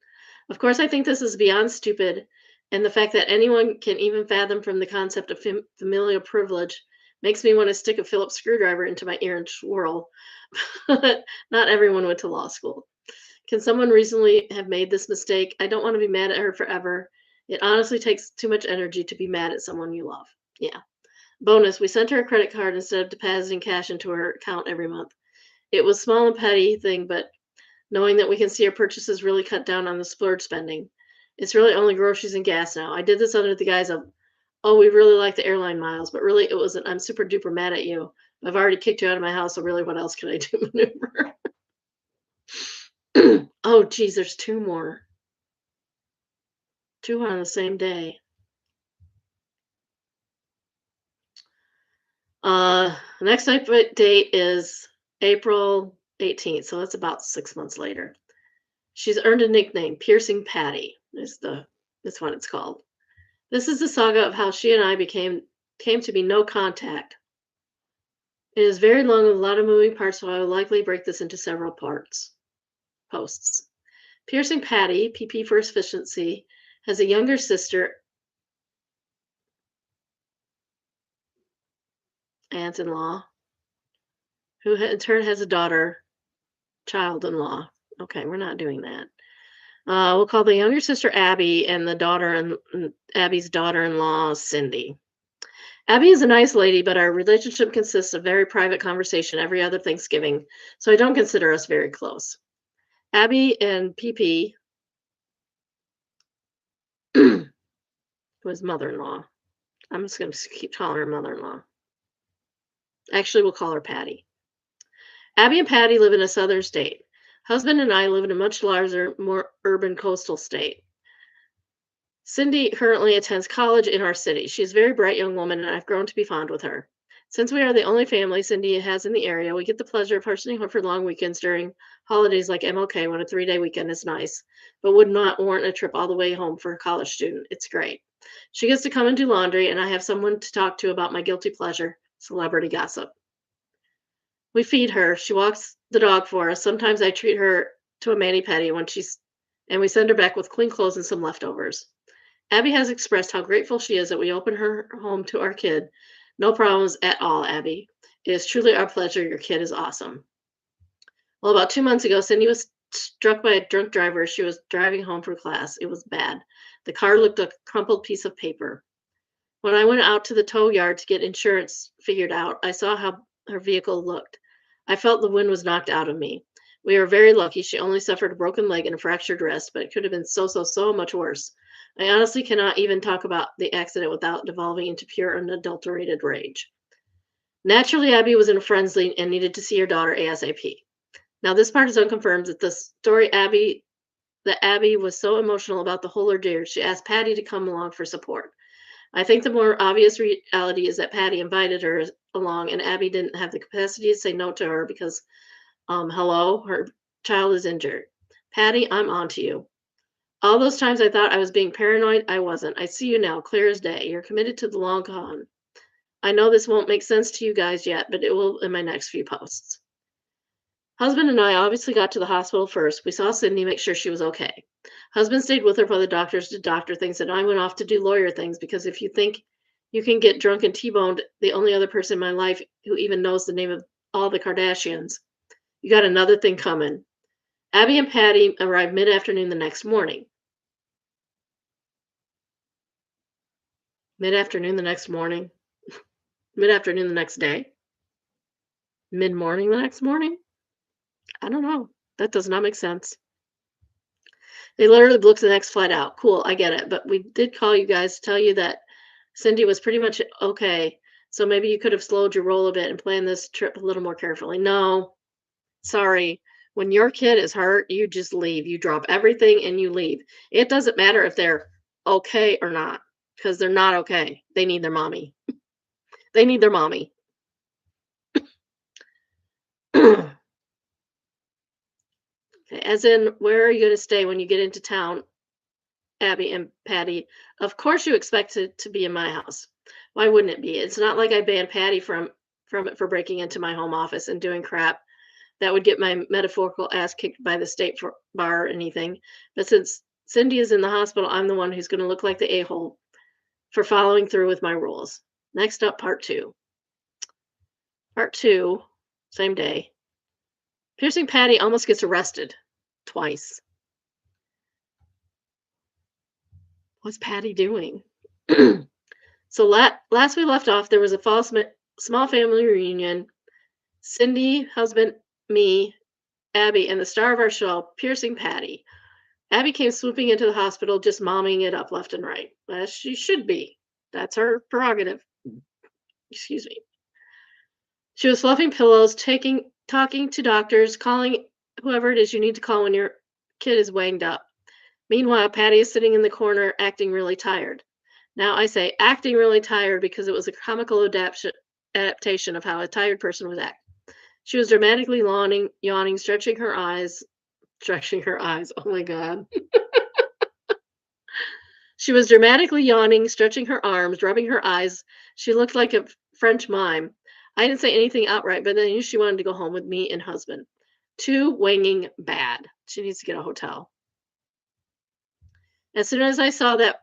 Of course, I think this is beyond stupid, and the fact that anyone can even fathom from the concept of familial privilege makes me want to stick a Phillips screwdriver into my ear and swirl. But not everyone went to law school. Can someone reasonably have made this mistake? I don't want to be mad at her forever. It honestly takes too much energy to be mad at someone you love. Yeah. Bonus, we sent her a credit card instead of depositing cash into her account every month. It was small and petty thing, but knowing that we can see our purchases really cut down on the splurge spending. It's really only groceries and gas now. I did this under the guise of, oh, we really like the airline miles, but really it wasn't. I'm super duper mad at you. I've already kicked you out of my house, so really what else can I do maneuver? Oh, geez, there's two more. Two on the same day. Next date is April 18th, so that's about 6 months later. She's earned a nickname, Piercing Patty is what it's called. This is the saga of how she and I came to be no contact. It is very long with a lot of moving parts, so I will likely break this into several posts. Piercing Patty, PP for efficiency, has a younger sister, aunt-in-law, who in turn has a daughter, child-in-law. Okay, we're not doing that. We'll call the younger sister Abby and the daughter and Abby's daughter-in-law Cindy. Abby is a nice lady, but our relationship consists of very private conversation every other Thanksgiving, so I don't consider us very close. Abby and PP, was mother-in-law. I'm just going to keep calling her mother-in-law. Actually, we'll call her Patty. Abby and Patty live in a southern state. Husband and I live in a much larger, more urban coastal state. Cindy currently attends college in our city. She is a very bright young woman, and I've grown to be fond with her. Since we are the only family Cindy has in the area, we get the pleasure of hosting her for long weekends during holidays like MLK when a 3-day weekend is nice, but would not warrant a trip all the way home for a college student. It's great. She gets to come and do laundry, and I have someone to talk to about my guilty pleasure, celebrity gossip. We feed her. She walks the dog for us. Sometimes I treat her to a mani pedi and we send her back with clean clothes and some leftovers. Abby has expressed how grateful she is that we open her home to our kid. No problems at all, Abby. It is truly our pleasure. Your kid is awesome. Well, about 2 months ago, Cindy was struck by a drunk driver as she was driving home from class. It was bad. The car looked like a crumpled piece of paper. When I went out to the tow yard to get insurance figured out, I saw how her vehicle looked. I felt the wind was knocked out of me. We are very lucky she only suffered a broken leg and a fractured wrist, but it could have been so much worse. I honestly cannot even talk about the accident without devolving into pure unadulterated rage. Naturally, Abby was in a frenzy and needed to see her daughter ASAP. Now, this part is unconfirmed that the story that Abby was so emotional about the whole ordeal, she asked Patty to come along for support. I think the more obvious reality is that Patty invited her along, and Abby didn't have the capacity to say no to her because, hello, her child is injured. Patty, I'm on to you. All those times I thought I was being paranoid, I wasn't. I see you now, clear as day. You're committed to the long con. I know this won't make sense to you guys yet, but it will in my next few posts. Husband and I obviously got to the hospital first. We saw Sydney, make sure she was okay. Husband stayed with her while the doctors did doctor things, and I went off to do lawyer things because if you think you can get drunk and T-boned the only other person in my life who even knows the name of all the Kardashians, you got another thing coming. Abby and Patty arrived mid-afternoon the next morning. Mid-afternoon the next morning? Mid-afternoon the next day? Mid-morning the next morning? I don't know. That does not make sense. They literally booked the next flight out. Cool, I get it. But we did call you guys to tell you that Cindy was pretty much okay. So maybe you could have slowed your roll a bit and planned this trip a little more carefully. No, sorry. When your kid is hurt, you just leave. You drop everything and you leave. It doesn't matter if they're okay or not, because they're not okay. They need their mommy. They need their mommy. Okay, as in, where are you going to stay when you get into town, Abby and Patty? Of course you expect it to be in my house. Why wouldn't it be? It's not like I banned Patty from it for breaking into my home office and doing crap that would get my metaphorical ass kicked by the state bar or anything. But since Cindy is in the hospital, I'm the one who's going to look like the a-hole for following through with my rules. Next up, part two. Part two, same day. Piercing Patty almost gets arrested twice. What's Patty doing? So last we left off, there was a small family reunion. Cindy, husband, me, Abby, and the star of our show, Piercing Patty. Abby came swooping into the hospital, just momming it up left and right, as she should be. That's her prerogative. Excuse me. She was fluffing pillows, talking to doctors, calling whoever it is you need to call when your kid is wanged up. Meanwhile, Patty is sitting in the corner acting really tired. Now, I say acting really tired because it was a comical adaptation of how a tired person would act. She was dramatically yawning, stretching her eyes. Oh my God. She was dramatically yawning, stretching her arms, rubbing her eyes. She looked like a French mime. I didn't say anything outright, but I knew she wanted to go home with me and husband. Too wanging bad. She needs to get a hotel. As soon as I saw that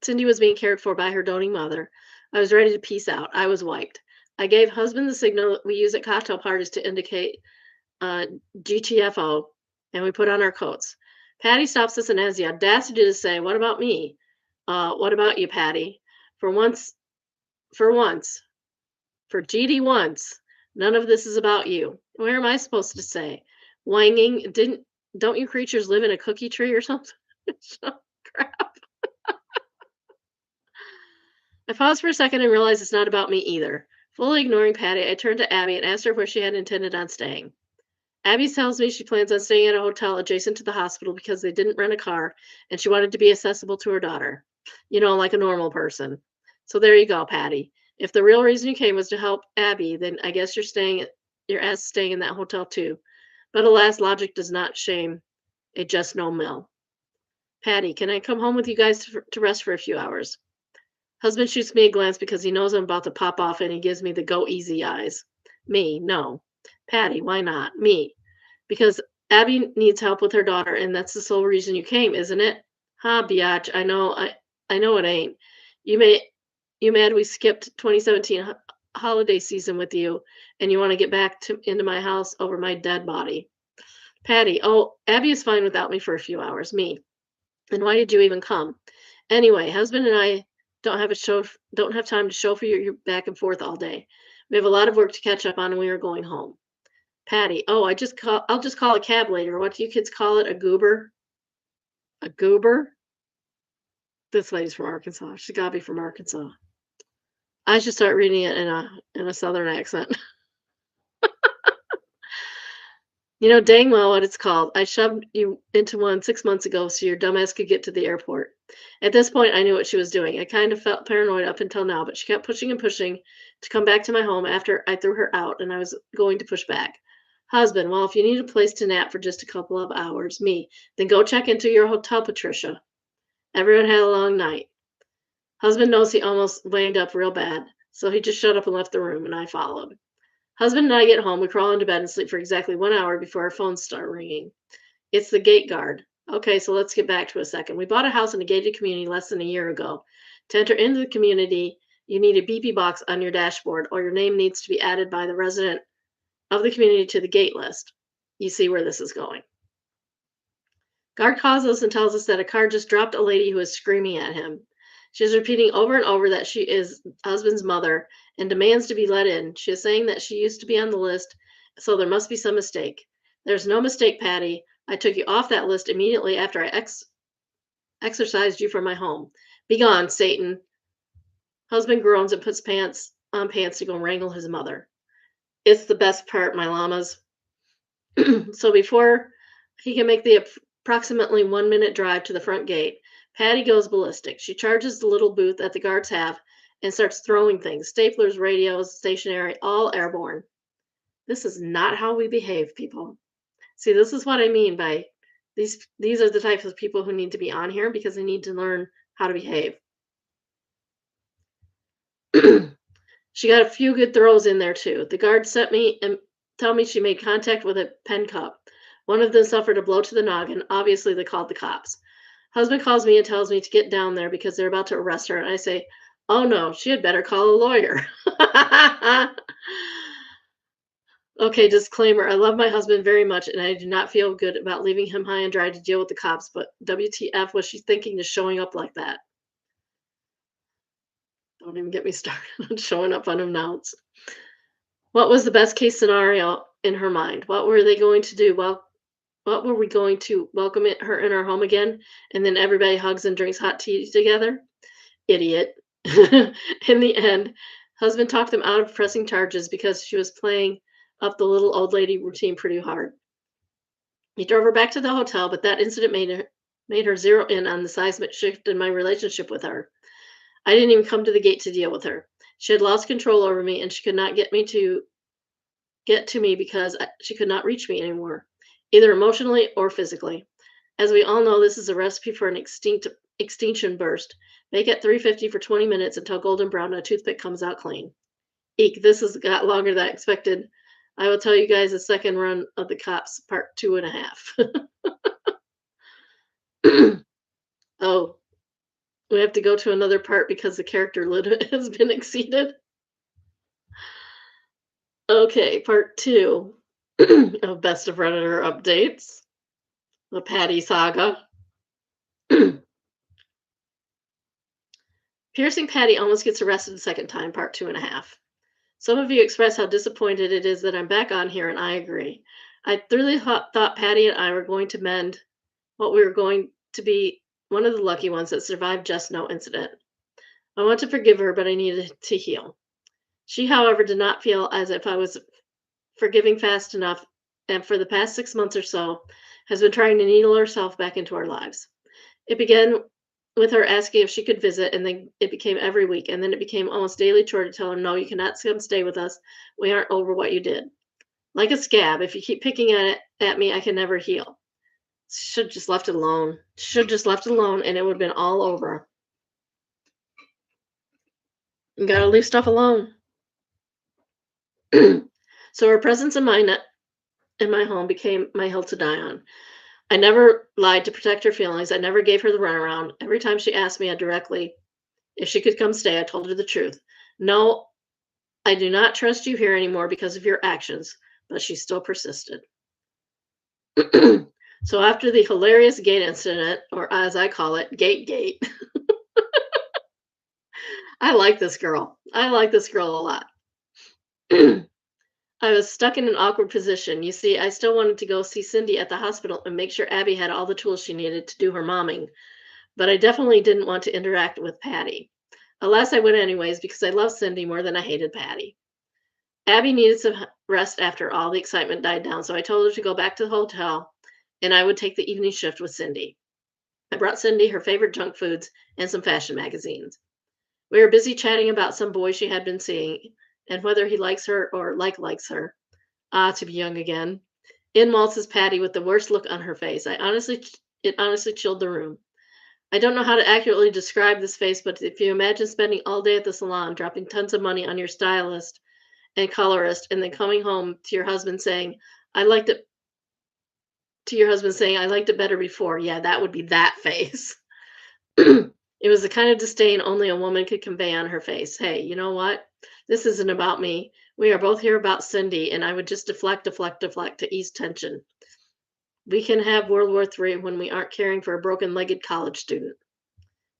Cindy was being cared for by her doting mother, I was ready to peace out. I was wiped. I gave husband the signal we use at cocktail parties to indicate GTFO, and we put on our coats. Patty stops us and has the audacity to say, "What about me? What about you, Patty? For once, for GD once, none of this is about you." Where am I supposed to say? Wanging? Don't you creatures live in a cookie tree or something? Crap. I paused for a second and realized it's not about me either. Fully ignoring Patty, I turned to Abby and asked her where she had intended on staying. Abby tells me she plans on staying at a hotel adjacent to the hospital because they didn't rent a car and she wanted to be accessible to her daughter. Like a normal person. So there you go, Patty. If the real reason you came was to help Abby, then I guess your ass staying in that hotel too. But alas, logic does not shame a just no mill. Patty, can I come home with you guys to rest for a few hours? Husband shoots me a glance because he knows I'm about to pop off and he gives me the go easy eyes. Me, no. Patty, why not? Me. Because Abby needs help with her daughter, and that's the sole reason you came, isn't it? Ha, biatch. I know it ain't. You may you mad we skipped 2017 holiday season with you, and you want to get back into my house over my dead body. Patty, oh, Abby is fine without me for a few hours. Me. And why did you even come? Anyway, husband and I don't have time to chauffeur you back and forth all day. We have a lot of work to catch up on and we are going home. Patty, oh, I'll just call a cab later. What do you kids call it? A goober? A goober? This lady's from Arkansas. She gotta be from Arkansas. I should start reading it in a southern accent. You know dang well what it's called. I shoved you into one 6 months ago so your dumbass could get to the airport. At this point, I knew what she was doing. I kind of felt paranoid up until now, but she kept pushing and pushing to come back to my home after I threw her out, and I was going to push back. Husband, well, if you need a place to nap for just a couple of hours, me, then go check into your hotel, Patricia. Everyone had a long night. Husband knows he almost wanged up real bad, so he just shut up and left the room, and I followed. Husband and I get home. We crawl into bed and sleep for exactly 1 hour before our phones start ringing. It's the gate guard. Okay, so let's get back to a second. We bought a house in a gated community less than a year ago. To enter into the community, you need a beepy box on your dashboard, or your name needs to be added by the resident of the community to the gate list. You see where this is going. Guard calls us and tells us that a car just dropped a lady who is screaming at him. She is repeating over and over that she is husband's mother and demands to be let in. She is saying that she used to be on the list, so there must be some mistake. There's no mistake, Patty. I took you off that list immediately after I exorcised you from my home. Begone, Satan. Husband groans and puts pants on pants to go wrangle his mother. It's the best part, my llamas. So before he can make the approximately 1 minute drive to the front gate, Patty goes ballistic. She charges the little booth that the guards have and starts throwing things, staplers, radios, stationery, all airborne. This is not how we behave, people. See, this is what I mean by these are the types of people who need to be on here because they need to learn how to behave. She got a few good throws in there too. The guard sent me and tell me she made contact with a pen cup. One of them suffered a blow to the noggin. Obviously, they called the cops. Husband calls me and tells me to get down there because they're about to arrest her. And I say, oh no, she had better call a lawyer. Okay, disclaimer. I love my husband very much and I do not feel good about leaving him high and dry to deal with the cops, but WTF was she thinking to showing up like that? Don't even get me started on showing up unannounced. What was the best case scenario in her mind? What were they going to do? Well, what were we going to welcome her in our home again? And then everybody hugs and drinks hot tea together? Idiot. In the end, husband talked them out of pressing charges because she was playing up the little old lady routine pretty hard. He drove her back to the hotel, but that incident made her zero in on the seismic shift in my relationship with her. I didn't even come to the gate to deal with her. She had lost control over me and she could not get to me because she could not reach me anymore, either emotionally or physically. As we all know, this is a recipe for an extinction burst. Bake at 350 for 20 minutes until golden brown and a toothpick comes out clean. Eek, this has got longer than I expected. I will tell you guys the second run of the cops, part 2.5. Oh, we have to go to another part because the character limit has been exceeded. Okay, part 2 of Best of Redditor updates. The Patty saga. Piercing Patty almost gets arrested the second time, part 2.5. Some of you express how disappointed it is that I'm back on here, and I agree. I really thought Patty and I were going to mend what we were going to be one of the lucky ones that survived just no incident. I want to forgive her, but I needed to heal. She, however, did not feel as if I was forgiving fast enough, and for the past 6 months or so, has been trying to needle herself back into our lives. It began with her asking if she could visit, and then it became every week, and then it became almost daily chore to tell her, "No, you cannot come stay with us. We aren't over what you did." Like a scab, if you keep picking at me, I can never heal. Should just left it alone. Should just left it alone, and it would have been all over. You gotta leave stuff alone. So her presence in my home became my hill to die on. I never lied to protect her feelings. I never gave her the runaround. Every time she asked me directly if she could come stay, I told her the truth. No, I do not trust you here anymore because of your actions, but she still persisted. So after the hilarious gate incident, or as I call it, gate, I like this girl. I like this girl a lot. I was stuck in an awkward position. You see, I still wanted to go see Cindy at the hospital and make sure Abby had all the tools she needed to do her momming, but I definitely didn't want to interact with Patty. Alas, I went anyways because I loved Cindy more than I hated Patty. Abby needed some rest after all the excitement died down, so I told her to go back to the hotel and I would take the evening shift with Cindy. I brought Cindy her favorite junk foods and some fashion magazines. We were busy chatting about some boy she had been seeing and whether he likes her or likes her. Ah, to be young again. In waltzes Patty with the worst look on her face. It honestly chilled the room. I don't know how to accurately describe this face, but if you imagine spending all day at the salon, dropping tons of money on your stylist and colorist, and then coming home to your husband saying, I liked it to your husband saying, I liked it better before. Yeah, that would be that face. It was the kind of disdain only a woman could convey on her face. Hey, you know what? This isn't about me. We are both here about Cindy, and I would just deflect to ease tension. We can have World War III when we aren't caring for a broken legged college student.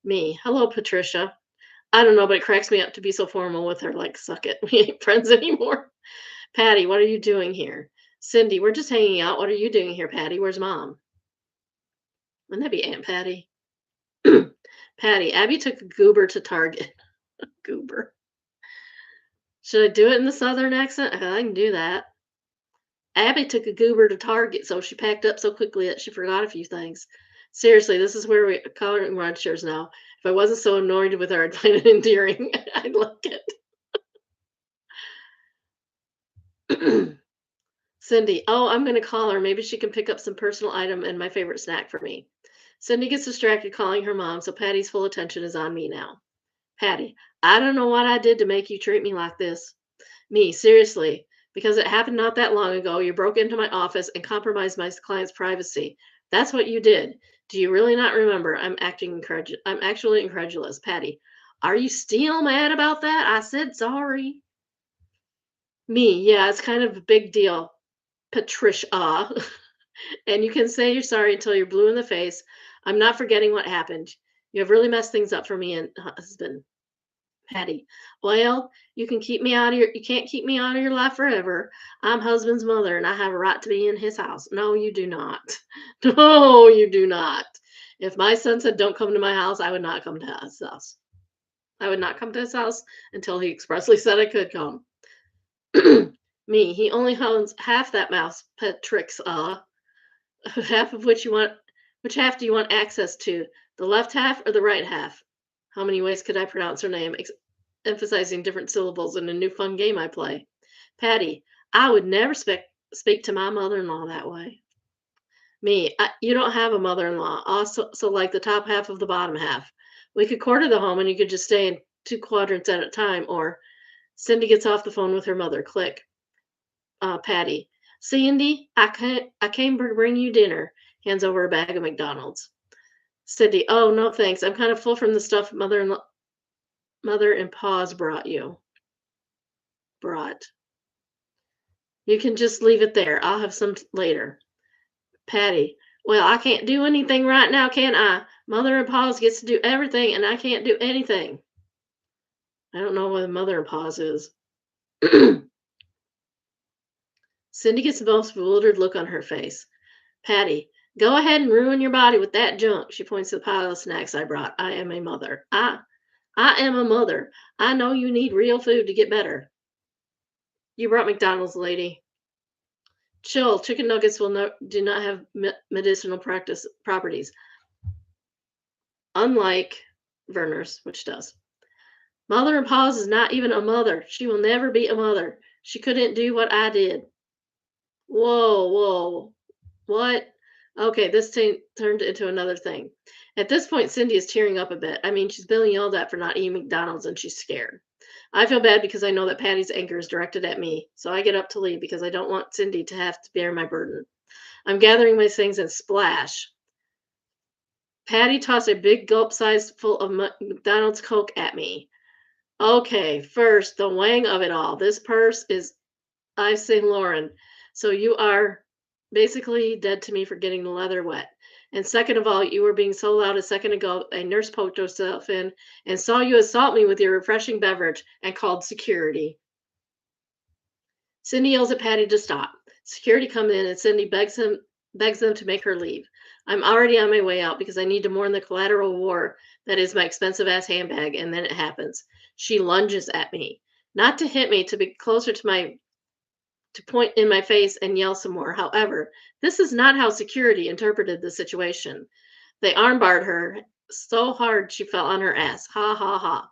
Me. Hello, Patricia. I don't know, but it cracks me up to be so formal with her. Like, suck it. We ain't friends anymore. Patty, what are you doing here? Cindy, we're just hanging out. What are you doing here, Patty? Where's mom? Wouldn't that be Aunt Patty? Patty, Abby took a goober to Target. Goober. Should I do it in the southern accent? I can do that. Abby took a goober to Target, so she packed up so quickly that she forgot a few things. Seriously, this is where we coloring shares now. If I wasn't so annoyed with her, I'd find it endearing. I'd like it. Cindy, oh, I'm going to call her. Maybe she can pick up some personal item and my favorite snack for me. Cindy gets distracted calling her mom, so Patty's full attention is on me now. Patty, I don't know what I did to make you treat me like this. Me, seriously, because it happened not that long ago. You broke into my office and compromised my client's privacy. That's what you did. Do you really not remember? I'm actually incredulous. Patty, are you still mad about that? I said sorry. Me, yeah, it's kind of a big deal. Patricia. And you can say you're sorry until you're blue in the face. I'm not forgetting what happened. You have really messed things up for me and husband. Patty, well, you can't keep me out of your life forever. I'm husband's mother and I have a right to be in his house. No, you do not. No, you do not. If my son said don't come to my house, I would not come to his house. I would not come to his house until he expressly said I could come. Me, he only owns half that mouse pet tricks, half of which half do you want access to? The left half or the right half? How many ways could I pronounce her name? Emphasizing different syllables in a new fun game I play. Patty, I would never speak to my mother-in-law that way. Me, you don't have a mother-in-law. Also, so like the top half of the bottom half. We could quarter the home and you could just stay in two quadrants at a time. Or Cindy gets off the phone with her mother. Click. Patty, Cindy, I came to bring you dinner. Hands over a bag of McDonald's. Cindy, oh no thanks. I'm kind of full from the stuff mother and pa's brought you. Brought. You can just leave it there. I'll have some later. Patty, well, I can't do anything right now, can I? Mother and pa's gets to do everything, and I can't do anything. I don't know what mother and pa's is. Cindy gets the most bewildered look on her face. Patty, go ahead and ruin your body with that junk. She points to the pile of snacks I brought. I am a mother. I am a mother. I know you need real food to get better. You brought McDonald's, lady. Chill. Chicken nuggets do not have medicinal properties. unlike Werner's, which does. Mother in pause is not even a mother. She will never be a mother. She couldn't do what I did. Whoa, whoa. What? Okay, this turned into another thing. At this point, Cindy is tearing up a bit. I mean, she's been yelled at for not eating McDonald's and she's scared. I feel bad because I know that Patty's anger is directed at me. So I get up to leave because I don't want Cindy to have to bear my burden. I'm gathering my things and splash. Patty tossed a big gulp size full of McDonald's Coke at me. Okay, first, the wang of it all. This purse is Yves Saint Laurent. So you are basically dead to me for getting the leather wet. And second of all, you were being so loud a second ago, a nurse poked herself in and saw you assault me with your refreshing beverage and called security. Cindy yells at Patty to stop. Security comes in and Cindy begs them to make her leave. I'm already on my way out because I need to mourn the collateral war that is my expensive ass handbag, and then it happens. She lunges at me. Not to hit me, to be closer to point in my face and yell some more. However, this is not how security interpreted the situation. They armbarred her so hard she fell on her ass. Ha ha ha.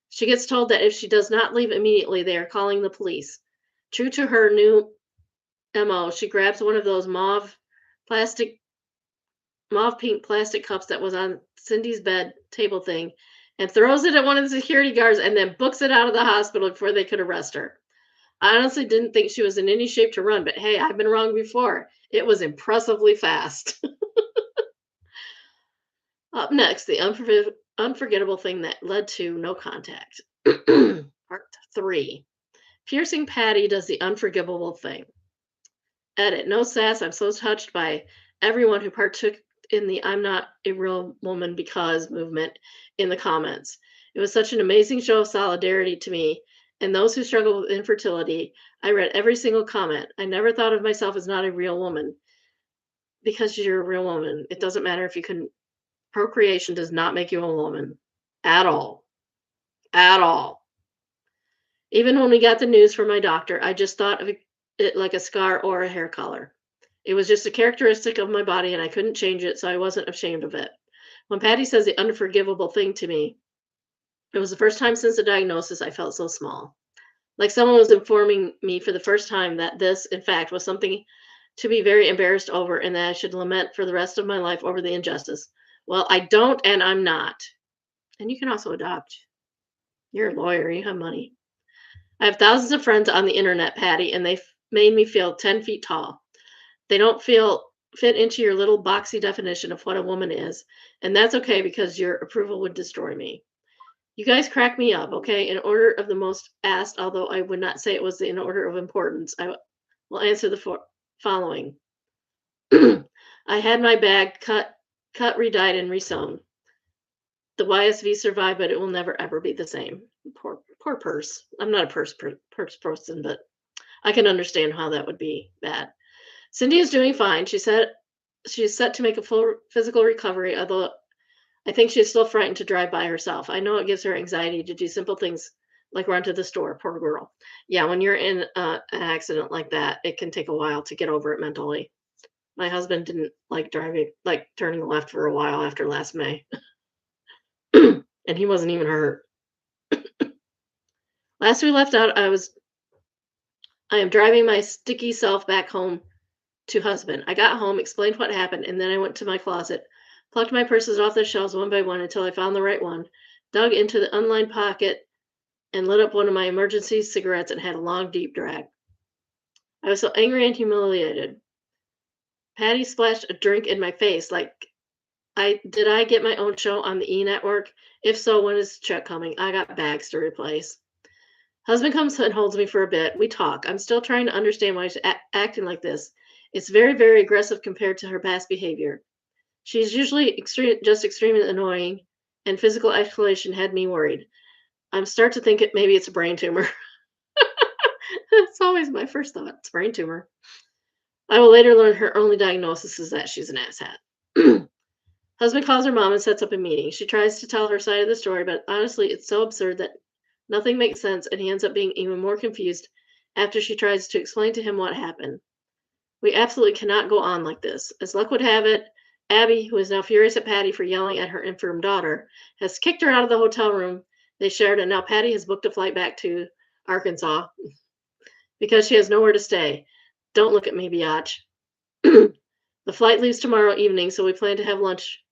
She gets told that if she does not leave immediately, they are calling the police. True to her new MO, she grabs one of those plastic mauve pink plastic cups that was on Cindy's bed table thing and throws it at one of the security guards and then books it out of the hospital before they could arrest her. I honestly didn't think she was in any shape to run, but hey, I've been wrong before. It was impressively fast. Up next, the unforgettable thing that led to no contact. Part 3. Piercing Patty does the unforgivable thing. Edit. No sass. I'm so touched by everyone who partook in the I'm not a real woman because movement in the comments. It was such an amazing show of solidarity to me and those who struggle with infertility. I read every single comment. I never thought of myself as not a real woman because you're a real woman. It doesn't matter if you can. Procreation does not make you a woman at all. At all. Even when we got the news from my doctor, I just thought of it like a scar or a hair color. It was just a characteristic of my body and I couldn't change it, so I wasn't ashamed of it. When Patty says the unforgivable thing to me, it was the first time since the diagnosis I felt so small. Like someone was informing me for the first time that this, in fact, was something to be very embarrassed over and that I should lament for the rest of my life over the injustice. Well, I don't and I'm not. And you can also adopt. You're a lawyer, you have money. I have thousands of friends on the internet, Patty, and they've made me feel 10 feet tall. They don't fit into your little boxy definition of what a woman is, and that's okay because your approval would destroy me. You guys crack me up, okay? In order of the most asked, although I would not say it was in order of importance, I will answer the following. I had my bag cut, redyed, and resewn. The YSV survived, but it will never ever be the same. Poor purse. I'm not a purse person, but I can understand how that would be bad. Cindy is doing fine. She said she is set to make a full physical recovery, although I think she is still frightened to drive by herself. I know it gives her anxiety to do simple things like run to the store. Poor girl. Yeah, when you're in an accident like that, it can take a while to get over it mentally. My husband didn't like driving, like turning left for a while after last May. And he wasn't even hurt. Last we left out, I am driving my sticky self back home to husband. I got home, explained what happened, and then I went to my closet, plucked my purses off the shelves one by one until I found the right one, dug into the unlined pocket, and lit up one of my emergency cigarettes and had a long, deep drag. I was so angry and humiliated. Patty splashed a drink in my face like did I get my own show on the E network? If so, when is the check coming? I got bags to replace. Husband comes and holds me for a bit. We talk. I'm still trying to understand why she's acting like this. It's very, very aggressive compared to her past behavior. She's usually just extremely annoying, and physical escalation had me worried. I'm start to think maybe it's a brain tumor. That's always my first thought. It's a brain tumor. I will later learn her only diagnosis is that she's an asshat. Husband calls her mom and sets up a meeting. She tries to tell her side of the story, but honestly, it's so absurd that nothing makes sense, and he ends up being even more confused after she tries to explain to him what happened. We absolutely cannot go on like this. As luck would have it, Abby, who is now furious at Patty for yelling at her infirm daughter, has kicked her out of the hotel room they shared, and now Patty has booked a flight back to Arkansas because she has nowhere to stay. Don't look at me, biatch. The flight leaves tomorrow evening, so we plan to have lunch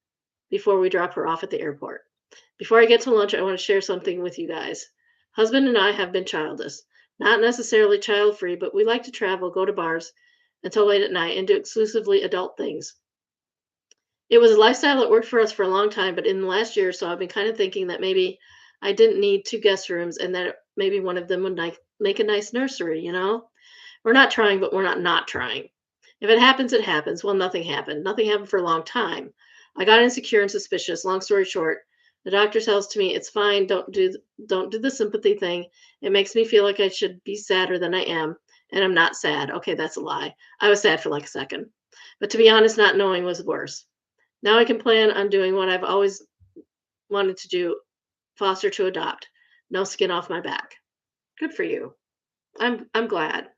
before we drop her off at the airport. Before I get to lunch, I want to share something with you guys. Husband and I have been childless. Not necessarily child free, but we like to travel, go to bars until late at night, and do exclusively adult things. It was a lifestyle that worked for us for a long time, but in the last year or so, I've been kind of thinking that maybe I didn't need two guest rooms and that maybe one of them would make a nice nursery, you know? We're not trying, but we're not trying. If it happens, it happens. Well, nothing happened. Nothing happened for a long time. I got insecure and suspicious. Long story short, the doctor tells to me it's fine. Don't do the sympathy thing. It makes me feel like I should be sadder than I am, and I'm not sad. Okay, that's a lie. I was sad for like a second, but to be honest, not knowing was worse. Now I can plan on doing what I've always wanted to do: foster to adopt. No skin off my back. Good for you. I'm glad.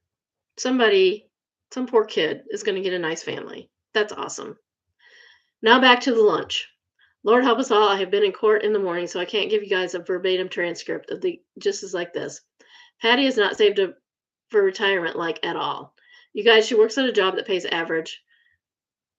Somebody, some poor kid is going to get a nice family. That's awesome. Now back to the lunch. Lord help us all. I have been in court in the morning, so I can't give you guys a verbatim transcript of the just as like this. Patty is not saved for retirement like at all. You guys, she works at a job that pays average,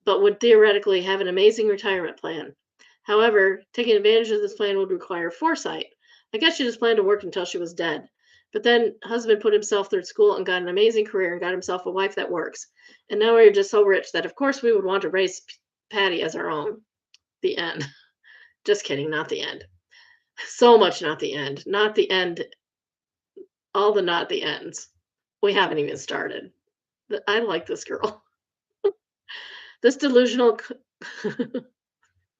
but would theoretically have an amazing retirement plan. However, taking advantage of this plan would require foresight. I guess she just planned to work until she was dead. But then husband put himself through school and got an amazing career and got himself a wife that works. And now we're just so rich that of course we would want to raise Patty as our own. The end. Just kidding, not the end. So much not the end. Not the end. All the not the ends. We haven't even started. I like this girl. This delusional.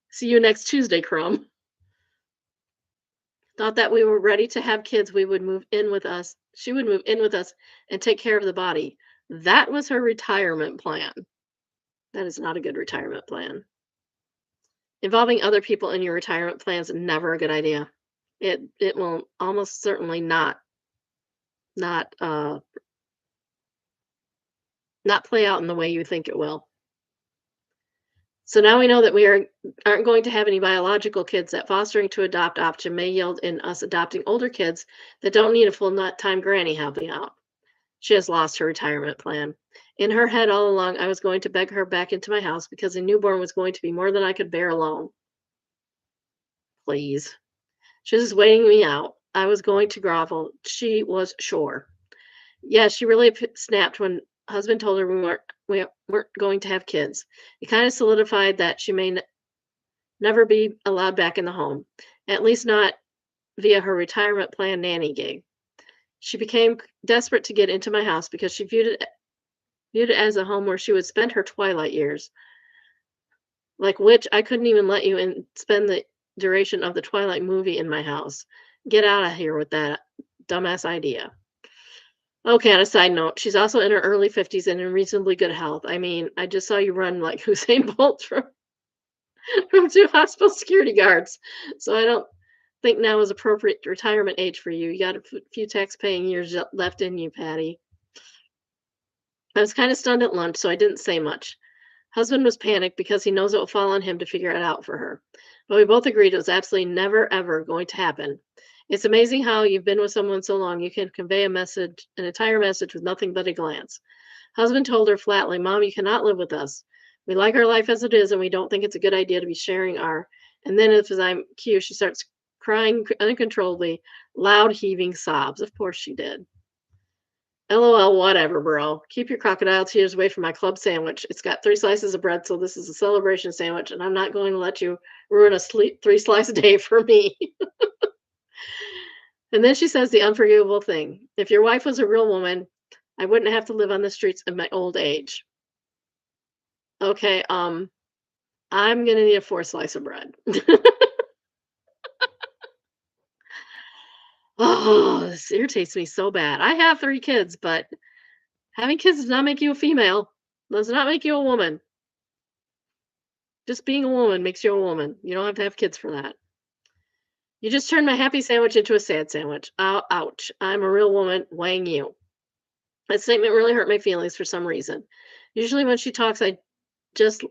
See you next Tuesday, Crumb. Thought that we were ready to have kids, we would move in with us. She would move in with us and take care of the body. That was her retirement plan. That is not a good retirement plan. Involving other people in your retirement plan is never a good idea. It will almost certainly not not play out in the way you think it will. So now we know that aren't going to have any biological kids. That fostering to adopt option may yield in us adopting older kids that don't need a full-time granny helping out. She has lost her retirement plan. In her head all along, I was going to beg her back into my house because a newborn was going to be more than I could bear alone. Please. She was waiting me out. I was going to grovel. She was sure. Yeah, she really snapped when husband told her we weren't going to have kids. It kind of solidified that she may never be allowed back in the home, at least not via her retirement plan nanny gig. She became desperate to get into my house because she viewed it as a home where she would spend her twilight years. Like which I couldn't even let you in spend the duration of the Twilight movie in my house. Get out of here with that dumbass idea. Okay, on a side note, she's also in her early 50s and in reasonably good health. I mean, I just saw you run like Usain Bolt from two hospital security guards. So I don't think now is appropriate retirement age for you. You got a few tax-paying years left in you, Patty. I was kind of stunned at lunch, so I didn't say much. Husband was panicked because he knows it will fall on him to figure it out for her. But we both agreed it was absolutely never, ever going to happen. It's amazing how you've been with someone so long, you can convey an entire message with nothing but a glance. Husband told her flatly, Mom, you cannot live with us. We like our life as it is, and we don't think it's a good idea to be sharing our. And then, as I'm cue, she starts crying uncontrollably, loud, heaving sobs. Of course she did. LOL, whatever, bro. Keep your crocodile tears away from my club sandwich. It's got 3 slices of bread, so this is a celebration sandwich, and I'm not going to let you ruin a 3-slice day for me. And then she says the unforgivable thing. If your wife was a real woman, I wouldn't have to live on the streets in my old age. Okay, I'm gonna need a 4 slice of bread. Oh, this irritates me so bad. I have 3 kids, but having kids does not make you a female. Does not make you a woman. Just being a woman makes you a woman. You don't have to have kids for that. You just turned my happy sandwich into a sad sandwich. Ouch. I'm a real woman. Wang you. That statement really hurt my feelings for some reason. Usually when she talks, I just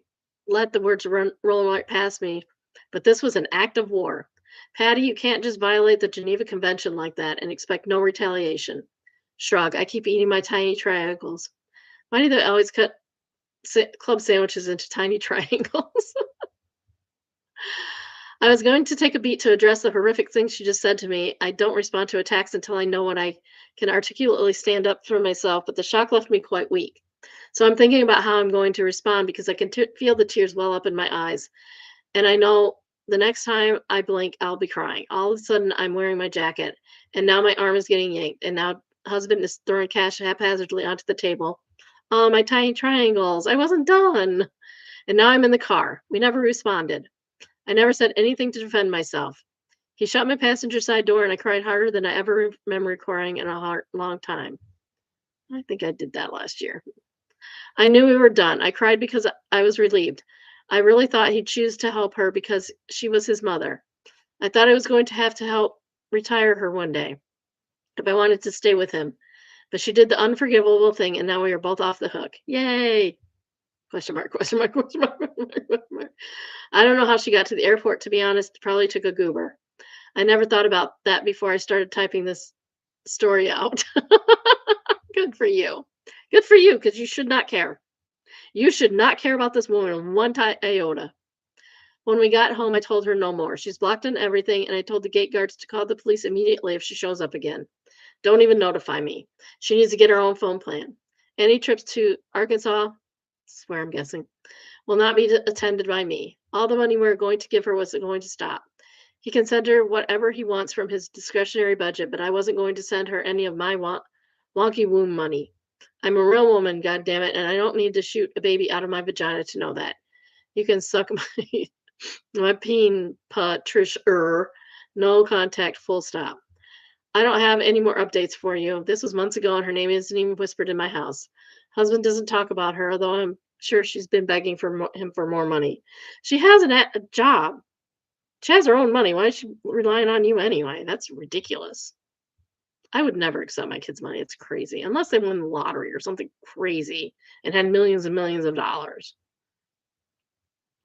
let the words roll right past me, but this was an act of war. Patty, you can't just violate the Geneva Convention like that and expect no retaliation. Shrug. I keep eating my tiny triangles. Why do they always cut club sandwiches into tiny triangles? I was going to take a beat to address the horrific things she just said to me. I don't respond to attacks until I know when I can articulately stand up for myself, but the shock left me quite weak. So I'm thinking about how I'm going to respond because I can feel the tears well up in my eyes. And I know the next time I blink, I'll be crying. All of a sudden, I'm wearing my jacket, and now my arm is getting yanked, and now husband is throwing cash haphazardly onto the table. Oh, my tiny triangles. I wasn't done. And now I'm in the car. We never responded. I never said anything to defend myself. He shut my passenger side door, and I cried harder than I ever remember crying in a long time. I think I did that last year. I knew we were done. I cried because I was relieved. I really thought he'd choose to help her because she was his mother. I thought I was going to have to help retire her one day if I wanted to stay with him. But she did the unforgivable thing, and now we are both off the hook. Yay! Question mark, question mark, question mark, question mark, question mark. I don't know how she got to the airport, to be honest. Probably took a goober. I never thought about that before I started typing this story out. Good for you. Good for you, because you should not care. You should not care about this woman one iota. When we got home, I told her no more. She's blocked on everything, and I told the gate guards to call the police immediately if she shows up again. Don't even notify me. She needs to get her own phone plan. Any trips to Arkansas, swear I'm guessing, will not be attended by me. All the money we're going to give her was going to stop. He can send her whatever he wants from his discretionary budget, but I wasn't going to send her any of my wonky womb money. I'm a real woman, goddammit, and I don't need to shoot a baby out of my vagina to know that. You can suck my peen, Patricia. No contact, full stop. I don't have any more updates for you. This was months ago, and her name isn't even whispered in my house. Husband doesn't talk about her, although I'm sure she's been begging for him for more money. She has a job. She has her own money. Why is she relying on you anyway? That's ridiculous. I would never accept my kids' money. It's crazy. Unless they won the lottery or something crazy and had millions and millions of dollars.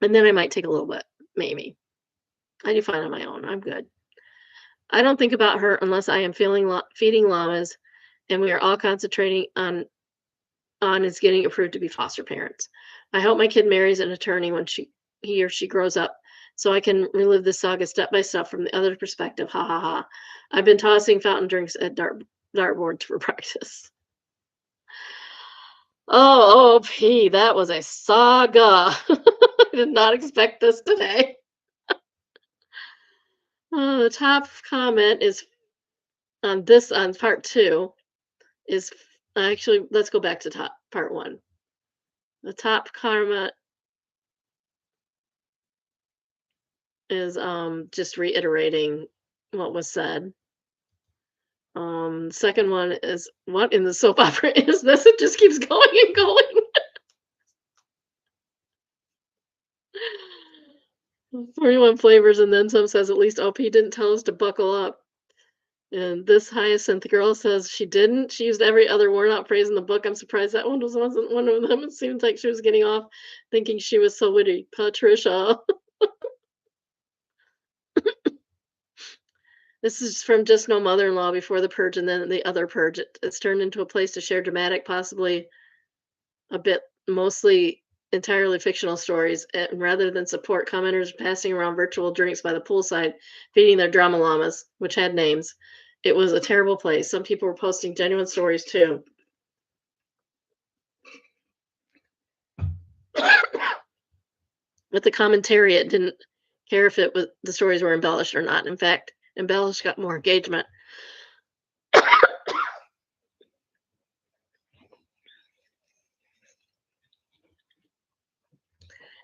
And then I might take a little bit, maybe. I do fine on my own. I'm good. I don't think about her unless I am feeding llamas, and we are all concentrating on is getting approved to be foster parents. I hope my kid marries an attorney when he or she grows up, so I can relive this saga step by step from the other perspective. Ha ha ha. I've been tossing fountain drinks at dartboards for practice. Oh, OP, that was a saga. I did not expect this today. The top comment is on part 2 is actually, let's go back to part 1. The top comment is just reiterating what was said. Second one is, what in the soap opera is this? It just keeps going and going. 41 flavors and then some says at least OP didn't tell us to buckle up. And this hyacinth girl says she didn't. She used every other worn out phrase in the book. I'm surprised that wasn't one of them. It seems like she was getting off thinking she was so witty. Patricia. This is from Just No Mother-in-Law before the purge and then the other purge. It's turned into a place to share dramatic, possibly a bit, mostly entirely fictional stories. And rather than support, commenters passing around virtual drinks by the poolside, feeding their drama llamas, which had names. It was a terrible place. Some people were posting genuine stories too. With the commentary, it didn't care if the stories were embellished or not. In fact, embellished got more engagement.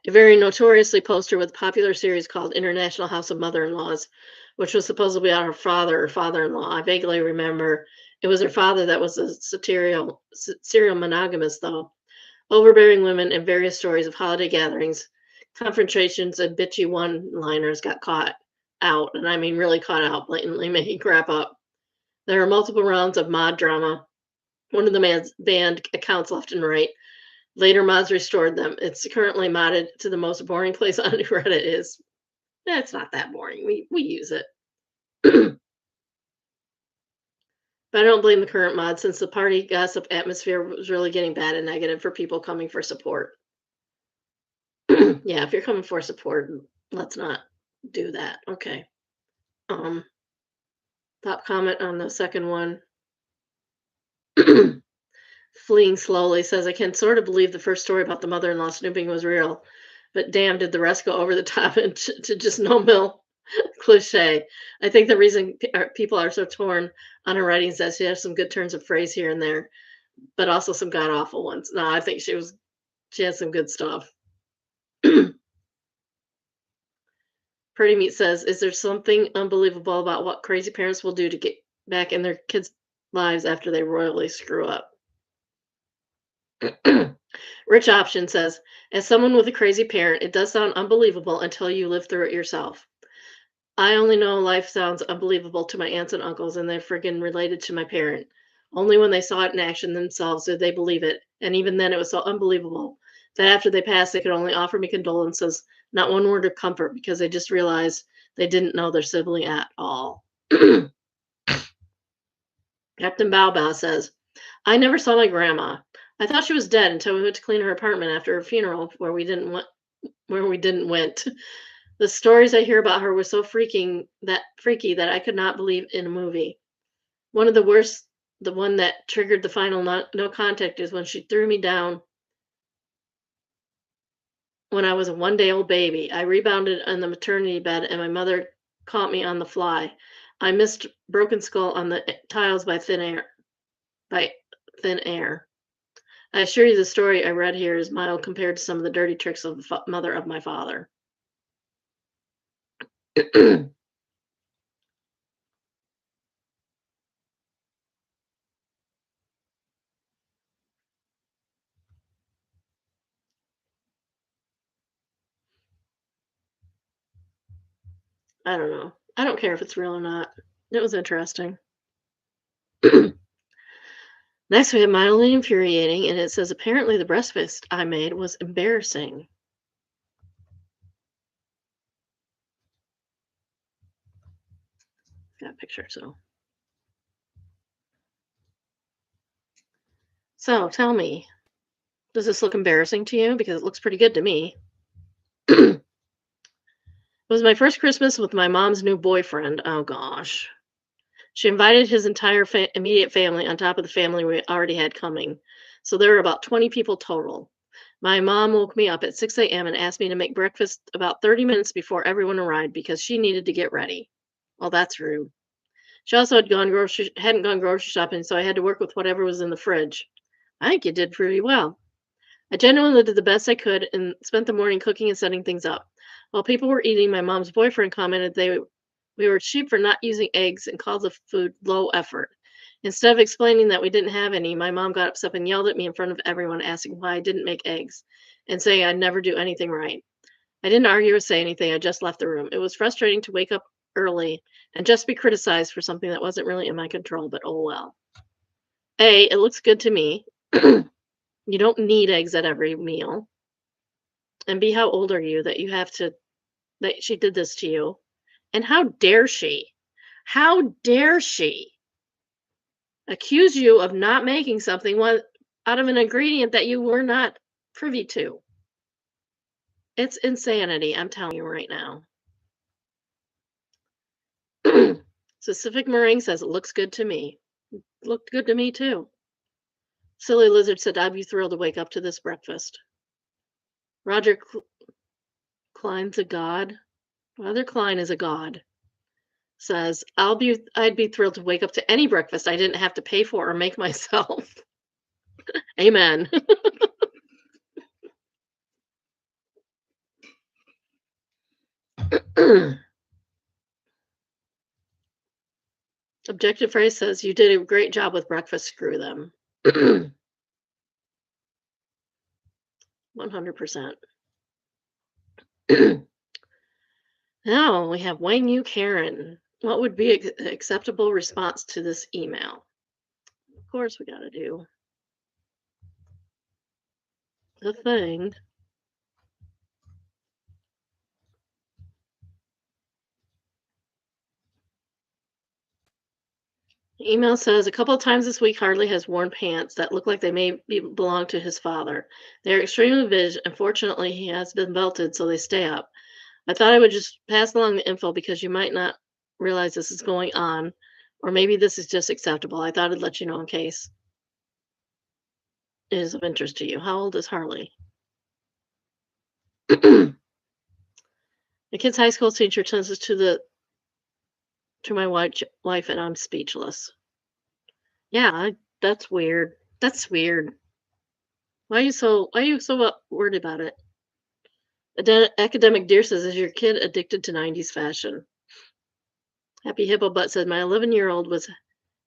A very notoriously poster with a popular series called International House of Mother-in-Laws, which was supposedly about her father or father-in-law. I vaguely remember it was her father that was a serial monogamous, though. Overbearing women and various stories of holiday gatherings, confrontations, and bitchy one-liners got caught out, and I mean really caught out, blatantly making crap up. There are multiple rounds of mod drama. One of the banned accounts left and right. Later mods restored them. It's currently modded to the most boring place on Reddit is. It's not that boring. We use it. But I don't blame the current mod since the party gossip atmosphere was really getting bad and negative for people coming for support. Yeah, if you're coming for support, let's not do that. Okay. Um, top comment on the second one. Fleeing slowly says, I can sort of believe the first story about the mother-in-law snooping was real, but damn, did the rest go over the top and to just no mill cliche. I think the reason people are so torn on her writing is that she has some good turns of phrase here and there, but also some god awful ones. No, I think she has some good stuff. Pretty Meat says, is there something unbelievable about what crazy parents will do to get back in their kids' lives after they royally screw up? Rich Option says, as someone with a crazy parent, it does sound unbelievable until you live through it yourself. I only know life sounds unbelievable to my aunts and uncles, and they're friggin' related to my parent. Only when they saw it in action themselves did they believe it, and even then it was so unbelievable that after they passed, they could only offer me condolences, not one word of comfort, because they just realized they didn't know their sibling at all. Captain Bow Bow says, I never saw my grandma. I thought she was dead until we went to clean her apartment after her funeral where we didn't went. The stories I hear about her were so freaky that I could not believe in a movie. One of the worst, the one that triggered the final no contact is when she threw me down when I was a 1 day old baby. I rebounded on the maternity bed and my mother caught me on the fly. I missed broken skull on the tiles by thin air. I assure you the story I read here is mild compared to some of the dirty tricks of the mother of my father. I don't know. I don't care if it's real or not. It was interesting. Next, we have mildly infuriating, and it says apparently the breakfast I made was embarrassing. Got a picture, so. So tell me, does this look embarrassing to you? Because it looks pretty good to me. It was my first Christmas with my mom's new boyfriend. Oh gosh. She invited his entire immediate family on top of the family we already had coming. So there were about 20 people total. My mom woke me up at 6 a.m. and asked me to make breakfast about 30 minutes before everyone arrived because she needed to get ready. Well, that's rude. She also hadn't gone grocery shopping, so I had to work with whatever was in the fridge. I think you did pretty well. I genuinely did the best I could and spent the morning cooking and setting things up. While people were eating, my mom's boyfriend commented we were cheap for not using eggs and called the food low effort. Instead of explaining that we didn't have any, my mom got upset and yelled at me in front of everyone, asking why I didn't make eggs and saying I'd never do anything right. I didn't argue or say anything, I just left the room. It was frustrating to wake up early and just be criticized for something that wasn't really in my control, but oh well. A, it looks good to me. You don't need eggs at every meal. And B, how old are you that she did this to you? And how dare she? How dare she accuse you of not making something out of an ingredient that you were not privy to? It's insanity, I'm telling you right now. Specific Meringue says it looks good to me. Looked good to me too. Silly Lizard said I'd be thrilled to wake up to this breakfast. Roger Klein's a god. Roger Klein is a god. Says I'd be thrilled to wake up to any breakfast I didn't have to pay for or make myself. Amen. Objective Phrase says you did a great job with breakfast. Screw them. 100%. Now we have Wayne U. Karen. What would be an acceptable response to this email? Of course, we got to do. the thing. The email says a couple of times this week Harley has worn pants that look like they belong to his father. They're extremely big, and fortunately he has been belted so they stay up. I thought I would just pass along the info because you might not realize this is going on, or maybe this is just acceptable. I thought I'd let you know in case it is of interest to you. How old is Harley? The kid's high school teacher sends this to my wife, and I'm speechless. Yeah, that's weird. That's weird. Why are you so worried about it? Academic Deer says, is your kid addicted to 90s fashion? Happy Hippo Butt said, my 11-year-old was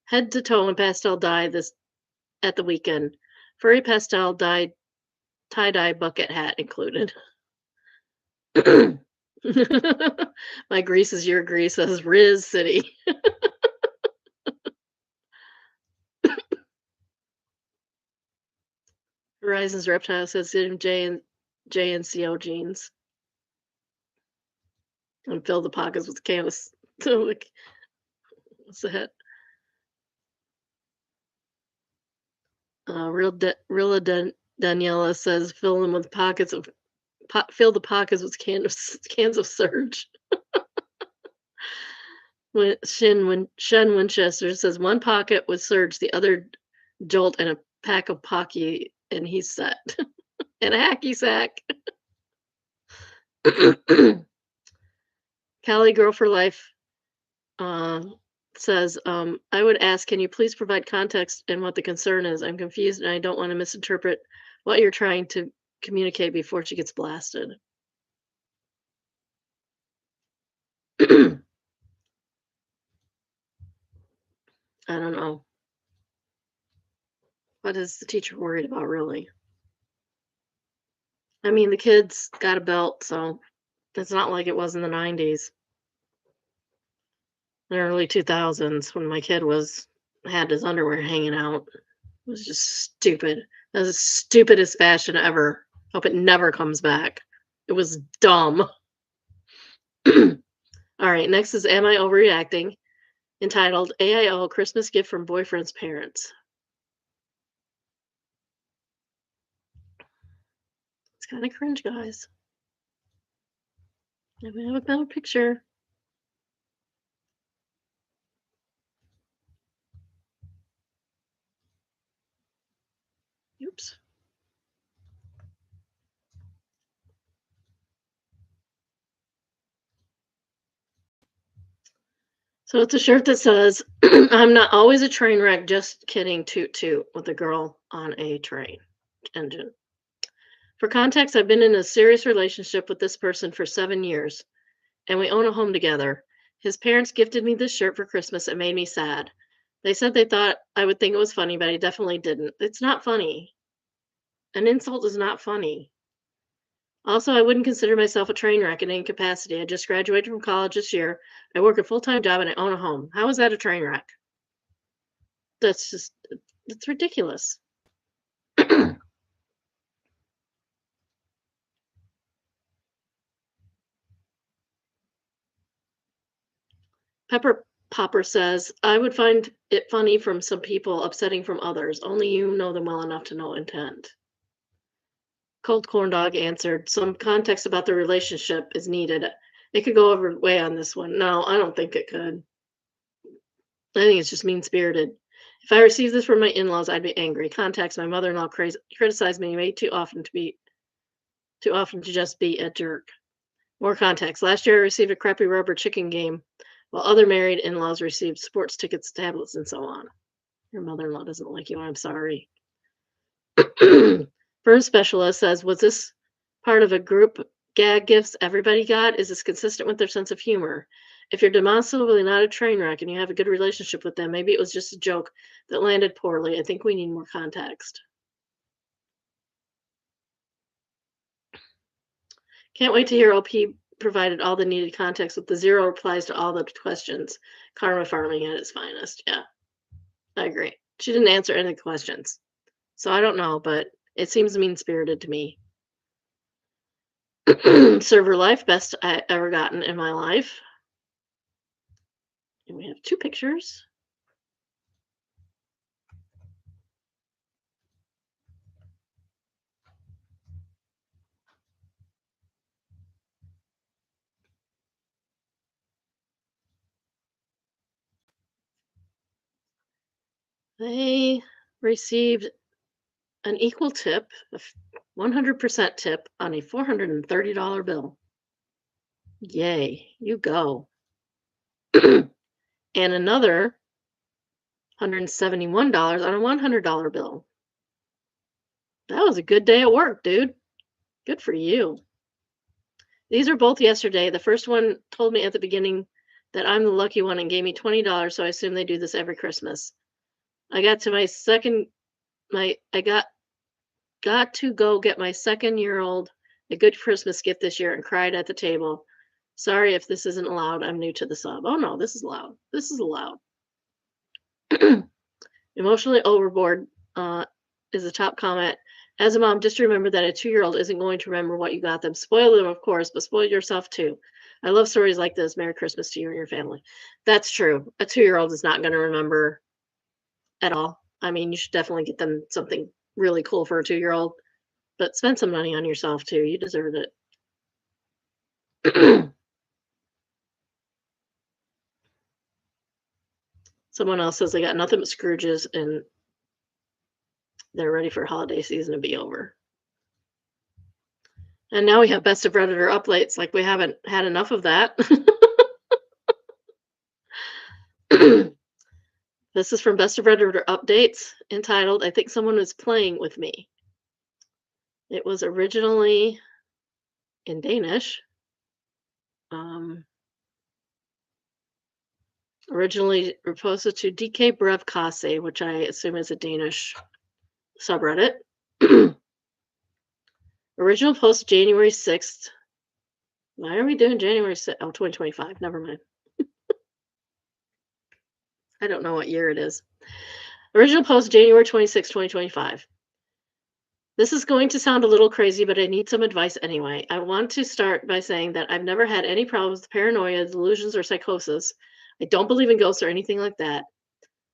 head to toe in pastel dye this at the weekend. Furry pastel dyed tie-dye bucket hat included. My grease is your grease, says Riz City. Horizons Reptile says J and CO jeans. And fill the pockets with canvas. Like, what's that? Daniela says fill them with pockets of fill the pockets with cans of Surge. Shen Winchester says one pocket with Surge, the other Jolt, and a pack of Pocky, and he's set. And a hacky sack. Callie Girl for Life says, I would ask, can you please provide context and what the concern is? I'm confused and I don't want to misinterpret what you're trying to communicate before she gets blasted. I don't know. What is the teacher worried about, really? I mean, the kid's got a belt, so it's not like it was in the 90s, the early 2000s when my kid had his underwear hanging out. It was just stupid. That was the stupidest fashion ever. Hope it never comes back. It was dumb. All right, next is Am I Overreacting? Entitled AIO Christmas Gift from Boyfriend's Parents. It's kind of cringe, guys. I have a better picture. Oops. So it's a shirt that says, I'm not always a train wreck, just kidding, toot toot, with a girl on a train engine. For context, I've been in a serious relationship with this person for 7 years, and we own a home together. His parents gifted me this shirt for Christmas. It made me sad. They said they thought I would think it was funny, but I definitely didn't. It's not funny. An insult is not funny. Also, I wouldn't consider myself a train wreck in any capacity. I just graduated from college this year. I work a full-time job and I own a home. How is that a train wreck? That's ridiculous. Pepper Popper says, I would find it funny from some people, upsetting from others. Only you know them well enough to know intent. Cold Corn Dog answered, some context about the relationship is needed. It could go over way on this one. No, I don't think it could. I think it's just mean-spirited. If I received this from my in-laws, I'd be angry. Context, my mother-in-law criticized me way too often to just be a jerk. More context. Last year I received a crappy rubber chicken game, while other married in-laws received sports tickets, tablets, and so on. Your mother-in-law doesn't like you. I'm sorry. Burn Specialist says, was this part of a group gag gifts everybody got? Is this consistent with their sense of humor? If you're demonstrably not a train wreck and you have a good relationship with them, maybe it was just a joke that landed poorly. I think we need more context. Can't wait to hear OP provided all the needed context with the 0 replies to all the questions. Karma farming at its finest. Yeah, I agree. She didn't answer any questions. So I don't know, but It seems mean-spirited to me. Server life, best I ever gotten in my life. And we have 2 pictures. They received an equal tip, a 100% tip on a $430 bill. Yay, you go. And another $171 on a $100 bill. That was a good day at work, dude. Good for you. These are both yesterday. The first one told me at the beginning that I'm the lucky one and gave me $20, so I assume they do this every Christmas. I got to my second my I got to go get my 2-year-old a good Christmas gift this year and cried at the table. Sorry if this isn't allowed. I'm new to the sub. Oh no, this is allowed. This is allowed. Emotionally overboard is the top comment. As a mom, just remember that a 2-year-old isn't going to remember what you got them. Spoil them, of course, but spoil yourself too. I love stories like this. Merry Christmas to you and your family. That's true. A 2-year-old is not going to remember at all. I mean, you should definitely get them something really cool for a 2-year-old, but spend some money on yourself too. You deserve it. Someone else says they got nothing but Scrooges and they're ready for holiday season to be over. And now we have Best of Redditor updates. Like we haven't had enough of that. This is from Best of Redditor updates entitled, I think someone was playing with me. It was originally in Danish. Originally reposted to DK Brevkasse, which I assume is a Danish subreddit. Original post January 6th. Why are we doing January 6th? Oh, 2025. Never mind. I don't know what year it is. Original post January 26, 2025. This is going to sound a little crazy, but I need some advice anyway. I want to start by saying that I've never had any problems with paranoia, delusions, or psychosis. I don't believe in ghosts or anything like that.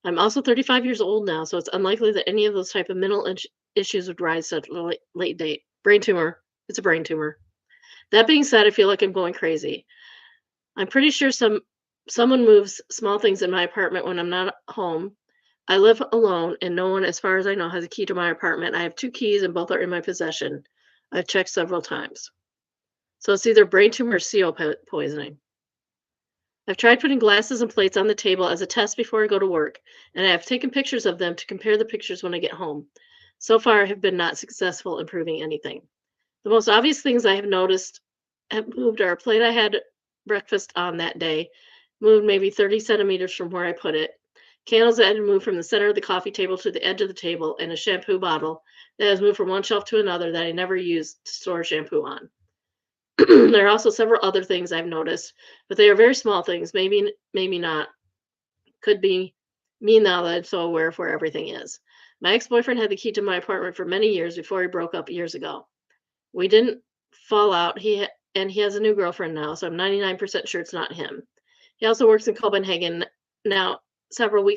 I'm also 35 years old now, so it's unlikely that any of those type of mental issues would rise at a late date. Brain tumor. It's a brain tumor. That being said, I feel like I'm going crazy. I'm pretty sure someone moves small things in my apartment when I'm not home. I live alone, and no one, as far as I know, has a key to my apartment. I have 2 keys, and both are in my possession. I've checked several times. So it's either brain tumor or CO poisoning. I've tried putting glasses and plates on the table as a test before I go to work, and I have taken pictures of them to compare the pictures when I get home. So far, I have been not successful in proving anything. The most obvious things I have noticed have moved are a plate I had breakfast on that day, moved maybe 30 centimeters from where I put it, candles that had moved from the center of the coffee table to the edge of the table, and a shampoo bottle that has moved from one shelf to another that I never used to store shampoo on. There are also several other things I've noticed, but they are very small things. Maybe, maybe not. Could be me now that I'm so aware of where everything is. My ex-boyfriend had the key to my apartment for many years before he broke up years ago. We didn't fall out. And he has a new girlfriend now, so I'm 99% sure it's not him. He also works in Copenhagen now several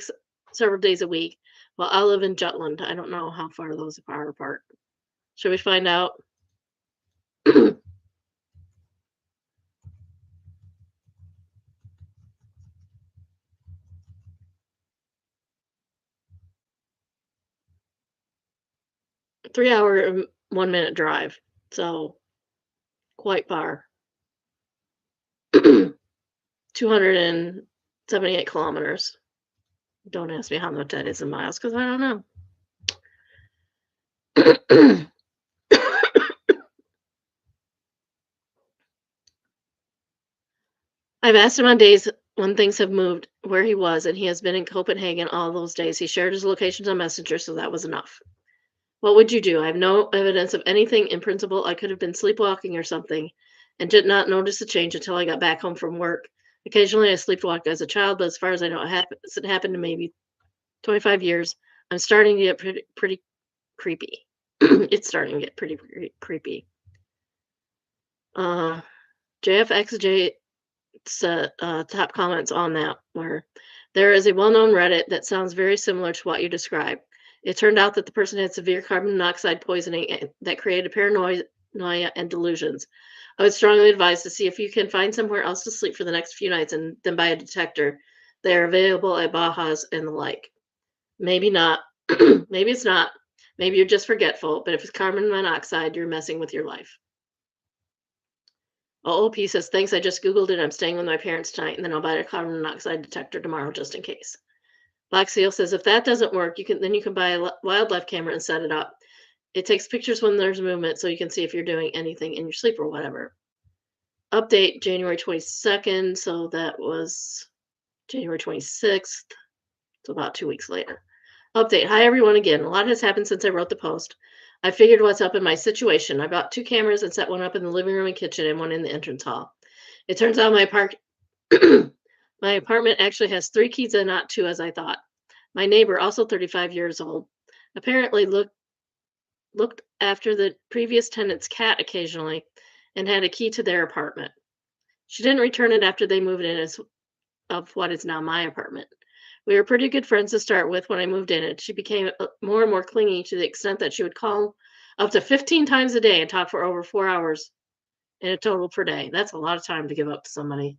days a week, while I live in Jutland. I don't know how far those are apart. Should we find out? 3-hour and 1-minute drive, so quite far. 278 kilometers. Don't ask me how much that is in miles because I don't know. I've asked him on days when things have moved where he was, and he has been in Copenhagen all those days. He shared his locations on Messenger, so that was enough. What would you do? I have no evidence of anything. In principle, I could have been sleepwalking or something and did not notice the change until I got back home from work. Occasionally, I sleepwalked as a child, but as far as I know, it happened to maybe 25 years. I'm starting to get pretty creepy. It's starting to get pretty creepy. JFXJ top comments on that were there is a well-known Reddit that sounds very similar to what you described. It turned out that the person had severe carbon monoxide poisoning that created paranoia and delusions. I would strongly advise to see if you can find somewhere else to sleep for the next few nights and then buy a detector. They are available at Baja's and the like. Maybe not. Maybe it's not. Maybe you're just forgetful, but if it's carbon monoxide, you're messing with your life. OOP says, thanks, I just Googled it. I'm staying with my parents tonight, and then I'll buy a carbon monoxide detector tomorrow just in case. Black Seal says, if that doesn't work, you can buy a wildlife camera and set it up. It takes pictures when there's movement so you can see if you're doing anything in your sleep or whatever. Update January 22nd, so that was January 26th, so about 2 weeks later. Update, hi everyone again. A lot has happened since I wrote the post. I figured what's up in my situation. I bought 2 cameras and set one up in the living room and kitchen and one in the entrance hall. It turns out my apartment actually has 3 keys and not 2 as I thought. My neighbor, also 35 years old, apparently looked after the previous tenant's cat occasionally and had a key to their apartment. She didn't return it after they moved in of what is now my apartment. We were pretty good friends to start with when I moved in, and she became more and more clingy to the extent that she would call up to 15 times a day and talk for over 4 hours in a total per day. That's a lot of time to give up to somebody.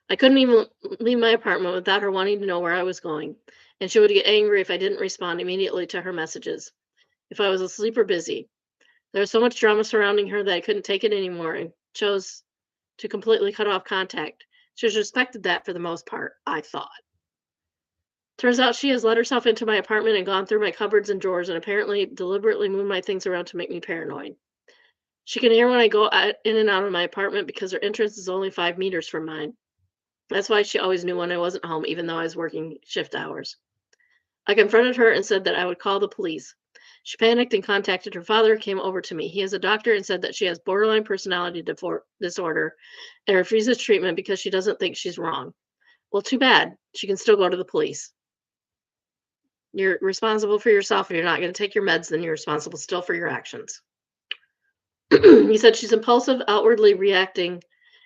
I couldn't even leave my apartment without her wanting to know where I was going, and she would get angry if I didn't respond immediately to her messages, if I was asleep or busy. There was so much drama surrounding her that I couldn't take it anymore and chose to completely cut off contact. She has respected that for the most part, I thought. Turns out she has let herself into my apartment and gone through my cupboards and drawers and apparently deliberately moved my things around to make me paranoid. She can hear when I go in and out of my apartment because her entrance is only 5 meters from mine. That's why she always knew when I wasn't home, even though I was working shift hours. I confronted her and said that I would call the police. She panicked and contacted her father, came over to me. He is a doctor and said that she has borderline personality disorder and refuses treatment because she doesn't think she's wrong. Well, too bad. She can still go to the police. You're responsible for yourself. If you're not going to take your meds, then you're responsible still for your actions. He said she's impulsive, outwardly reacting,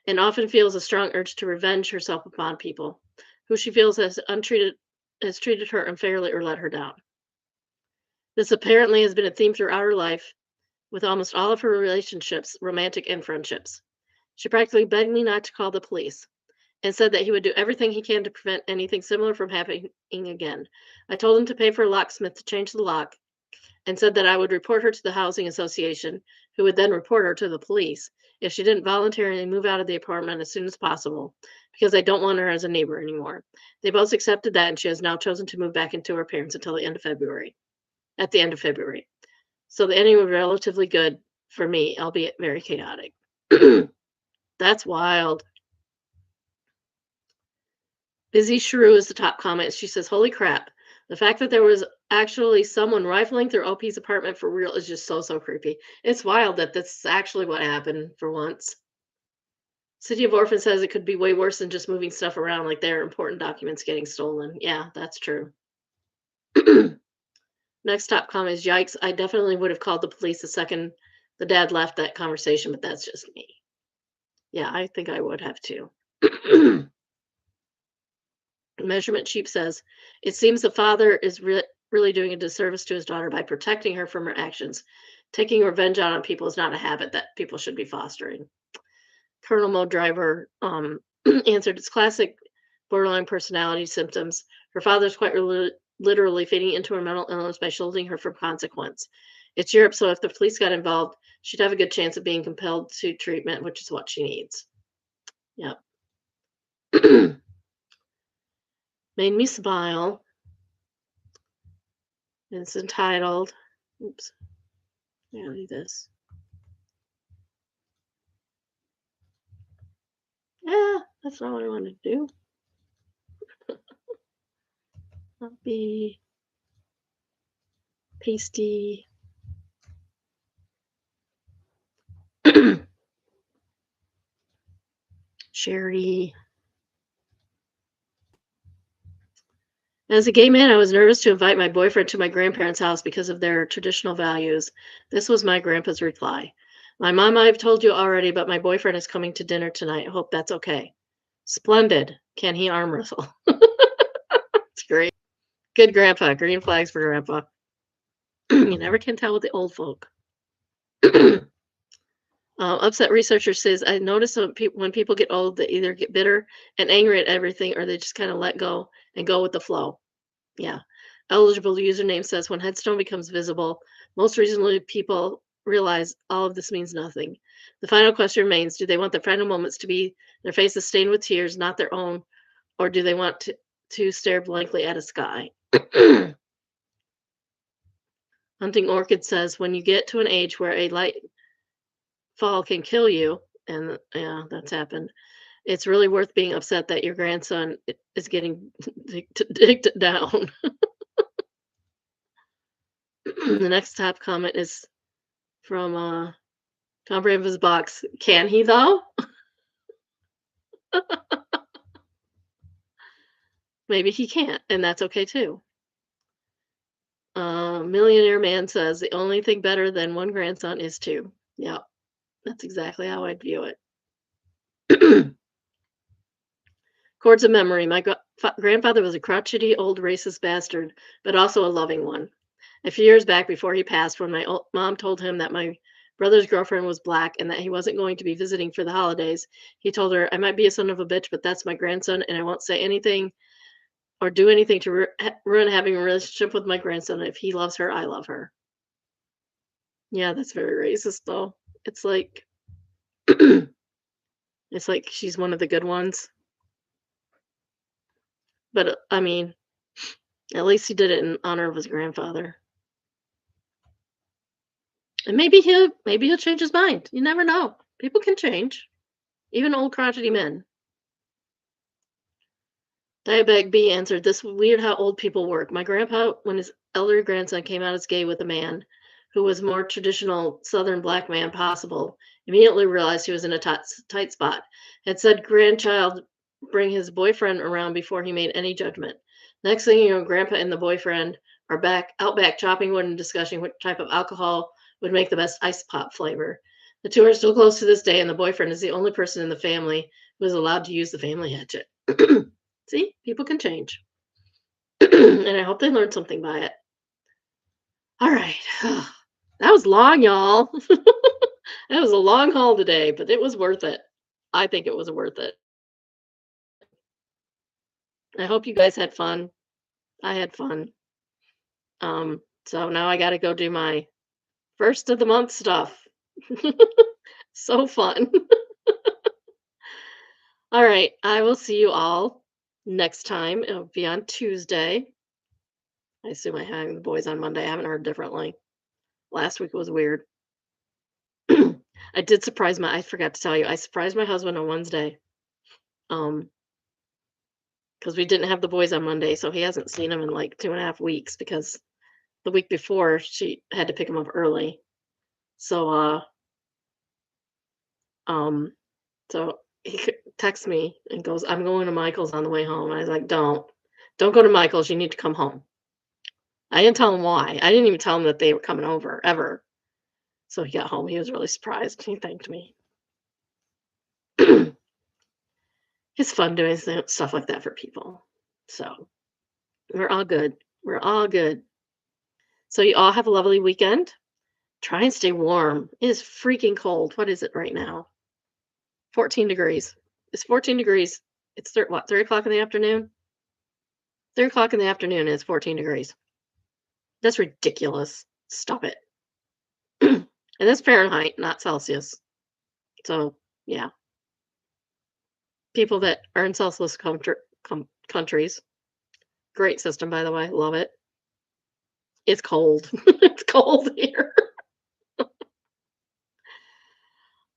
and often feels a strong urge to revenge herself upon people who she feels has treated her unfairly or let her down. This apparently has been a theme throughout her life, with almost all of her relationships, romantic and friendships. She practically begged me not to call the police and said that he would do everything he can to prevent anything similar from happening again. I told him to pay for a locksmith to change the lock and said that I would report her to the housing association, who would then report her to the police if she didn't voluntarily move out of the apartment as soon as possible, because I don't want her as a neighbor anymore. They both accepted that, and she has now chosen to move back into her parents until the end of February. At the end of February. So the ending was relatively good for me, albeit very chaotic. That's wild. Busy Shrew is the top comment. She says, holy crap. The fact that there was actually someone rifling through OP's apartment for real is just so creepy. It's wild that that's actually what happened for once. City of Orphans says it could be way worse than just moving stuff around, like there are important documents getting stolen. Yeah, that's true. Next top comment is, yikes, I definitely would have called the police the second the dad left that conversation, but that's just me. Yeah, I think I would have too. Measurement Sheep says, it seems the father is really doing a disservice to his daughter by protecting her from her actions. Taking revenge out on people is not a habit that people should be fostering. Colonel Mode Driver answered, it's classic borderline personality symptoms. Her father's quite literally feeding into her mental illness by shielding her from consequence. It's Europe, so if the police got involved, she'd have a good chance of being compelled to treatment, which is what she needs. Yep. Made me smile. It's entitled, oops, I'll do this. Yeah, that's not what I wanted to do. I'll be pasty. Sherry. As a gay man, I was nervous to invite my boyfriend to my grandparents' house because of their traditional values. This was my grandpa's reply. My mom, I've told you already, but my boyfriend is coming to dinner tonight. Hope that's okay. Splendid. Can he arm wrestle? It's great. Good grandpa. Green flags for grandpa. You never can tell with the old folk. Upset researcher says, I notice when people get old, they either get bitter and angry at everything or they just kind of let go and go with the flow. Yeah. Eligible username says, when headstone becomes visible, most recently people realize all of this means nothing. The final question remains, do they want their final moments to be their faces stained with tears, not their own, or do they want to stare blankly at a sky? Hunting Orchid says, when you get to an age where a light fall can kill you, and yeah, that's happened. It's really worth being upset that your grandson is getting digged down. The next top comment is from Tom Braven's box. Can he though? Maybe he can't, and that's okay too. Millionaire Man says the only thing better than one grandson is two. Yeah, that's exactly how I'd view it. Chords of memory. My grandfather was a crotchety old racist bastard, but also a loving one. A few years back before he passed, when my mom told him that my brother's girlfriend was black and that he wasn't going to be visiting for the holidays, he told her, I might be a son of a bitch, but that's my grandson, and I won't say anything or do anything to ruin having a relationship with my grandson. If he loves her, I love her. Yeah, that's very racist, though. It's like, it's like she's one of the good ones. But I mean, at least he did it in honor of his grandfather. And maybe he'll change his mind. You never know. People can change. Even old crotchety men. Diabetic B answered, this weird how old people work. My grandpa, when his elder grandson came out as gay with a man who was more traditional Southern black man possible, immediately realized he was in a tight spot. Had said grandchild bring his boyfriend around before he made any judgment. Next thing you know, grandpa and the boyfriend are out back chopping wood and discussing what type of alcohol would make the best ice pop flavor. The two are still close to this day, and the boyfriend is the only person in the family who is allowed to use the family hatchet. See, people can change. And I hope they learned something by it. All right. That was long, y'all. That was a long haul today, but it was worth it. I think it was worth it. I hope you guys had fun. I had fun. So now I got to go do my first of the month stuff. So fun. All right. I will see you all next time. It'll be on Tuesday. I assume I had the boys on Monday. I haven't heard differently. Last week was weird. I forgot to tell you, I surprised my husband on Wednesday. Because we didn't have the boys on Monday, so he hasn't seen them in like 2.5 weeks because the week before she had to pick him up early. So so he texts me and goes, I'm going to Michael's on the way home. And I was like, don't go to Michael's, you need to come home. I didn't tell him why. I didn't even tell him that they were coming over ever. So he got home. He was really surprised. He thanked me. It's fun doing stuff like that for people. So we're all good. We're all good. So you all have a lovely weekend. Try and stay warm. It is freaking cold. What is it right now? 14 degrees. It's 14 degrees. It's 3 o'clock in the afternoon? 3 o'clock in the afternoon is 14 degrees. That's ridiculous. Stop it. And that's Fahrenheit, not Celsius. So, yeah. People that are in Celsius countries. Great system, by the way. Love it. It's cold. It's cold here.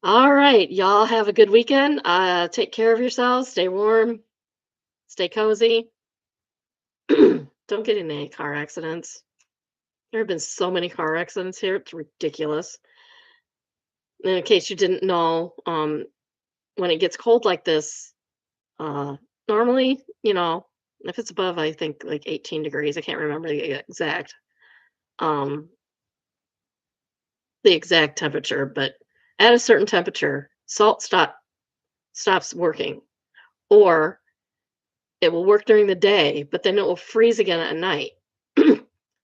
All right. Y'all have a good weekend. Take care of yourselves. Stay warm. Stay cozy. Don't get in any car accidents. There have been so many car accidents here. It's ridiculous. And in case you didn't know, when it gets cold like this, normally, If it's above, I think, like, 18 degrees, I can't remember um, the exact temperature, but at a certain temperature, stops working, or it will work during the day, but then it will freeze again at night.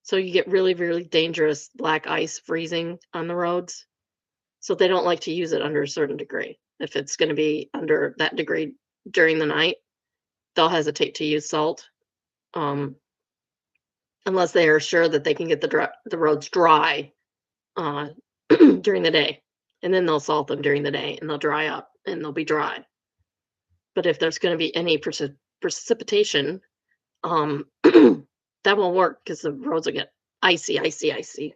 So you get really, really dangerous black ice freezing on the roads. So they don't like to use it under a certain degree. If it's gonna be under that degree during the night, they'll hesitate to use salt, um, unless they are sure that they can get the roads dry, uh, during the day, and then they'll salt them during the day, and they'll dry up, and they'll be dry. But if there's gonna be any precipitation, that won't work because the roads will get icy, icy, icy,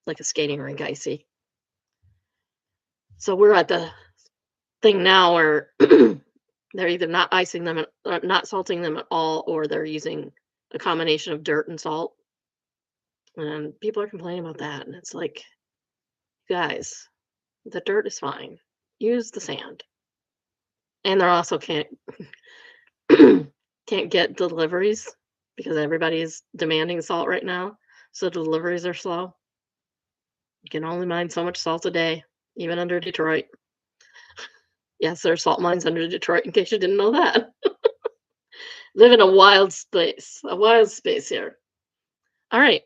like a skating rink icy. So we're at the thing now where they're either not icing them, not salting them at all, or they're using a combination of dirt and salt. And people are complaining about that. And it's like, guys, the dirt is fine. Use the sand. And they're also can't get deliveries because everybody's demanding salt right now. So deliveries are slow. You can only mine so much salt a day, even under Detroit. Yes, there are salt mines under Detroit, in case you didn't know that. Live in a wild space here. All right.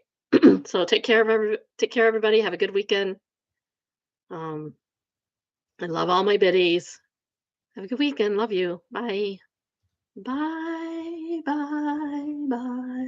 So take care, everybody. Have a good weekend. Um, I love all my biddies. Have a good weekend. Love you. Bye. Bye. Bye. Bye.